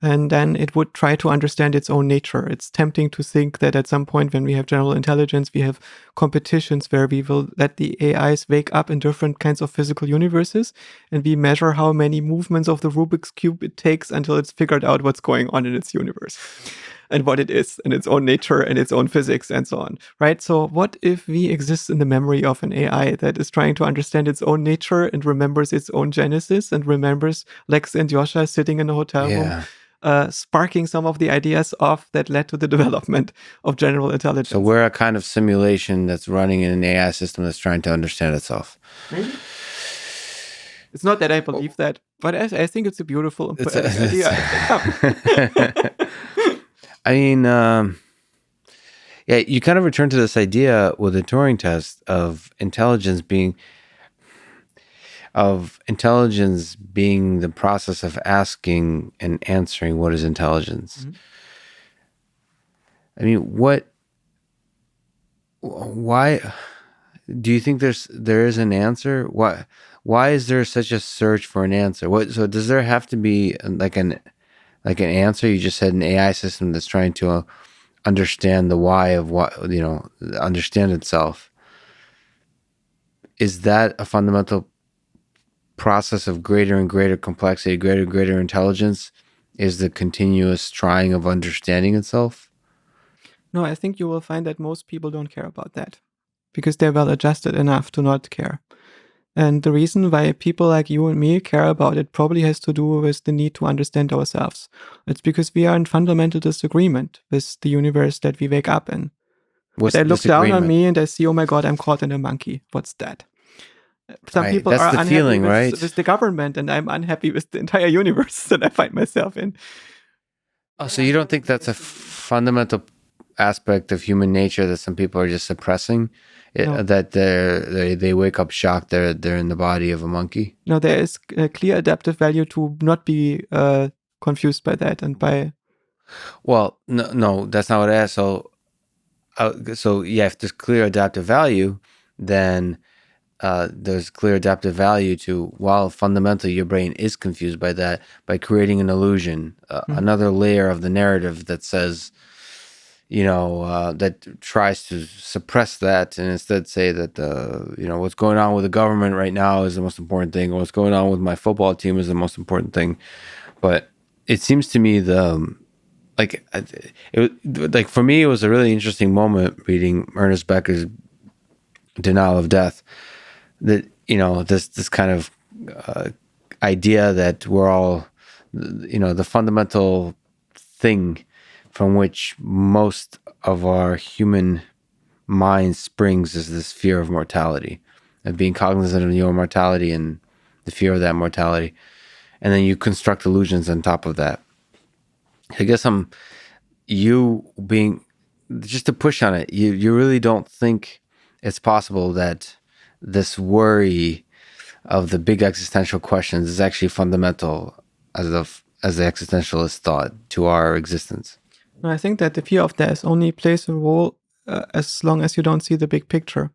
And then it would try to understand its own nature. It's tempting to think that at some point when we have general intelligence, we have competitions where we will let the AIs wake up in different kinds of physical universes, and we measure how many movements of the Rubik's Cube it takes until it's figured out what's going on in its universe and what it is and its own nature and its own physics and so on, right? So what if we exist in the memory of an AI that is trying to understand its own nature and remembers its own genesis and remembers Lex and Joscha sitting in a hotel room, sparking some of the ideas off that led to the development of general intelligence. So we're a kind of simulation that's running in an AI system that's trying to understand itself. Maybe. It's not that I believe that, but I think it's a beautiful idea. I mean, yeah, you kind of return to this idea with the Turing test of intelligence being the process of asking and answering what is intelligence. Mm-hmm. I mean, why do you think there is an answer? Why is there such a search for an answer? So does there have to be like an answer? You just said an AI system that's trying to understand the why of understand itself. Is that a fundamental process of greater and greater complexity, greater and greater intelligence, is the continuous trying of understanding itself? No, I think you will find that most people don't care about that because they're well adjusted enough to not care. And the reason why people like you and me care about it probably has to do with the need to understand ourselves. It's because we are in fundamental disagreement with the universe that we wake up in. I look down on me and I see, oh my God, I'm caught in a monkey. What's that? Some people are unhappy with the government, and I'm unhappy with the entire universe that I find myself in. Oh, so you don't think that's a fundamental aspect of human nature that some people are just suppressing? No. That they wake up shocked they're in the body of a monkey? No, there is a clear adaptive value to not be confused by that and by. Well, no, that's not what I asked. So yeah, if there's clear adaptive value, then there's clear adaptive value to, while fundamentally your brain is confused by that, by creating an illusion, another layer of the narrative that says, that tries to suppress that and instead say that, what's going on with the government right now is the most important thing, or what's going on with my football team is the most important thing. But it seems to me for me, it was a really interesting moment reading Ernest Becker's Denial of Death. That this kind of idea that we're all, the fundamental thing from which most of our human mind springs is this fear of mortality, of being cognizant of your mortality and the fear of that mortality. And then you construct illusions on top of that. I guess just to push on it, you really don't think it's possible that this worry of the big existential questions is actually fundamental as the existentialist thought to our existence. I think that the fear of death only plays a role as long as you don't see the big picture.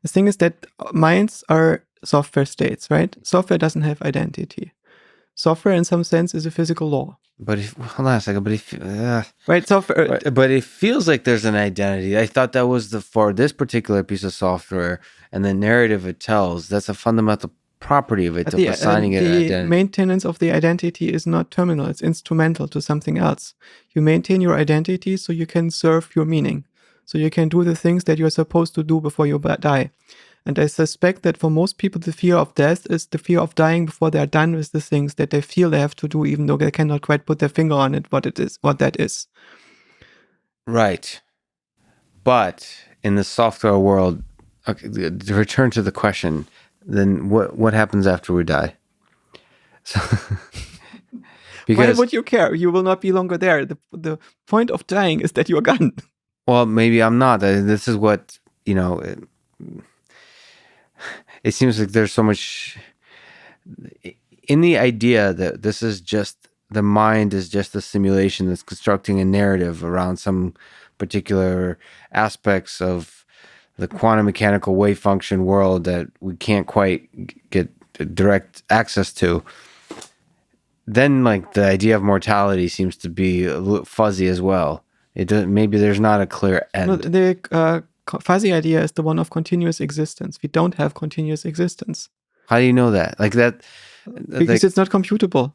The thing is that minds are software states, right? Software doesn't have identity. Software, in some sense, is a physical law. But hold on a second. Right, software. But it feels like there's an identity. I thought that was for this particular piece of software and the narrative it tells. That's a fundamental property of it, of assigning it an identity. The maintenance of the identity is not terminal. It's instrumental to something else. You maintain your identity so you can serve your meaning. So you can do the things that you're supposed to do before you die. And I suspect that for most people, the fear of death is the fear of dying before they're done with the things that they feel they have to do, even though they cannot quite put their finger on it, what that is. Right. But in the software world, okay, to return to the question, then what happens after we die? So, why would you care? You will not be longer there. The point of dying is that you are gone. Well, maybe I'm not. This is what, it seems like there's so much in the idea that this is just, the mind is just a simulation that's constructing a narrative around some particular aspects of the quantum mechanical wave function world that we can't quite get direct access to. Then, like, the idea of mortality seems to be a little fuzzy as well. Maybe there's not a clear end. No, the fuzzy idea is the one of continuous existence. We don't have continuous existence. How do you know that? Like that? Because it's not computable.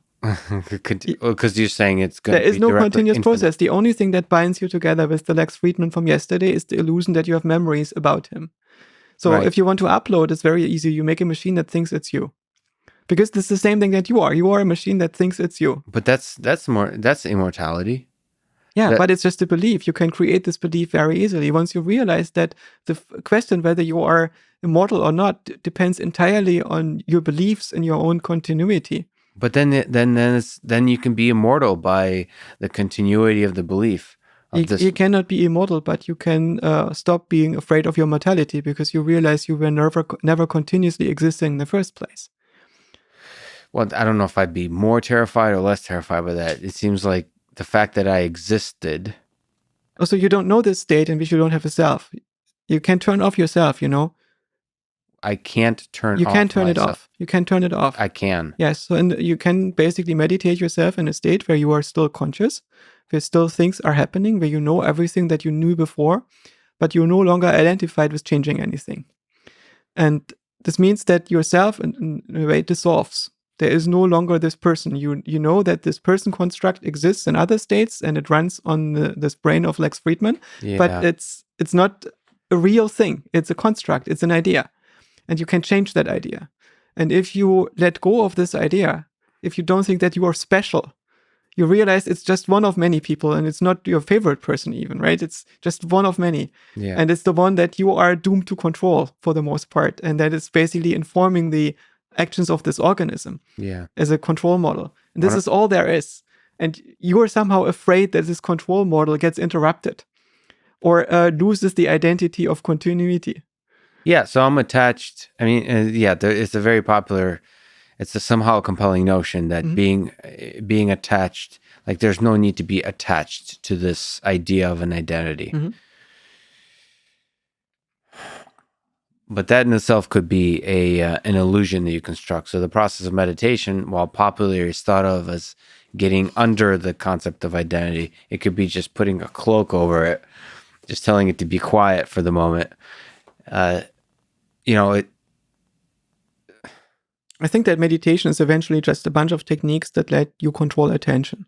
Because you're saying it's going to be there is no continuous infinite process. The only thing that binds you together with the Lex Fridman from yesterday is the illusion that you have memories about him. So if you want to upload, it's very easy. You make a machine that thinks it's you. Because it's the same thing that you are. You are a machine that thinks it's you. But that's immortality. Yeah, but it's just a belief. You can create this belief very easily. Once you realize that the question whether you are immortal or not depends entirely on your beliefs and your own continuity. But then you can be immortal by the continuity of the belief. You cannot be immortal, but you can stop being afraid of your mortality because you realize you were never continuously existing in the first place. Well, I don't know if I'd be more terrified or less terrified by that. It seems like the fact that I existed. Also, you don't know this state in which you don't have a self. You can turn off yourself, I can't turn You off can turn it myself. off. You can turn it off. I can. Yes, so you can basically meditate yourself in a state where you are still conscious, where still things are happening, where you know everything that you knew before, but you're no longer identified with changing anything. And this means that yourself, in a way, dissolves. There is no longer this person. You know that this person construct exists in other states and it runs on this brain of Lex Fridman, but it's not a real thing. It's a construct. It's an idea. And you can change that idea. And if you let go of this idea, if you don't think that you are special, you realize it's just one of many people and it's not your favorite person even, right? It's just one of many. Yeah. And it's the one that you are doomed to control for the most part. And that is basically informing the actions of this organism as a control model. And this is all there is. And you are somehow afraid that this control model gets interrupted or loses the identity of continuity. Yeah, so I'm attached. I mean, it's a very popular, it's a somehow compelling notion that being attached, like there's no need to be attached to this idea of an identity. Mm-hmm. But that in itself could be an illusion that you construct. So the process of meditation, while popularly is thought of as getting under the concept of identity, it could be just putting a cloak over it, just telling it to be quiet for the moment. I think that meditation is eventually just a bunch of techniques that let you control attention.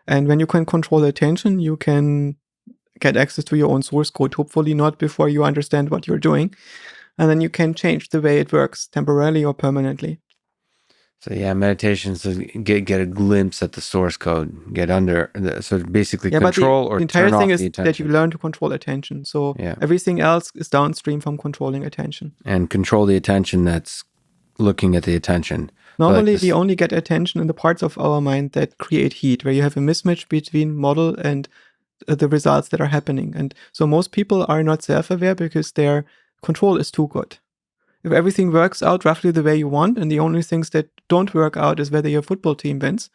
And when you can control attention, you can get access to your own source code, hopefully not before you understand what you're doing. And then you can change the way it works temporarily or permanently. So meditation is to get a glimpse at the source code, get under. So basically control or turn off the attention. The entire thing is that you learn to control attention. So everything else is downstream from controlling attention. And control the attention that's looking at the attention. Normally, we only get attention in the parts of our mind that create heat, where you have a mismatch between model and the results that are happening. And so most people are not self-aware because their control is too good. If everything works out roughly the way you want, and the only things that don't work out is whether your football team wins,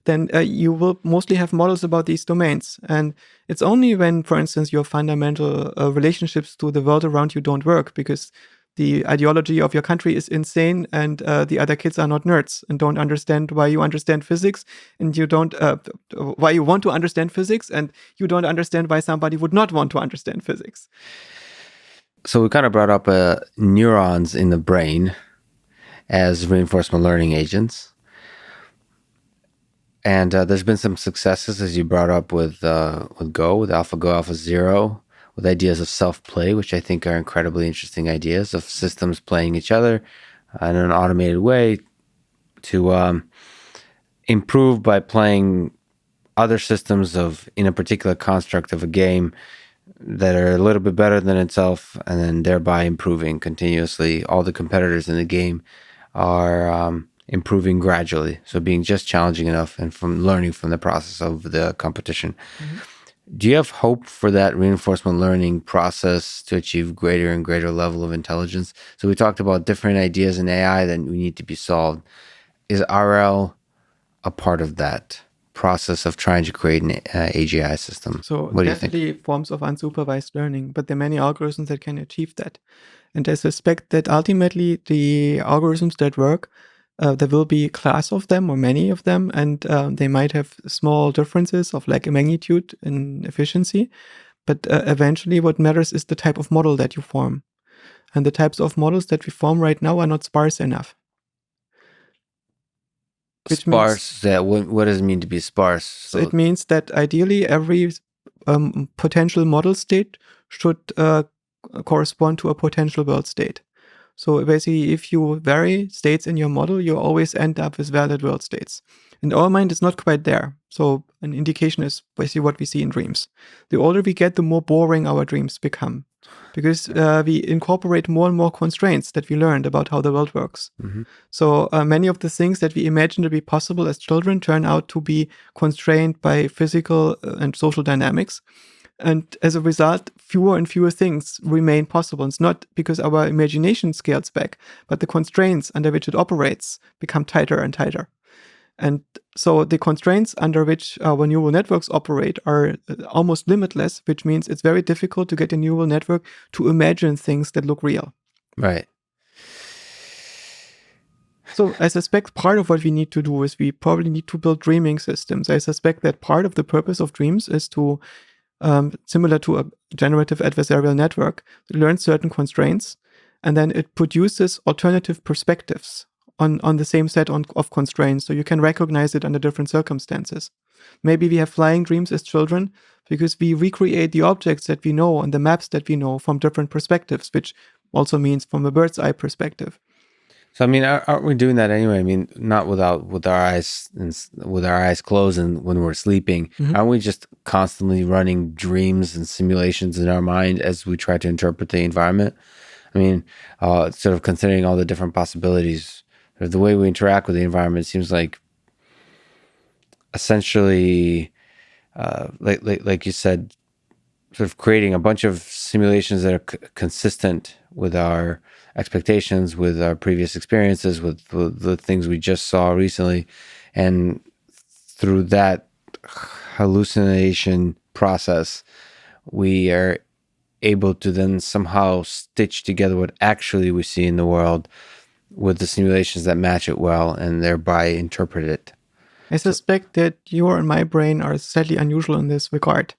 then you will mostly have models about these domains. And it's only when, for instance, your fundamental relationships to the world around you don't work because the ideology of your country is insane and the other kids are not nerds and don't understand why you understand physics and you don't why you want to understand physics and you don't understand why somebody would not want to understand physics. So we kind of brought up neurons in the brain as reinforcement learning agents. And there's been some successes, as you brought up, with Go, with AlphaGo, AlphaZero, with ideas of self-play, which I think are incredibly interesting ideas of systems playing each other in an automated way to improve by playing other systems in a particular construct of a game that are a little bit better than itself, and then thereby improving continuously. All the competitors in the game are improving gradually, so being just challenging enough and from learning from the process of the competition. Do you have hope for that reinforcement learning process to achieve greater and greater level of intelligence? So we talked about different ideas in AI that we need to be solved. Is RL a part of that process of trying to create an AGI system? So what do you think? definitely forms of unsupervised learning, but there are many algorithms that can achieve that. And I suspect that ultimately the algorithms that work, there will be a class of them or many of them, and they might have small differences of like a magnitude in efficiency. But eventually what matters is the type of model that you form. And the types of models that we form right now are not sparse enough. Sparse, what does it mean to be sparse? So it means that ideally every potential model state should correspond to a potential world state. So basically, if you vary states in your model, you always end up with valid world states. In our mind, it's not quite there. So an indication is basically what we see in dreams. The older we get, the more boring our dreams become, because we incorporate more and more constraints that we learned about how the world works. So many of the things that we imagined to be possible as children turn out to be constrained by physical and social dynamics. And as a result, fewer and fewer things remain possible. It's not because our imagination scales back, but the constraints under which it operates become tighter and tighter. And so the constraints under which our neural networks operate are almost limitless, which means it's very difficult to get a neural network to imagine things that look real. Right. So I suspect part of what we need to do is we probably need to build dreaming systems. I suspect that part of the purpose of dreams is to similar to a generative adversarial network, it learns certain constraints, and then it produces alternative perspectives on the same set of constraints, so you can recognize it under different circumstances. Maybe we have flying dreams as children because we recreate the objects that we know and the maps that we know from different perspectives, which also means from a bird's eye perspective. So I mean, aren't we doing that anyway? I mean, not with our eyes closed and when we're sleeping. Aren't we just constantly running dreams and simulations in our mind as we try to interpret the environment? I mean, sort of considering all the different possibilities, the way we interact with the environment seems like essentially, like you said, sort of creating a bunch of simulations that are consistent with our expectations, with our previous experiences, with the things we just saw recently. And through that hallucination process, we are able to then somehow stitch together what actually we see in the world with the simulations that match it well and thereby interpret it. I suspect that your and my brain are slightly unusual in this regard,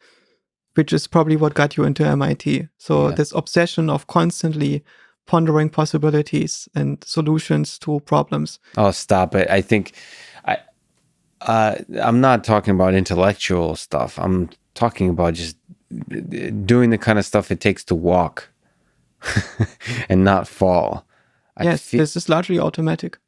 which is probably what got you into MIT. So this obsession of constantly pondering possibilities and solutions to problems. Oh, stop it. I think I'm not talking about intellectual stuff. I'm talking about just doing the kind of stuff it takes to walk and not fall. Yes, this is largely automatic.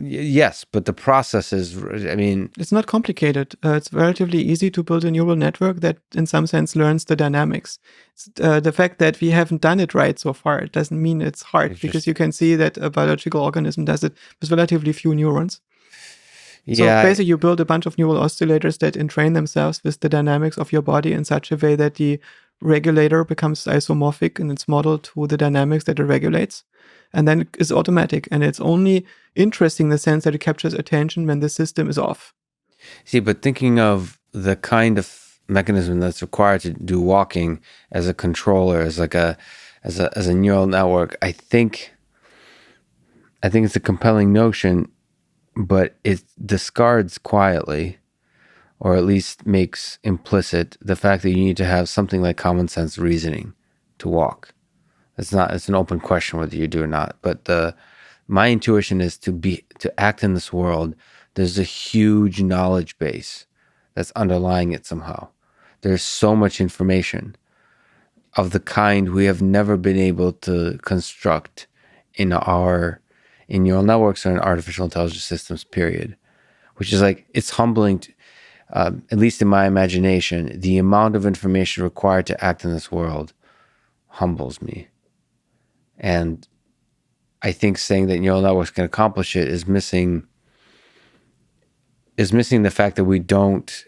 Yes, but the process is, I mean... It's not complicated. It's relatively easy to build a neural network that in some sense learns the dynamics. The fact that we haven't done it right so far, it doesn't mean it's hard, because you can see that a biological organism does it with relatively few neurons. Yeah. So basically you build a bunch of neural oscillators that entrain themselves with the dynamics of your body in such a way that the regulator becomes isomorphic in its model to the dynamics that it regulates. And then it's automatic. And it's only interesting in the sense that it captures attention when the system is off. See, but thinking of the kind of mechanism that's required to do walking as a controller, as like as a neural network, I think it's a compelling notion, but it discards quietly, or at least makes implicit, the fact that you need to have something like common sense reasoning to walk. It's an open question whether you do or not. But my intuition is to act in this world, there's a huge knowledge base that's underlying it somehow. There's so much information of the kind we have never been able to construct in neural networks or in artificial intelligence systems, period. Which is like, it's humbling to, at least in my imagination, the amount of information required to act in this world humbles me. And I think saying that neural networks can accomplish it is missing the fact that we don't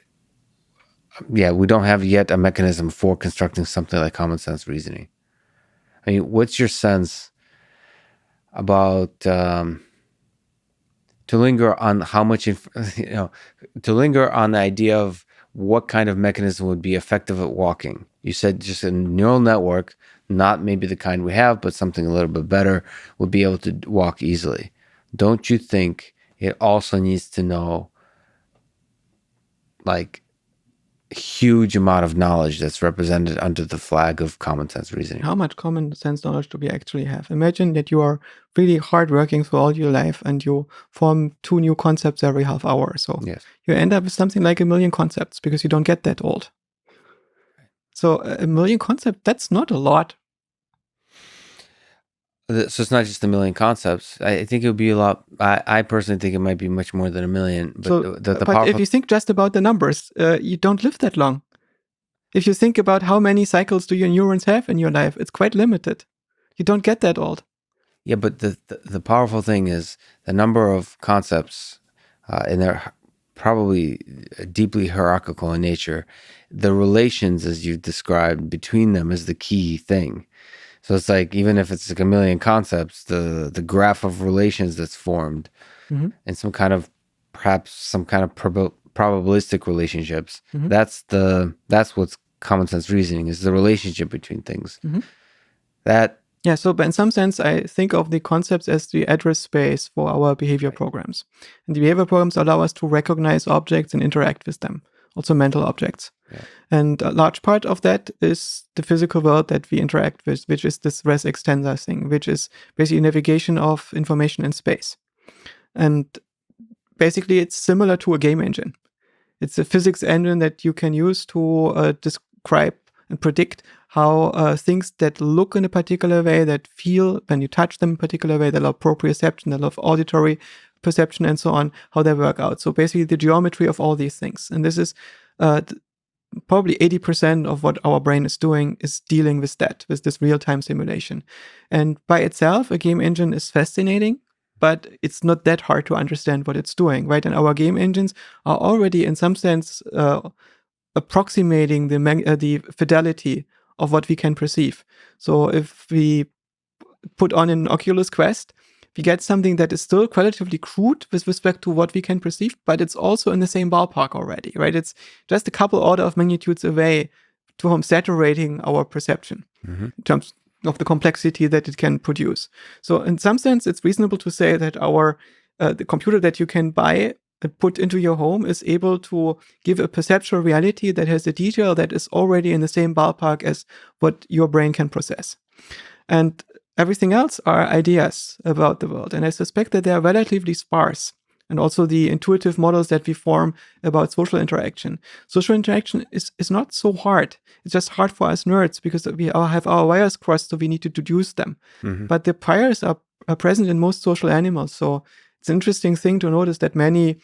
have yet a mechanism for constructing something like common sense reasoning. I mean, what's your sense about to linger on how much to linger on the idea of what kind of mechanism would be effective at walking? You said just a neural network, not maybe the kind we have, but something a little bit better, would be able to walk easily. Don't you think it also needs to know, like, a huge amount of knowledge that's represented under the flag of common sense reasoning? How much common sense knowledge do we actually have? Imagine that you are really hardworking through all your life and you form 2 new concepts every half hour. So yes, you end up with something like 1 million concepts, because you don't get that old. So 1 million concepts, that's not a lot. So it's not just 1 million concepts. I think it would be a lot. I personally think it might be much more than 1 million. But So, but if you think just about the numbers, you don't live that long. If you think about how many cycles do your neurons have in your life, it's quite limited. You don't get that old. Yeah, but the powerful thing is the number of concepts, and they're probably deeply hierarchical in nature. The relations, as you've described, between them is the key thing. So it's like, even if it's like 1 million concepts, the graph of relations that's formed, and perhaps some kind of probabilistic relationships, that's what's common sense reasoning, is the relationship between things. But in some sense, I think of the concepts as the address space for our behavior programs. And the behavior programs allow us to recognize objects and interact with them, also mental objects. Yeah. And a large part of that is the physical world that we interact with, which is this res extensa thing, which is basically navigation of information in space. And basically, it's similar to a game engine. It's a physics engine that you can use to describe and predict how things that look in a particular way, that feel when you touch them in a particular way, that allow proprioception, that allow auditory perception, and so on, how they work out. So basically the geometry of all these things. And this is probably 80% of what our brain is doing is dealing with that, with this real-time simulation. And by itself, a game engine is fascinating, but it's not that hard to understand what it's doing, right? And our game engines are already, in some sense, approximating the fidelity of what we can perceive. So if we put on an Oculus Quest, we get something that is still relatively crude with respect to what we can perceive, but it's also in the same ballpark already, right? It's just a couple order of magnitudes away from saturating our perception in terms of the complexity that it can produce. So in some sense, it's reasonable to say that the computer that you can buy and put into your home is able to give a perceptual reality that has a detail that is already in the same ballpark as what your brain can process. And everything else are ideas about the world. And I suspect that they are relatively sparse. And also the intuitive models that we form about social interaction. Social interaction is not so hard. It's just hard for us nerds because we all have our wires crossed, so we need to deduce them. But the priors are present in most social animals. So it's an interesting thing to notice that many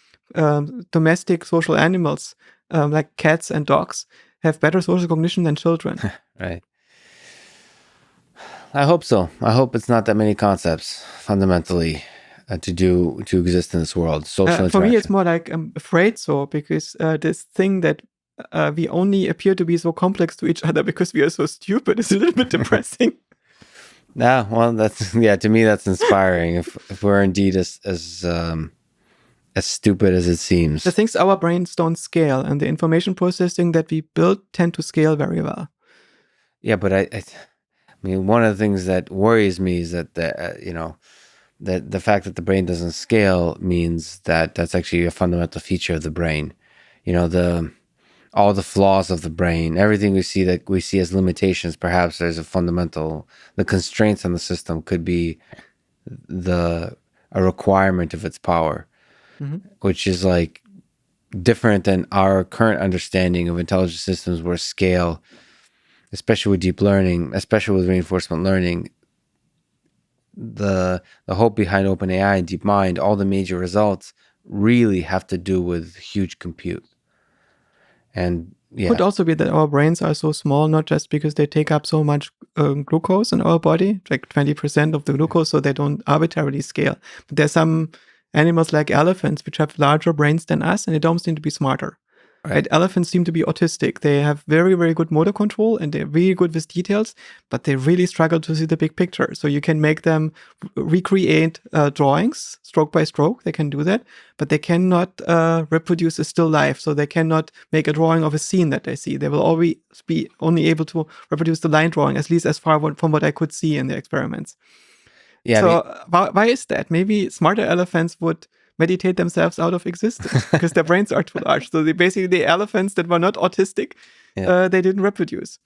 domestic social animals, like cats and dogs, have better social cognition than children. Right. I hope so. I hope it's not that many concepts fundamentally to exist in this world. Social For me, it's interaction. more like I'm afraid so, because this thing that we only appear to be so complex to each other because we are so stupid is a little bit depressing. Yeah, well, that's to me that's inspiring. If we're indeed as stupid as it seems. The things our brains don't scale, and the information processing that we build tend to scale very well. Yeah, but I mean, one of the things that worries me is that that the fact that the brain doesn't scale means that that's actually a fundamental feature of the brain. All the flaws of the brain, everything we see as limitations. Perhaps there's the constraints on the system could be a requirement of its power, which is like different than our current understanding of intelligent systems, where scale, especially with deep learning, especially with reinforcement learning, the hope behind OpenAI and DeepMind, all the major results really have to do with huge compute. And Could also be that our brains are so small, not just because they take up so much glucose in our body, like 20% of the glucose, so they don't arbitrarily scale. But there's some animals like elephants which have larger brains than us, and they don't seem to be smarter. Right? Elephants seem to be autistic. They have very, very good motor control, and they're really good with details, but they really struggle to see the big picture. So you can make them recreate drawings stroke by stroke. They can do that, but they cannot reproduce a still life. So they cannot make a drawing of a scene that they see. They will always be only able to reproduce the line drawing, at least as far from what I could see in the experiments. Yeah. So why is that? Maybe smarter elephants would meditate themselves out of existence because their brains are too large. So the elephants that were not autistic, they didn't reproduce.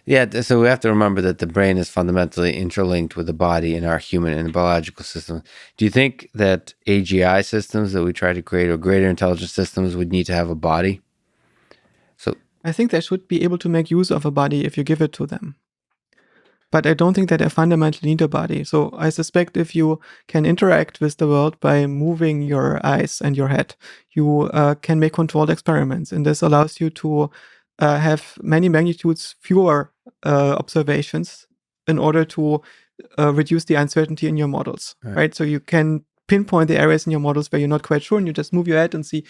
Yeah, so we have to remember that the brain is fundamentally interlinked with the body in our human and biological system. Do you think that AGI systems that we try to create, or greater intelligence systems, would need to have a body? So I think they should be able to make use of a body if you give it to them. But I don't think that they fundamentally need a body. So I suspect if you can interact with the world by moving your eyes and your head, you can make controlled experiments. And this allows you to have many magnitudes fewer observations in order to reduce the uncertainty in your models, right? So you can pinpoint the areas in your models where you're not quite sure, and you just move your head and see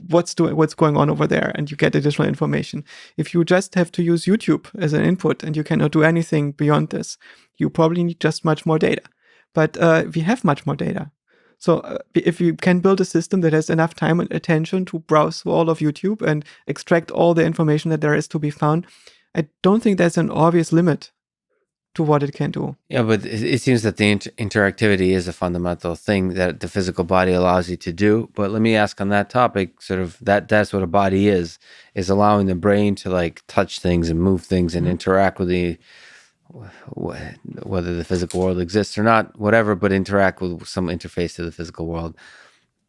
what's going on over there, and you get additional information. If you just have to use YouTube as an input and you cannot do anything beyond this, you probably need just much more data. But we have much more data. So if you can build a system that has enough time and attention to browse through all of YouTube and extract all the information that there is to be found, I don't think there's an obvious limit to what it can do. Yeah, but it seems that the interactivity is a fundamental thing that the physical body allows you to do. But let me ask on that topic, sort of that's what a body is allowing the brain to like touch things and move things and interact with whether the physical world exists or not, whatever, but interact with some interface to the physical world.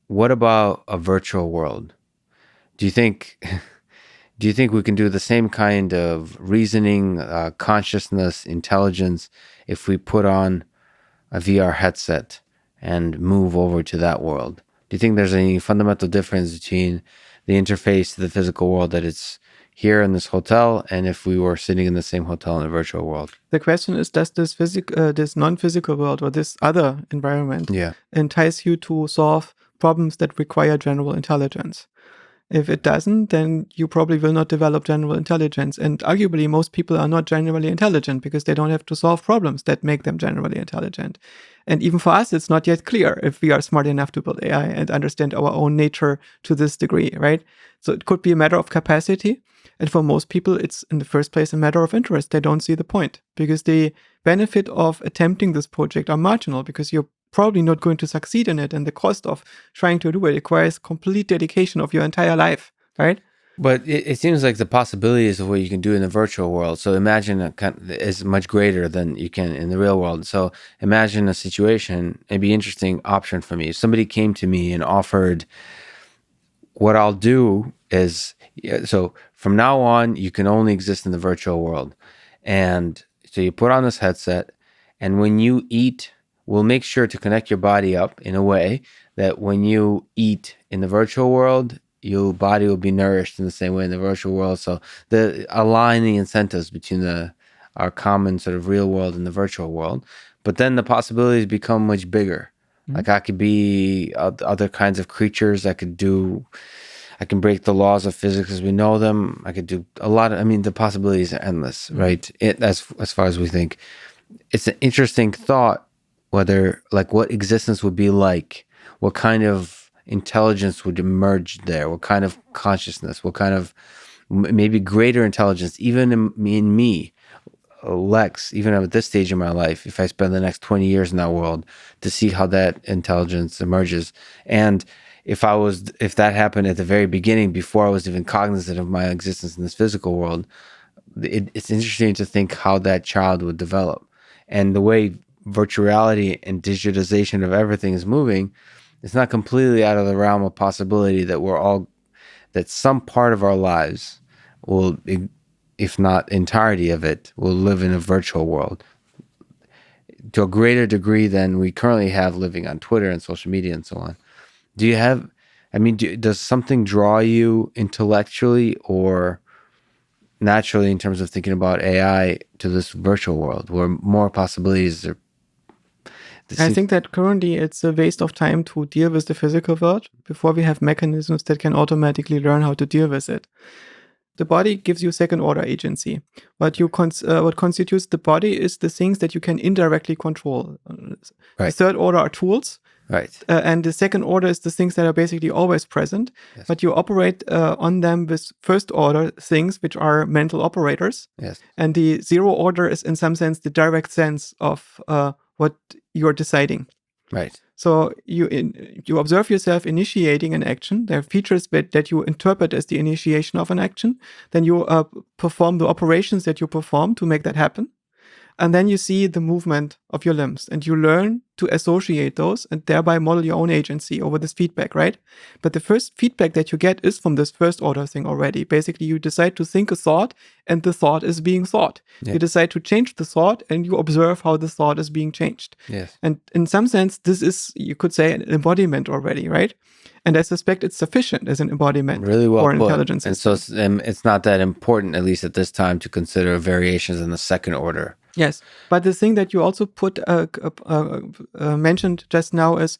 What about a virtual world? Do you think we can do the same kind of reasoning, consciousness, intelligence if we put on a VR headset and move over to that world? Do you think there's any fundamental difference between the interface to the physical world that it's here in this hotel and if we were sitting in the same hotel in the virtual world? The question is, does this non-physical world or this other environment entice you to solve problems that require general intelligence? If it doesn't, then you probably will not develop general intelligence. And arguably, most people are not generally intelligent because they don't have to solve problems that make them generally intelligent. And even for us, it's not yet clear if we are smart enough to build AI and understand our own nature to this degree, right? So it could be a matter of capacity. And for most people, it's in the first place a matter of interest. They don't see the point because the benefit of attempting this project are marginal because you're probably not going to succeed in it, and the cost of trying to do it requires complete dedication of your entire life, right? But it seems like the possibilities of what you can do in the virtual world, so imagine is much greater than you can in the real world. So imagine a situation, it'd be an interesting option for me. If somebody came to me and offered, what I'll do is, so from now on, you can only exist in the virtual world. And so you put on this headset, and when you eat, we'll make sure to connect your body up in a way that when you eat in the virtual world, your body will be nourished in the same way in the virtual world. So the aligning incentives between our common sort of real world and the virtual world. But then the possibilities become much bigger. Like I could be other kinds of creatures. I can break the laws of physics as we know them. I could do a lot of, I mean, the possibilities are endless, right? As far as we think. It's an interesting thought whether, like, what existence would be like, what kind of intelligence would emerge there, what kind of consciousness, what kind of maybe greater intelligence, even in me, Lex, even at this stage in my life, if I spend the next 20 years in that world, to see how that intelligence emerges. And if that happened at the very beginning, before I was even cognizant of my existence in this physical world, it's interesting to think how that child would develop. And the way virtual reality and digitization of everything is moving, it's not completely out of the realm of possibility that some part of our lives will, if not entirety of it, will live in a virtual world to a greater degree than we currently have living on Twitter and social media and so on. Does something draw you intellectually or naturally in terms of thinking about AI to this virtual world where more possibilities are? I think that currently it's a waste of time to deal with the physical world before we have mechanisms that can automatically learn how to deal with it. The body gives you second order agency. What constitutes the body is the things that you can indirectly control. Right. The third order are tools. Right. And the second order is the things that are basically always present, Yes. but you operate on them with first order things, which are mental operators. Yes. And the zero order is in some sense the direct sense of what you're deciding. Right. So you observe yourself initiating an action. There are features that you interpret as the initiation of an action. Then you perform the operations that you perform to make that happen. And then you see the movement of your limbs and you learn to associate those and thereby model your own agency over this feedback, right? But the first feedback that you get is from this first order thing already. Basically, you decide to think a thought and the thought is being thought. Yeah. You decide to change the thought and you observe how the thought is being changed. Yes. And in some sense, this is, you could say, an embodiment already, right? And I suspect it's sufficient as an embodiment really well for an put. intelligence And system. so it's not that important, at least at this time, to consider variations in the second order. Yes, but the thing that you also mentioned just now is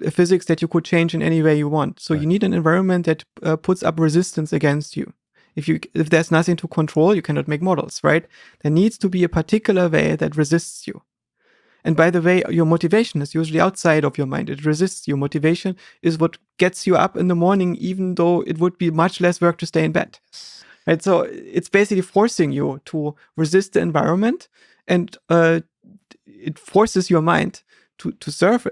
physics that you could change in any way you want. So you need an environment that puts up resistance against you. If there's nothing to control, you cannot make models, right? There needs to be a particular way that resists you. And by the way, your motivation is usually outside of your mind. It resists you. Motivation is what gets you up in the morning, even though it would be much less work to stay in bed. Right, so it's basically forcing you to resist the environment, and it forces your mind to serve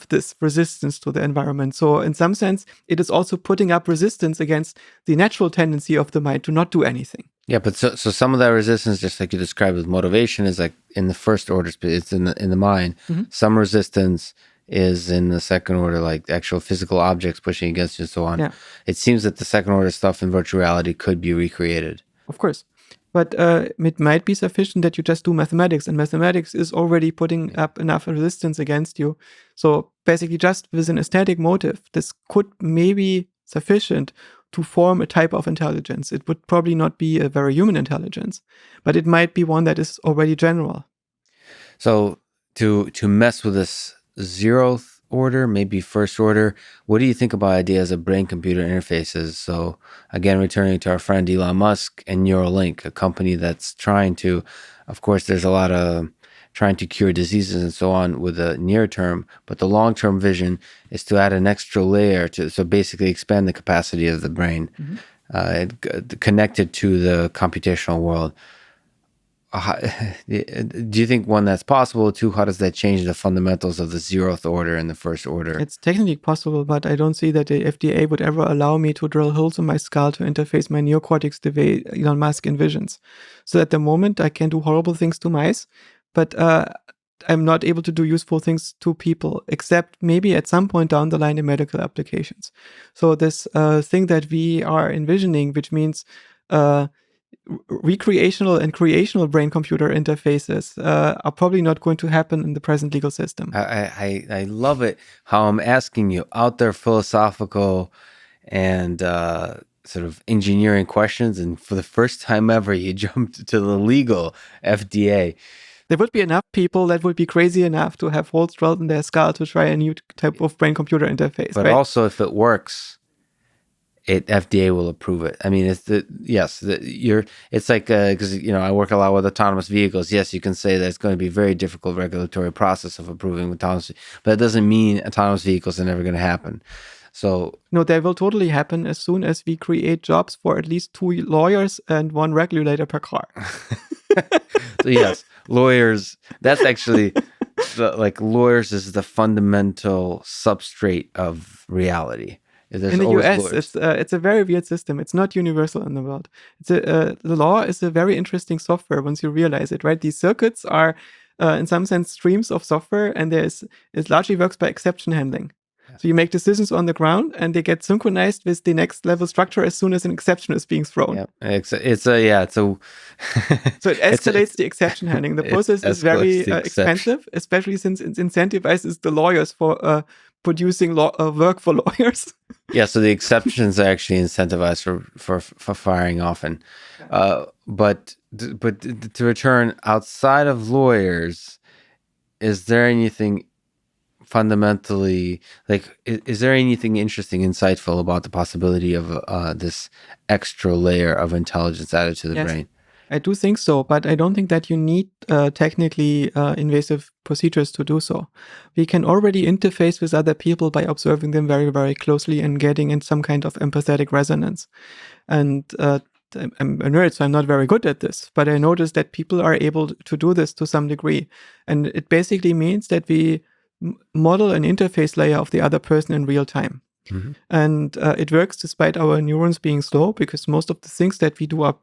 this resistance to the environment. So in some sense, it is also putting up resistance against the natural tendency of the mind to not do anything. Yeah, but so some of that resistance, just like you described with motivation, is like in the first order, it's in the mind. Mm-hmm. Some resistance is in the second order, like actual physical objects pushing against you and so on. Yeah. It seems that the second order stuff in virtual reality could be recreated. Of course. But it might be sufficient that you just do mathematics, and mathematics is already putting up enough resistance against you. So basically just with an aesthetic motive, this could maybe sufficient to form a type of intelligence. It would probably not be a very human intelligence, but it might be one that is already general. So to mess with this zeroth order, maybe first order, what do you think about ideas of brain-computer interfaces? So again, returning to our friend Elon Musk and Neuralink, a company that's trying to, of course, there's a lot of trying to cure diseases and so on with the near term, but the long-term vision is to add an extra layer so basically expand the capacity of the brain, connected to the computational world. Do you think, one, that's possible? Two, how does that change the fundamentals of the zeroth order and the first order? It's technically possible, but I don't see that the FDA would ever allow me to drill holes in my skull to interface my neocortex the way Elon Musk envisions. So at the moment, I can do horrible things to mice, but I'm not able to do useful things to people, except maybe at some point down the line in medical applications. So this thing that we are envisioning, which means recreational and creational brain-computer interfaces are probably not going to happen in the present legal system. I love it how I'm asking you out there philosophical and sort of engineering questions, and for the first time ever, you jumped to the legal FDA. There would be enough people that would be crazy enough to have holes drilled in their skull to try a new type of brain-computer interface. But right? also, if it works, FDA will approve it. I mean, it's like because I work a lot with autonomous vehicles. Yes, you can say that it's going to be a very difficult regulatory process of approving autonomous, but it doesn't mean autonomous vehicles are never going to happen. So no, they will totally happen as soon as we create jobs for at least 2 lawyers and 1 regulator per car. So yes, lawyers. That's actually lawyers is the fundamental substrate of reality. In the US, it's a very weird system. It's not universal in the world. The law is a very interesting software once you realize it, right? These circuits are, in some sense, streams of software, and it largely works by exception handling. Yeah. So you make decisions on the ground, and they get synchronized with the next level structure as soon as an exception is being thrown. Yeah, so it escalates the exception handling. The process is very expensive, especially since it incentivizes the lawyers for producing work for lawyers. Yeah, so the exceptions are actually incentivized for firing often. But to return outside of lawyers, is there anything fundamentally is there anything interesting, insightful about the possibility of this extra layer of intelligence added to the brain? I do think so, but I don't think that you need technically invasive procedures to do so. We can already interface with other people by observing them very, very closely and getting in some kind of empathetic resonance. And I'm a nerd, so I'm not very good at this, but I noticed that people are able to do this to some degree. And it basically means that we model an interface layer of the other person in real time. Mm-hmm. And it works despite our neurons being slow, because most of the things that we do are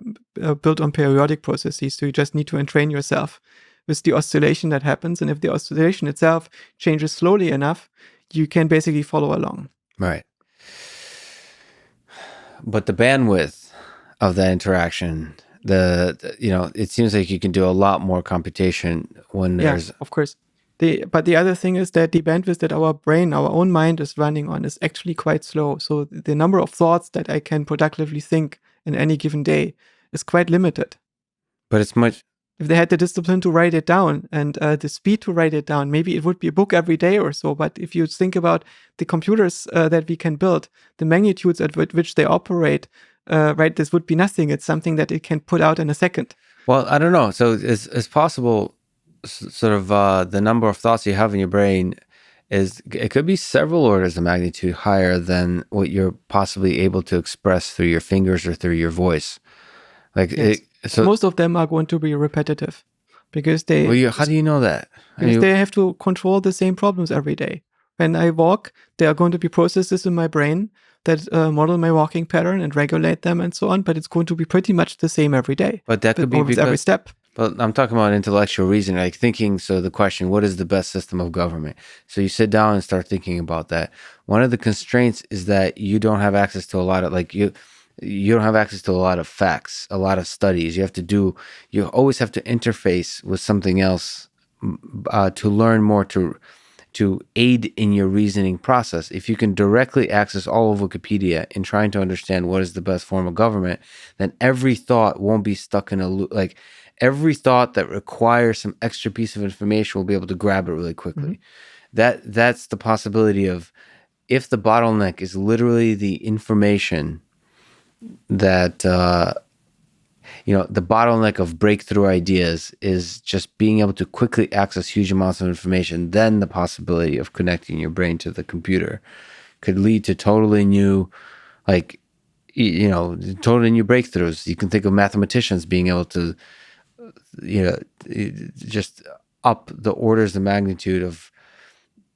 built on periodic processes. So you just need to entrain yourself with the oscillation that happens. And if the oscillation itself changes slowly enough, you can basically follow along. Right. But the bandwidth of that interaction, it seems like you can do a lot more computation when there's... Yeah, of course. But the other thing is that the bandwidth that our brain, our own mind is running on is actually quite slow. So the number of thoughts that I can productively think in any given day is quite limited. But it's much... If they had the discipline to write it down and the speed to write it down, maybe it would be a book every day or so. But if you think about the computers that we can build, the magnitudes at which they operate, right, this would be nothing. It's something that it can put out in a second. Well, I don't know. So it's possible... sort of the number of thoughts you have in your brain it could be several orders of magnitude higher than what you're possibly able to express through your fingers or through your voice. Yes. So most of them are going to be repetitive because they... Well, how do you know that? Because they have to control the same problems every day. When I walk, there are going to be processes in my brain that model my walking pattern and regulate them and so on, but it's going to be pretty much the same every day. But that could be because... every step. But I'm talking about intellectual reasoning, like thinking. So the question, what is the best system of government? So you sit down and start thinking about that. One of the constraints is that you don't have access to a lot of you don't have access to a lot of facts, a lot of studies. You always have to interface with something else to learn more, to aid in your reasoning process. If you can directly access all of Wikipedia in trying to understand what is the best form of government, then every thought won't be stuck in a loop. Every thought that requires some extra piece of information will be able to grab it really quickly. Mm-hmm. That's the possibility of, if the bottleneck is literally the information that, the bottleneck of breakthrough ideas is just being able to quickly access huge amounts of information, then the possibility of connecting your brain to the computer could lead to totally new, totally new breakthroughs. You can think of mathematicians being able to, just up the orders of magnitude of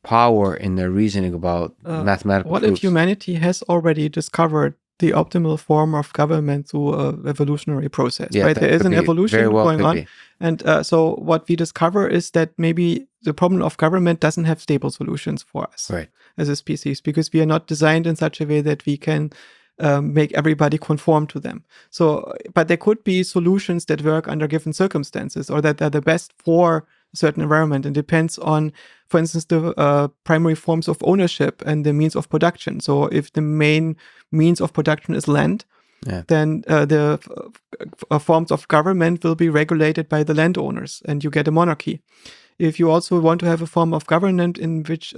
power in their reasoning about mathematical What proofs. If humanity has already discovered the optimal form of government through an evolutionary process, right? There is an evolution going on. And so what we discover is that maybe the problem of government doesn't have stable solutions for us as a species, because we are not designed in such a way that we can make everybody conform to them. So, but there could be solutions that work under given circumstances, or that are the best for a certain environment, and depends on, for instance, the primary forms of ownership and the means of production. So if the main means of production is land, then the forms of government will be regulated by the landowners, and you get a monarchy. If you also want to have a form of government in which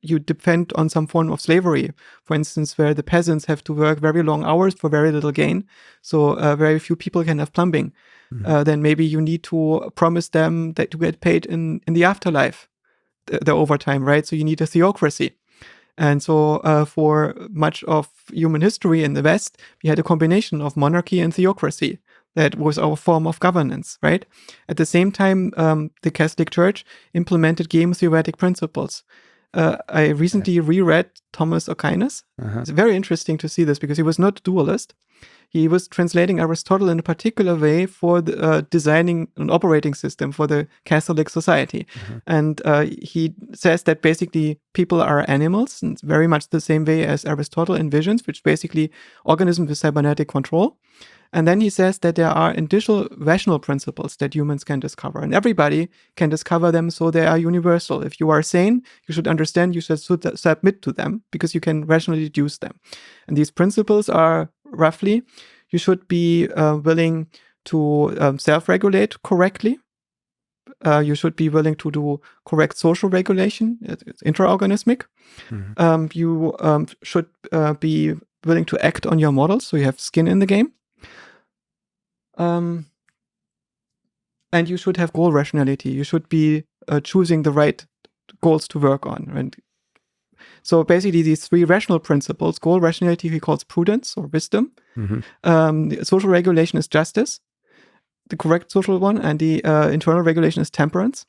you depend on some form of slavery, for instance, where the peasants have to work very long hours for very little gain, so very few people can have plumbing, then maybe you need to promise them that to get paid in the afterlife, the overtime, right? So you need a theocracy. And so for much of human history in the West, we had a combination of monarchy and theocracy. That was our form of governance, right? At the same time, the Catholic Church implemented game-theoretic principles. I recently reread Thomas Aquinas. It's very interesting to see this because he was not a dualist. He was translating Aristotle in a particular way for designing an operating system for the Catholic society. And he says that basically people are animals, and very much the same way as Aristotle envisions, which basically organisms with cybernetic control. And then he says that there are additional rational principles that humans can discover, and everybody can discover them, so they are universal. If you are sane, you should understand, you should submit to them, because you can rationally deduce them. And these principles are roughly, you should be willing to self-regulate correctly. You should be willing to do correct social regulation. It's intra-organismic. You should be willing to act on your models, so you have skin in the game. And you should have goal rationality. You should be choosing the right goals to work on. And so basically these three rational principles, goal rationality he calls prudence or wisdom. Social regulation is justice, the correct social one, and the internal regulation is temperance.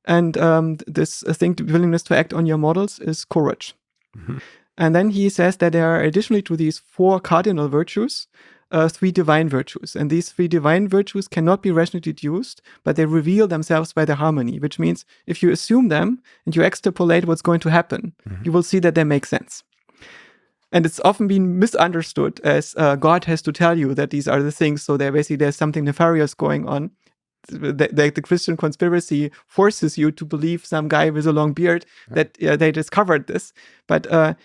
And this thing, the willingness to act on your models, is courage. And then he says that there are, additionally to these four cardinal virtues, three divine virtues. And these three divine virtues cannot be rationally deduced, but they reveal themselves by their harmony, which means if you assume them and you extrapolate what's going to happen, you will see that they make sense. And it's often been misunderstood as God has to tell you that these are the things, so there's something nefarious going on. The Christian conspiracy forces you to believe some guy with a long beard that they discovered this. But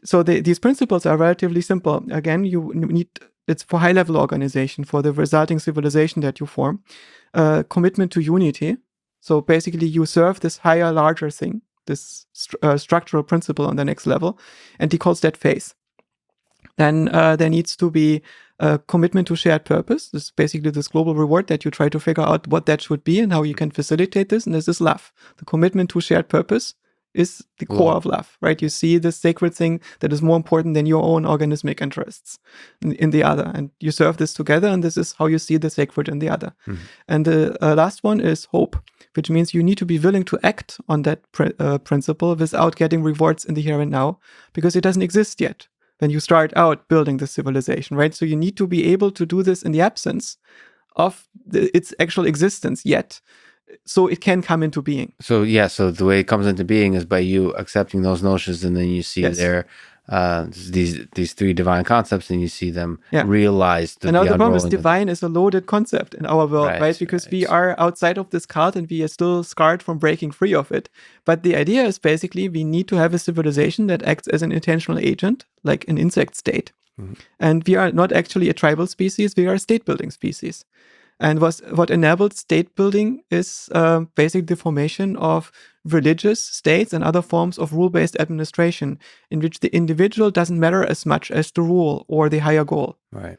so these principles are relatively simple. Again, you need, it's for high-level organization, for the resulting civilization that you form. Commitment to unity. So basically you serve this higher, larger thing, this structural principle on the next level, and he calls that faith. Then there needs to be a commitment to shared purpose. This is basically this global reward that you try to figure out what that should be and how you can facilitate this, and this is love. The commitment to shared purpose is the core of love, right? You see this sacred thing that is more important than your own organismic interests in the other, and you serve this together, and this is how you see the sacred in the other. And the last one is hope, which means you need to be willing to act on that principle without getting rewards in the here and now, because it doesn't exist yet when you start out building the civilization, right? So you need to be able to do this in the absence of its actual existence yet, so it can come into being. So so the way it comes into being is by you accepting those notions, and then you see there these three divine concepts, and you see them realized. And now the problem is divine is a loaded concept in our world, right? Because we are outside of this cult and we are still scarred from breaking free of it. But the idea is basically we need to have a civilization that acts as an intentional agent, like an insect state. And we are not actually a tribal species, we are a state-building species. And what enabled state building is basically the formation of religious states and other forms of rule-based administration, in which the individual doesn't matter as much as the rule or the higher goal. Right.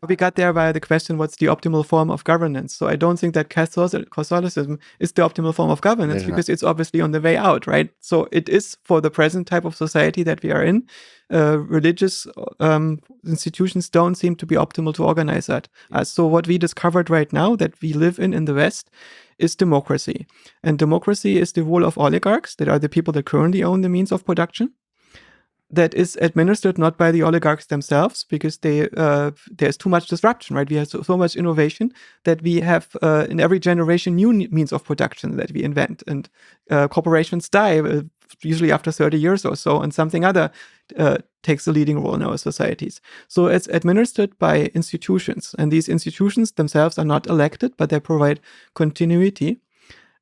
We got there by the question, what's the optimal form of governance? So I don't think that Catholicism is the optimal form of governance, because it's obviously on the way out, right? So it is, for the present type of society that we are in, religious institutions don't seem to be optimal to organize that. So what we discovered right now that we live in the West is democracy. And democracy is the rule of oligarchs, that are the people that currently own the means of production, that is administered not by the oligarchs themselves, because there's too much disruption, right? We have so much innovation that we have in every generation new means of production that we invent, and corporations die usually after 30 years or so, and something other takes a leading role in our societies. So it's administered by institutions, and these institutions themselves are not elected, but they provide continuity,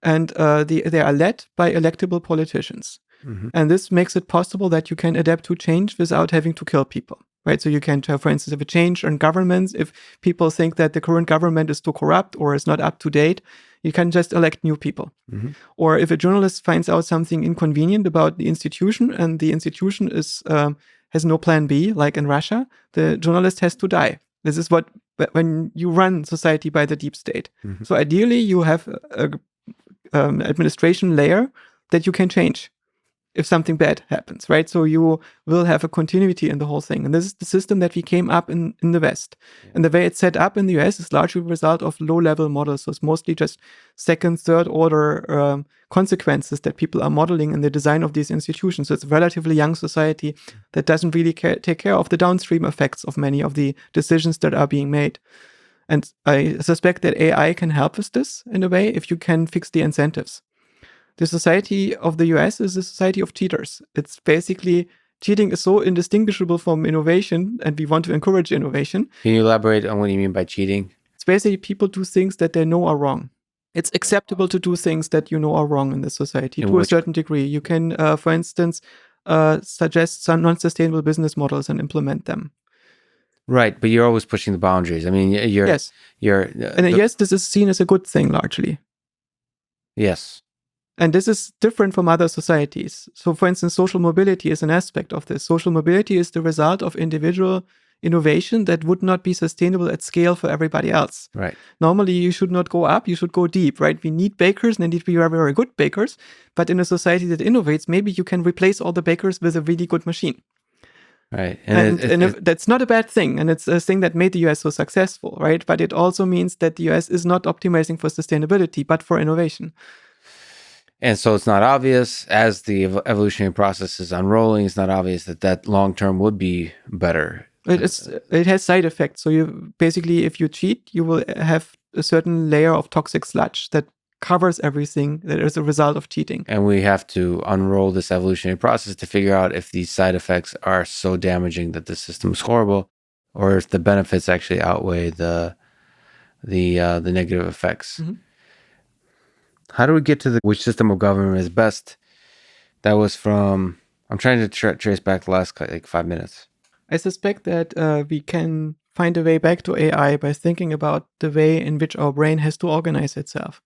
and they are led by electable politicians. Mm-hmm. And this makes it possible that you can adapt to change without having to kill people, right? So you can, for instance, have a change in governments. If people think that the current government is too corrupt or is not up to date, you can just elect new people. Mm-hmm. Or if a journalist finds out something inconvenient about the institution and the institution is has no plan B, like in Russia, the journalist has to die. This is what when you run society by the deep state. Mm-hmm. So ideally, you have a administration layer that you can change if something bad happens, right? So you will have a continuity in the whole thing. And this is the system that we came up in the West. Yeah. And the way it's set up in the US is largely a result of low-level models. So it's mostly just second, third-order consequences that people are modeling in the design of these institutions. So it's a relatively young society that doesn't really take care of the downstream effects of many of the decisions that are being made. And I suspect that AI can help with this in a way if you can fix the incentives. The society of the US is a society of cheaters. It's basically, cheating is so indistinguishable from innovation, and we want to encourage innovation. Can you elaborate on what you mean by cheating? It's basically people do things that they know are wrong. It's acceptable to do things that you know are wrong in the society to a certain degree. You can, for instance, suggest some non-sustainable business models and implement them. Right, but you're always pushing the boundaries. I mean, yes, this is seen as a good thing largely. Yes. And this is different from other societies. So, for instance, social mobility is an aspect of this. Social mobility is the result of individual innovation that would not be sustainable at scale for everybody else. Right. Normally, you should not go up, you should go deep, right? We need bakers, and they need to be very, very good bakers. But in a society that innovates, maybe you can replace all the bakers with a really good machine. Right. And that's not a bad thing. And it's a thing that made the US so successful, right? But it also means that the US is not optimizing for sustainability, but for innovation. And so it's not obvious as the evolutionary process is unrolling. It's not obvious that long term would be better. It has side effects. So you basically, if you cheat, you will have a certain layer of toxic sludge that covers everything that is a result of cheating. And we have to unroll this evolutionary process to figure out if these side effects are so damaging that the system is horrible, or if the benefits actually outweigh the negative effects. Mm-hmm. How do we get to which system of government is best? That was from, I'm trying to trace back the last 5 minutes. I suspect that we can find a way back to AI by thinking about the way in which our brain has to organize itself.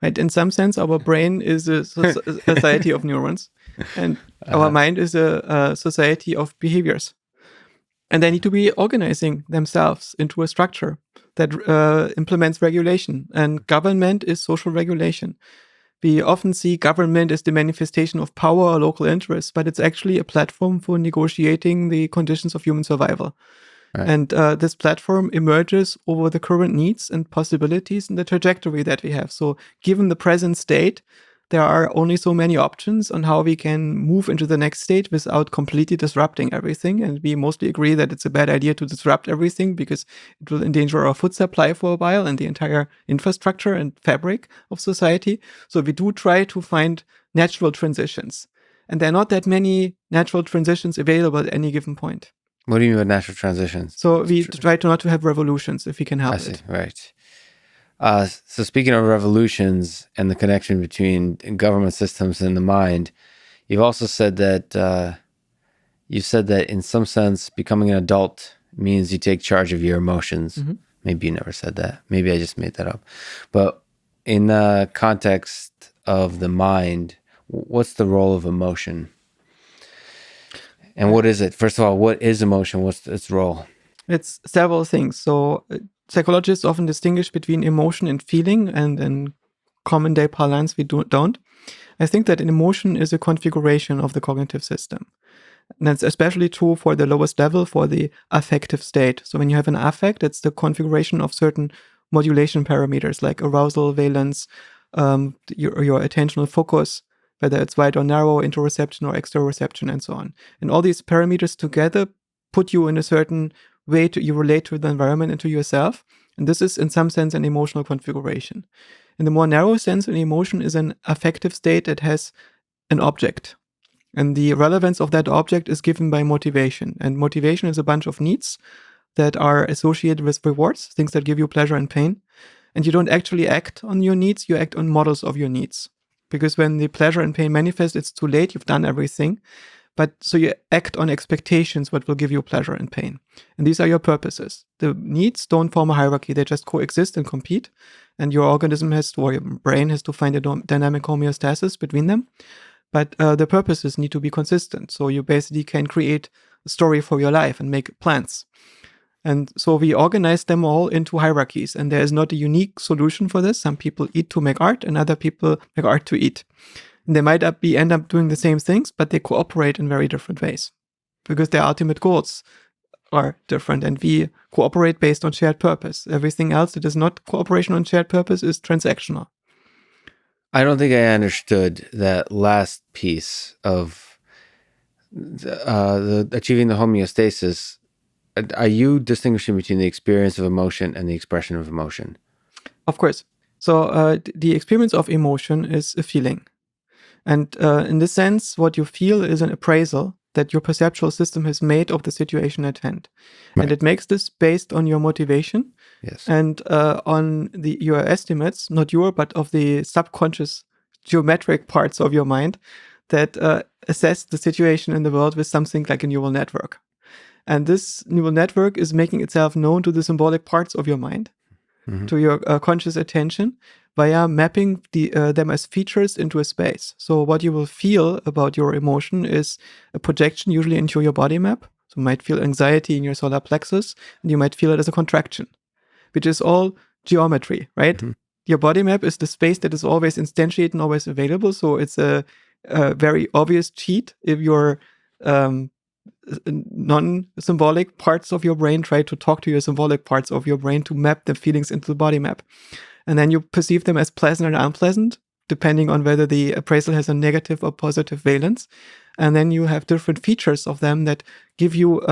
Right? In some sense, our brain is a society of neurons, and our mind is a society of behaviors. And they need to be organizing themselves into a structure that implements regulation. And government is social regulation. We often see government as the manifestation of power or local interests, but it's actually a platform for negotiating the conditions of human survival. Right. And this platform emerges over the current needs and possibilities and the trajectory that we have. So given the present state, there are only so many options on how we can move into the next state without completely disrupting everything. And we mostly agree that it's a bad idea to disrupt everything because it will endanger our food supply for a while and the entire infrastructure and fabric of society. So we do try to find natural transitions. And there are not that many natural transitions available at any given point. What do you mean by natural transitions? So we try to not to have revolutions if we can help it. I see, right. So speaking of revolutions and the connection between government systems and the mind, you've also said that in some sense becoming an adult means you take charge of your emotions. Mm-hmm. Maybe you never said that. Maybe I just made that up. But in the context of the mind, what's the role of emotion? And what is it? First of all, what is emotion? What's its role? It's several things. So psychologists often distinguish between emotion and feeling, and in common day parlance, we don't. I think that an emotion is a configuration of the cognitive system. And that's especially true for the lowest level, for the affective state. So when you have an affect, it's the configuration of certain modulation parameters like arousal, valence, your attentional focus, whether it's wide or narrow, interoception or exteroception, and so on. And all these parameters together put you in a certain way you relate to the environment and to yourself. And this is, in some sense, an emotional configuration. In the more narrow sense, an emotion is an affective state that has an object. And the relevance of that object is given by motivation. And motivation is a bunch of needs that are associated with rewards, things that give you pleasure and pain. And you don't actually act on your needs, you act on models of your needs. Because when the pleasure and pain manifest, it's too late, you've done everything. But so you act on expectations what will give you pleasure and pain. And these are your purposes. The needs don't form a hierarchy, they just coexist and compete. And your organism has to, or your brain has to find a dynamic homeostasis between them. But the purposes need to be consistent. So you basically can create a story for your life and make plans. And so we organize them all into hierarchies. And there is not a unique solution for this. Some people eat to make art and other people make art to eat. And they might end up doing the same things, but they cooperate in very different ways because their ultimate goals are different. And we cooperate based on shared purpose. Everything else that is not cooperation on shared purpose is transactional. I don't think I understood that last piece of the achieving the homeostasis. Are you distinguishing between the experience of emotion and the expression of emotion? Of course. So the experience of emotion is a feeling. And in this sense, what you feel is an appraisal that your perceptual system has made of the situation at hand. Right. And it makes this based on your motivation. Yes. And on your estimates, not your, but of the subconscious geometric parts of your mind that assess the situation in the world with something like a neural network. And this neural network is making itself known to the symbolic parts of your mind, to your conscious attention, via mapping them as features into a space. So what you will feel about your emotion is a projection usually into your body map. So you might feel anxiety in your solar plexus, and you might feel it as a contraction, which is all geometry, right? Mm-hmm. Your body map is the space that is always instantiated and always available. So it's a very obvious cheat if your non-symbolic parts of your brain try to talk to your symbolic parts of your brain to map the feelings into the body map. And then you perceive them as pleasant or unpleasant, depending on whether the appraisal has a negative or positive valence. And then you have different features of them that give you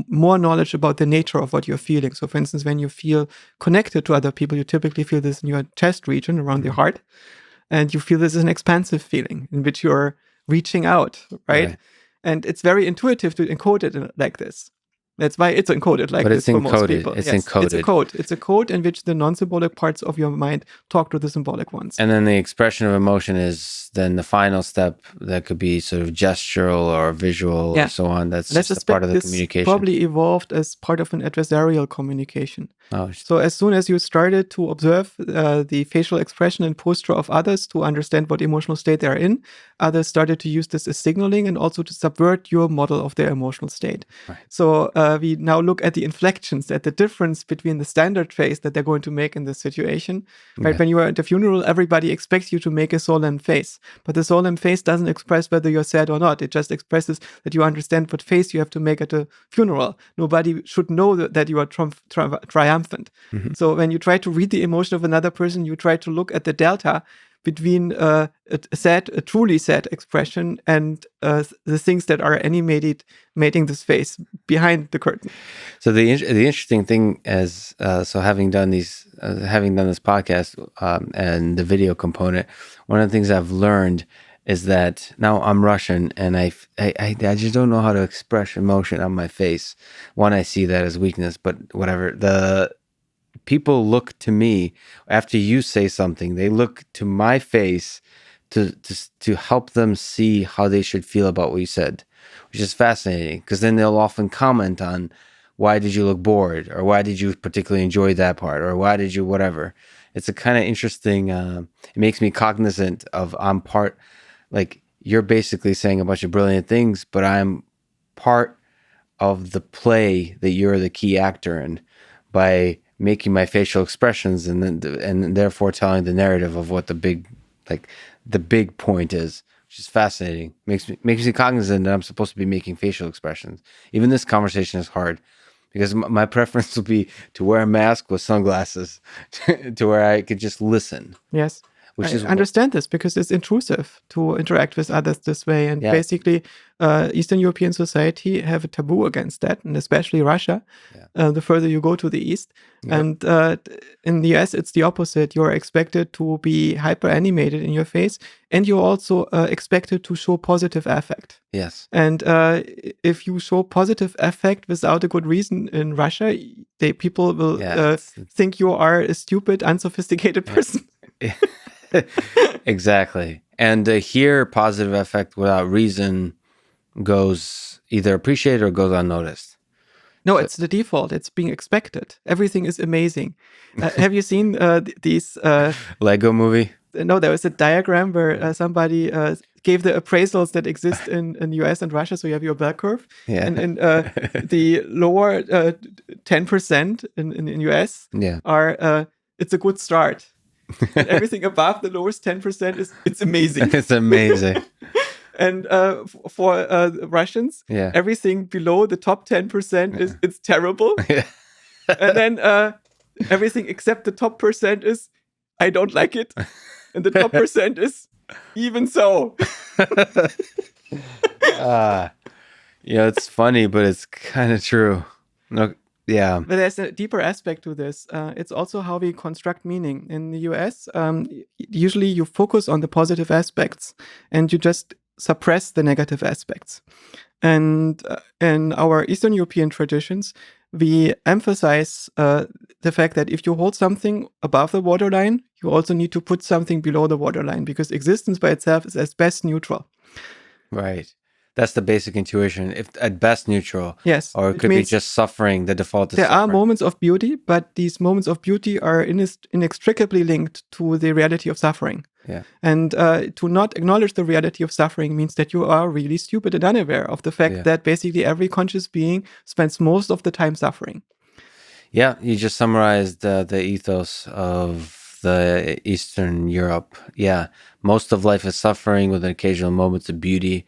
more knowledge about the nature of what you're feeling. So for instance, when you feel connected to other people, you typically feel this in your chest region around your heart. And you feel this is an expansive feeling in which you're reaching out, right? And it's very intuitive to encode it like this. That's why it's encoded like this for most people. It's encoded. It's a code. It's a code in which the non-symbolic parts of your mind talk to the symbolic ones. And then the expression of emotion is then the final step that could be sort of gestural or visual or so on. That's just a part of the communication. Probably evolved as part of an adversarial communication. Oh, so as soon as you started to observe the facial expression and posture of others to understand what emotional state they are in, others started to use this as signaling and also to subvert your model of their emotional state. Right. So we now look at the inflections, at the difference between the standard face that they're going to make in this situation. Right? Yeah. When you are at a funeral, everybody expects you to make a solemn face. But the solemn face doesn't express whether you're sad or not. It just expresses that you understand what face you have to make at a funeral. Nobody should know that you are triumphant. Mm-hmm. So when you try to read the emotion of another person, you try to look at the delta between a truly sad expression and the things that are animating this face behind the curtain. So the interesting thing is, having done this podcast and the video component, one of the things I've learned is that now I'm Russian and I just don't know how to express emotion on my face. One, I see that as weakness, but whatever. People look to me after you say something. They look to my face to help them see how they should feel about what you said, which is fascinating because then they'll often comment on why did you look bored or why did you particularly enjoy that part or why did you whatever. It's a kind of interesting. It makes me cognizant of I'm part. Like you're basically saying a bunch of brilliant things, but I'm part of the play that you're the key actor in by making my facial expressions and therefore telling the narrative of what the big point is, which is fascinating. Makes me cognizant that I'm supposed to be making facial expressions. Even this conversation is hard because my preference will be to wear a mask with sunglasses to where I could just listen. Yes. which I understand this because it's intrusive to interact with others this way. And basically, Eastern European society have a taboo against that, and especially Russia, the further you go to the east. Yep. And in the US, it's the opposite. You're expected to be hyper animated in your face, and you're also expected to show positive affect. Yes. And if you show positive affect without a good reason in Russia, people will think you are a stupid, unsophisticated person. Exactly. And here, positive affect without reason goes either appreciated or goes unnoticed. No, it's the default. It's being expected. Everything is amazing. Have you seen these Lego movie? No, there was a diagram where somebody gave the appraisals that exist in US and Russia. So you have your bell curve. Yeah. And the lower 10% in US are it's a good start. And everything above the lowest 10% it's amazing. It's amazing. And for Russians, everything below the top 10% it's terrible. And then everything except the top percent is I don't like it. And the top percent is even so. It's funny, but it's kind of true. No, yeah. But there's a deeper aspect to this. It's also how we construct meaning. In the US, usually you focus on the positive aspects and you just suppress the negative aspects. And in our Eastern European traditions, we emphasize the fact that if you hold something above the waterline, you also need to put something below the waterline because existence by itself is at best neutral. Right. That's the basic intuition. If at best neutral. Yes. Or it could be just suffering. The default is there suffering. Are moments of beauty, but these moments of beauty are inextricably linked to the reality of suffering. Yeah. And to not acknowledge the reality of suffering means that you are really stupid and unaware of the fact that basically every conscious being spends most of the time suffering. Yeah, you just summarized the ethos of the Eastern Europe. Yeah, most of life is suffering with occasional moments of beauty.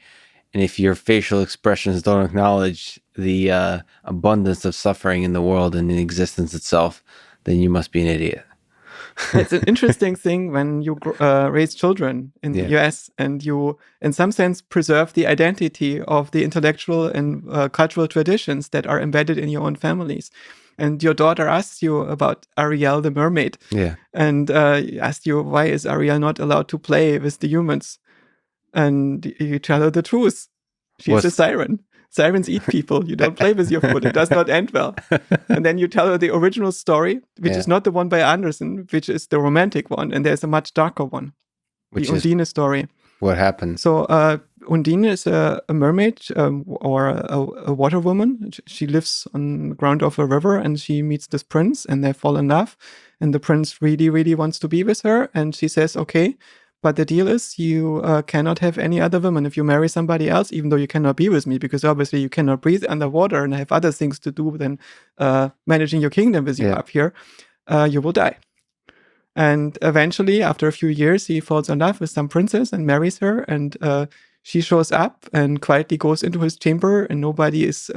And if your facial expressions don't acknowledge the abundance of suffering in the world and in existence itself, then you must be an idiot. It's an interesting thing when you raise children in the US and you, in some sense, preserve the identity of the intellectual and cultural traditions that are embedded in your own families. And your daughter asks you about Ariel the mermaid. Yeah. And asks you, why is Ariel not allowed to play with the humans? And you tell her the truth. She's a siren. Sirens eat people. You don't play with your food. It does not end well. And then you tell her the original story, which is not the one by Andersen, which is the romantic one. And there's a much darker one. Which the Undine story. What happened? So Undine is a mermaid or a water woman. She lives on the ground of a river and she meets this prince and they fall in love. And the prince really, really wants to be with her. And she says, okay, but the deal is you cannot have any other woman. If you marry somebody else, even though you cannot be with me, because obviously you cannot breathe underwater and have other things to do than managing your kingdom with you up here, you will die. And eventually, after a few years, he falls in love with some princess and marries her. And she shows up and quietly goes into his chamber and nobody is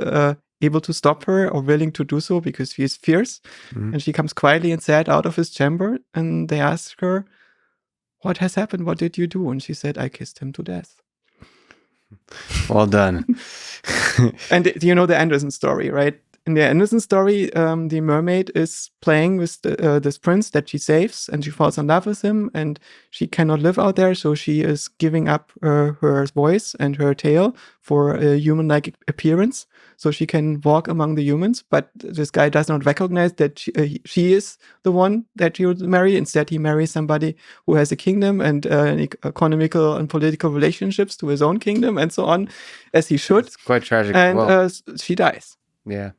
able to stop her or willing to do so because she is fierce. Mm-hmm. And she comes quietly and sad out of his chamber and they ask her, what has happened? What did you do? And she said, I kissed him to death. Well done. And you know the Andersen story, right? In the Andersen story, the mermaid is playing with this prince that she saves, and she falls in love with him, and she cannot live out there, so she is giving up her voice and her tail for a human-like appearance, so she can walk among the humans. But this guy does not recognize that she is the one that he would marry. Instead, he marries somebody who has a kingdom and economical and political relationships to his own kingdom, and so on, as he should. It's quite tragic. And she dies. Yeah.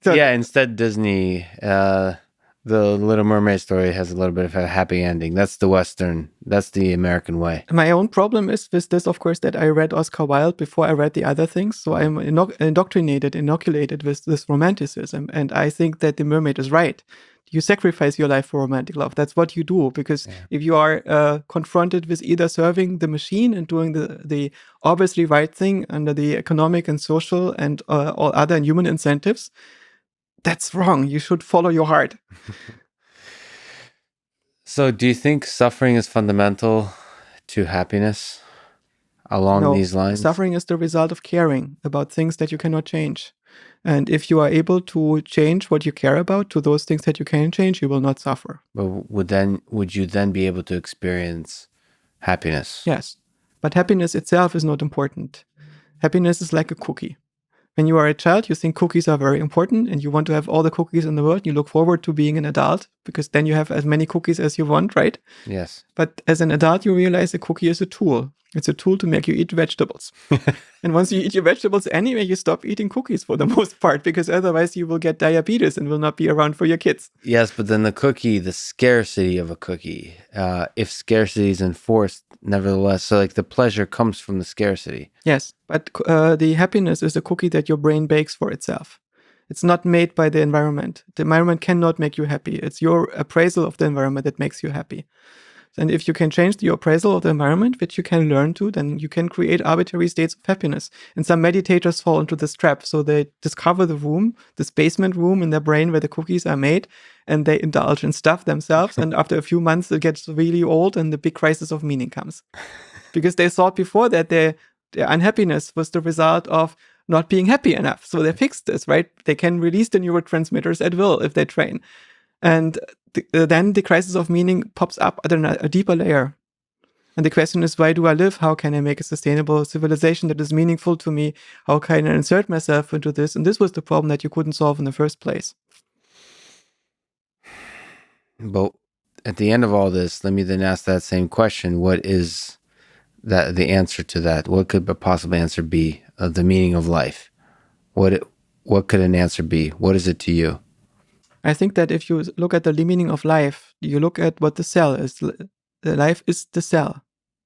So, yeah, instead Disney, the Little Mermaid story has a little bit of a happy ending. That's the American way. My own problem is with this, of course, that I read Oscar Wilde before I read the other things. So I'm inoculated with this romanticism. And I think that the mermaid is right. You sacrifice your life for romantic love. That's what you do. Because if you are confronted with either serving the machine and doing the obviously right thing under the economic and social and all other human incentives, that's wrong. You should follow your heart. So, do you think suffering is fundamental to happiness along No, these lines? suffering is the result of caring about things that you cannot change. And if you are able to change what you care about to those things that you can change, you will not suffer. But would you then be able to experience happiness? Yes. But happiness itself is not important. Happiness is like a cookie. When you are a child, you think cookies are very important and you want to have all the cookies in the world. You look forward to being an adult because then you have as many cookies as you want, right? Yes. But as an adult, you realize a cookie is a tool. It's a tool to make you eat vegetables. And once you eat your vegetables anyway, you stop eating cookies for the most part, because otherwise you will get diabetes and will not be around for your kids. Yes, but then the cookie, the scarcity of a cookie, if scarcity is enforced, nevertheless, so like the pleasure comes from the scarcity. Yes, but the happiness is a cookie that your brain bakes for itself. It's not made by the environment. The environment cannot make you happy. It's your appraisal of the environment that makes you happy. And if you can change the appraisal of the environment, which you can learn to, then you can create arbitrary states of happiness. And some meditators fall into this trap. So they discover the room, this basement room in their brain where the cookies are made, and they indulge in stuff themselves. And after a few months, it gets really old and the big crisis of meaning comes. Because they thought before that their unhappiness was the result of not being happy enough. So they fixed this, right? They can release the neurotransmitters at will if they train. And then the crisis of meaning pops up at a deeper layer. And the question is, why do I live? How can I make a sustainable civilization that is meaningful to me? How can I insert myself into this? And this was the problem that you couldn't solve in the first place. But at the end of all this, let me then ask that same question. What is that the answer to that? What could a possible answer be of the meaning of life? What could an answer be? What is it to you? I think that if you look at the meaning of life, you look at what the cell is. The life is the cell,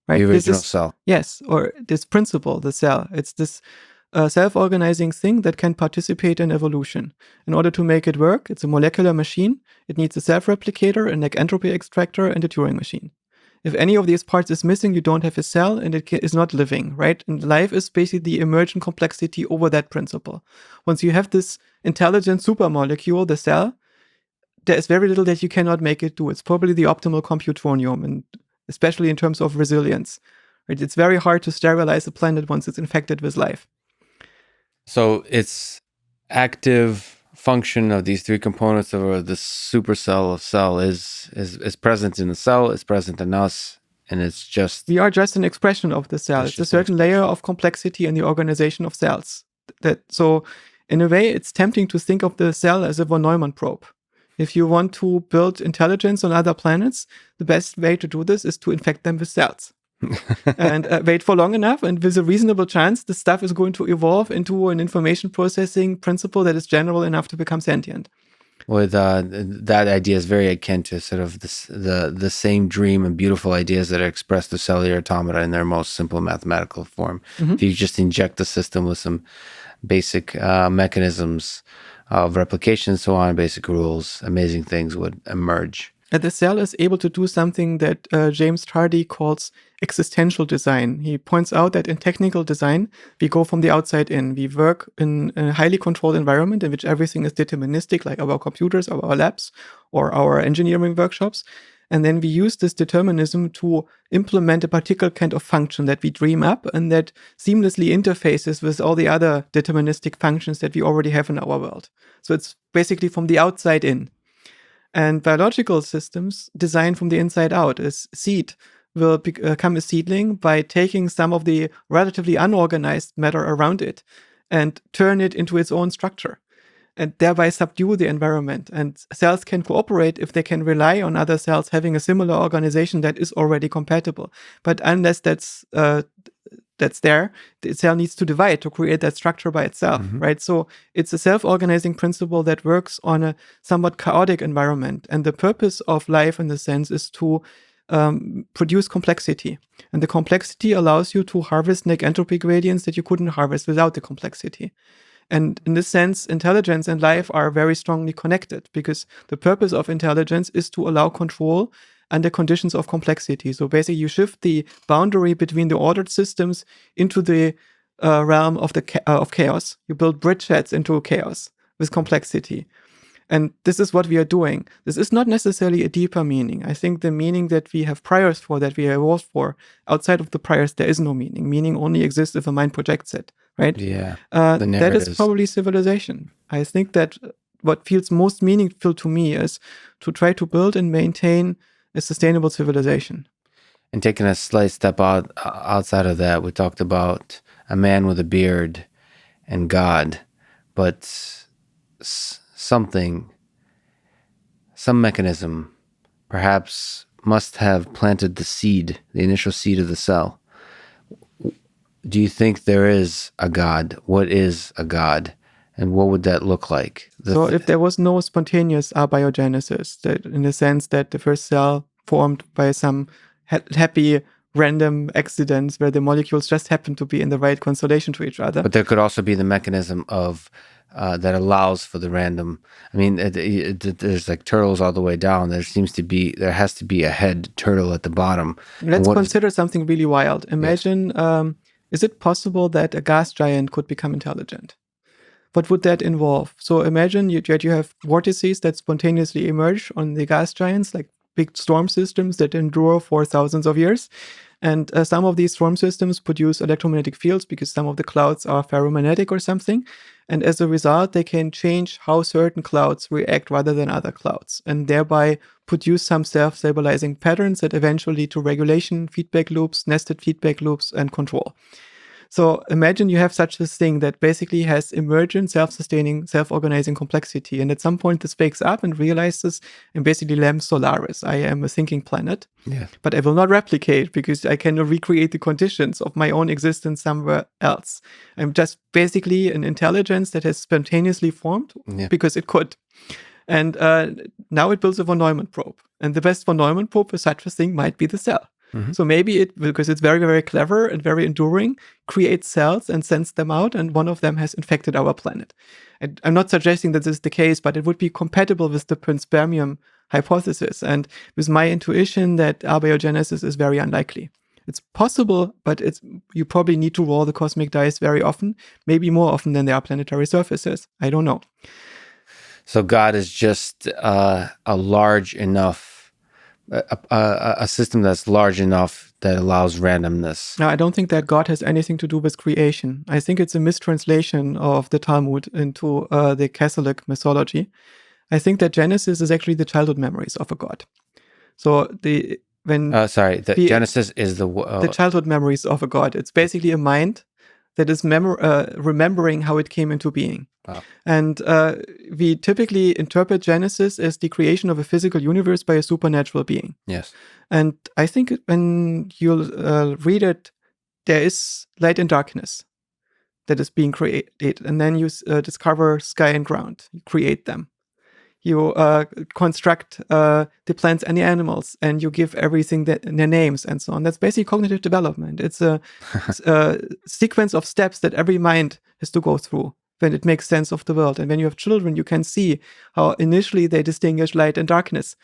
right? The original cell. Yes, or this principle, the cell. It's this self-organizing thing that can participate in evolution. In order to make it work, it's a molecular machine. It needs a self-replicator, a negative entropy extractor, and a Turing machine. If any of these parts is missing, you don't have a cell and it is not living, right? And life is basically the emergent complexity over that principle. Once you have this intelligent supermolecule, the cell, there is very little that you cannot make it do. It's probably the optimal computronium, and especially in terms of resilience. Right? It's very hard to sterilize a planet once it's infected with life. So it's active function of these three components of the supercell of cell is present in the cell, is present in us, and it's just... We are just an expression of the cell. It's a certain layer of complexity in the organization of cells. So in a way, it's tempting to think of the cell as a von Neumann probe. If you want to build intelligence on other planets, the best way to do this is to infect them with cells. And wait for long enough, and with a reasonable chance, the stuff is going to evolve into an information processing principle that is general enough to become sentient. With that idea is very akin to sort of the same dream and beautiful ideas that are expressed through cellular automata in their most simple mathematical form. Mm-hmm. If you just inject the system with some basic mechanisms of replication and so on, basic rules, amazing things would emerge. The cell is able to do something that James Tardy calls existential design. He points out that in technical design, we go from the outside in. We work in a highly controlled environment in which everything is deterministic, like our computers, or our labs, or our engineering workshops. And then we use this determinism to implement a particular kind of function that we dream up and that seamlessly interfaces with all the other deterministic functions that we already have in our world. So it's basically from the outside in. And biological systems designed from the inside out. A seed will become a seedling by taking some of the relatively unorganized matter around it and turn it into its own structure, and thereby subdue the environment. And cells can cooperate if they can rely on other cells having a similar organization that is already compatible. But unless that's there, the cell needs to divide to create that structure by itself, right? So it's a self-organizing principle that works on a somewhat chaotic environment. And the purpose of life, in the sense, is to produce complexity. And the complexity allows you to harvest negative entropy gradients that you couldn't harvest without the complexity. And in this sense, intelligence and life are very strongly connected, because the purpose of intelligence is to allow control under conditions of complexity. So basically, you shift the boundary between the ordered systems into the realm of chaos. You build bridgeheads into chaos with complexity. And this is what we are doing. This is not necessarily a deeper meaning. I think the meaning that we have priors for, that we are evolved for, outside of the priors, there is no meaning. Meaning only exists if a mind projects it, right? Yeah. That is probably civilization. I think that what feels most meaningful to me is to try to build and maintain a sustainable civilization. And taking a slight step outside of that, we talked about a man with a beard and God, but some mechanism perhaps must have planted the seed, the initial seed of the cell. Do you think there is a God? What is a God? And what would that look like? So if there was no spontaneous abiogenesis, that in the sense that the first cell formed by some happy random accidents where the molecules just happen to be in the right constellation to each other. But there could also be the mechanism of that allows for the random. I mean, there's like turtles all the way down. There has to be a head turtle at the bottom. Let's consider something really wild. Imagine, is it possible that a gas giant could become intelligent? What would that involve? So imagine you have vortices that spontaneously emerge on the gas giants, like big storm systems that endure for thousands of years. And some of these storm systems produce electromagnetic fields because some of the clouds are ferromagnetic or something. And as a result, they can change how certain clouds react rather than other clouds, and thereby produce some self-stabilizing patterns that eventually lead to regulation, feedback loops, nested feedback loops, and control. So imagine you have such a thing that basically has emergent, self-sustaining, self-organizing complexity. And at some point this wakes up and realizes, and basically Lem Solaris, I am a thinking planet, but I will not replicate because I cannot recreate the conditions of my own existence somewhere else. I'm just basically an intelligence that has spontaneously formed because it could. And now it builds a von Neumann probe. And the best von Neumann probe for such a thing might be the cell. So maybe it, because it's very, very clever and very enduring, creates cells and sends them out, and one of them has infected our planet. And I'm not suggesting that this is the case, but it would be compatible with the panspermium hypothesis and with my intuition that abiogenesis is very unlikely. It's possible, but you probably need to roll the cosmic dice very often, maybe more often than there are planetary surfaces. I don't know. So God is just a large enough a system that's large enough that allows randomness. No, I don't think that God has anything to do with creation. I think it's a mistranslation of the Talmud into the Catholic mythology. I think that Genesis is actually the childhood memories of a God. So Genesis is the childhood memories of a God. It's basically a mind that is remembering how it came into being. Wow. And we typically interpret Genesis as the creation of a physical universe by a supernatural being. Yes. And I think when you'll read it, there is light and darkness that is being created. And then you discover sky and ground. You create them. You construct the plants and the animals, and you give everything their names and so on. That's basically cognitive development. It's a sequence of steps that every mind has to go through when it makes sense of the world. And when you have children, you can see how initially they distinguish light and darkness,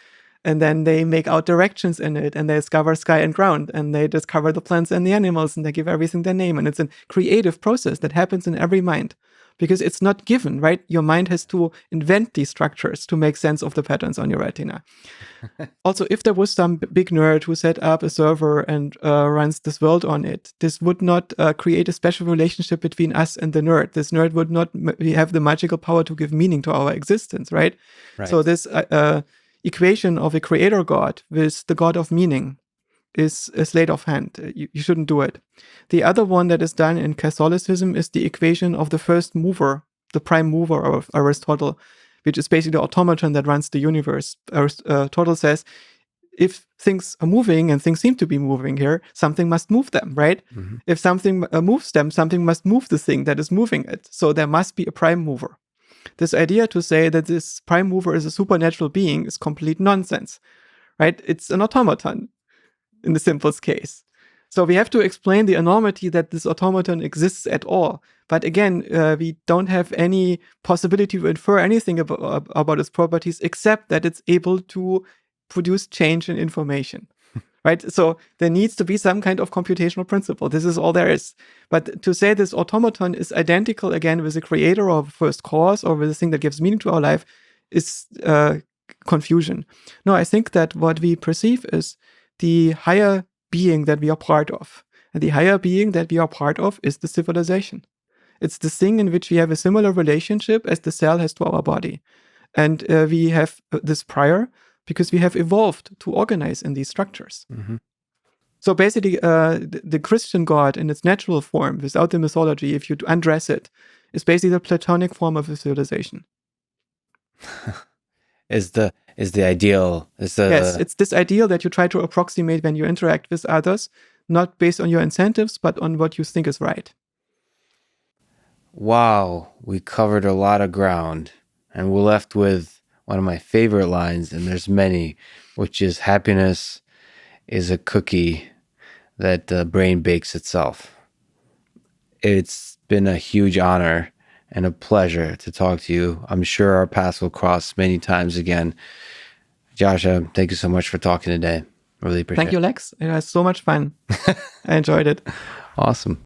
and then they make out directions in it, and they discover sky and ground, and they discover the plants and the animals, and they give everything their name. And it's a creative process that happens in every mind. Because it's not given, right? Your mind has to invent these structures to make sense of the patterns on your retina. Also, if there was some big nerd who set up a server and runs this world on it, this would not create a special relationship between us and the nerd. This nerd would not have the magical power to give meaning to our existence, right? So this equation of a creator god with the god of meaning is a sleight of hand. You shouldn't do it. The other one that is done in Catholicism is the equation of the first mover, the prime mover of Aristotle, which is basically the automaton that runs the universe. Aristotle says, if things are moving and things seem to be moving here, something must move them, right? Mm-hmm. If something moves them, something must move the thing that is moving it. So there must be a prime mover. This idea to say that this prime mover is a supernatural being is complete nonsense, right? It's an automaton in the simplest case. So we have to explain the enormity that this automaton exists at all. But again, we don't have any possibility to infer anything about its properties except that it's able to produce change in information, right? So there needs to be some kind of computational principle. This is all there is. But to say this automaton is identical again with a creator or first cause or with a thing that gives meaning to our life is confusion. No, I think that what we perceive is the higher being that we are part of. And the higher being that we are part of is the civilization. It's the thing in which we have a similar relationship as the cell has to our body. And we have this prior because we have evolved to organize in these structures. Mm-hmm. So basically, the Christian God in its natural form, without the mythology, if you undress it, is basically the Platonic form of a civilization. Is the ideal? Yes, it's this ideal that you try to approximate when you interact with others, not based on your incentives, but on what you think is right. Wow, we covered a lot of ground, and we're left with one of my favorite lines, and there's many, which is happiness is a cookie that the brain bakes itself. It's been a huge honor and a pleasure to talk to you. I'm sure our paths will cross many times again. Joscha, thank you so much for talking today. Really appreciate it. Thank you, Lex. It was so much fun. I enjoyed it. Awesome.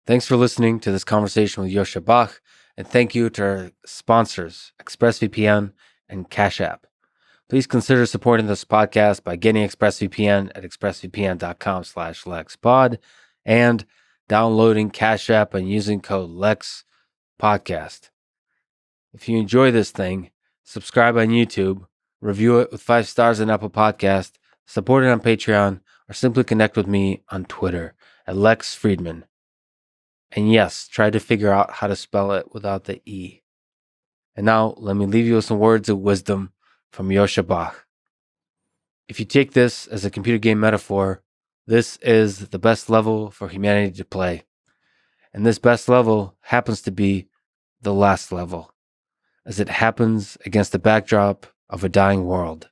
Thanks for listening to this conversation with Joscha Bach, and thank you to our sponsors, ExpressVPN and Cash App. Please consider supporting this podcast by getting ExpressVPN at expressvpn.com/LexPod and downloading Cash App and using code LEXPODCAST. If you enjoy this thing, subscribe on YouTube, review it with 5 stars on Apple Podcast, support it on Patreon, or simply connect with me on Twitter at Lex Fridman. And yes, try to figure out how to spell it without the E. And now, let me leave you with some words of wisdom from Joscha Bach. If you take this as a computer game metaphor, this is the best level for humanity to play. And this best level happens to be the last level, as it happens against the backdrop of a dying world.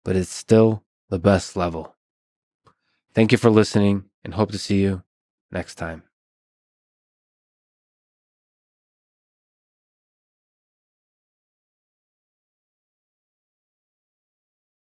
But it's still the best level. Thank you for listening, and hope to see you next time.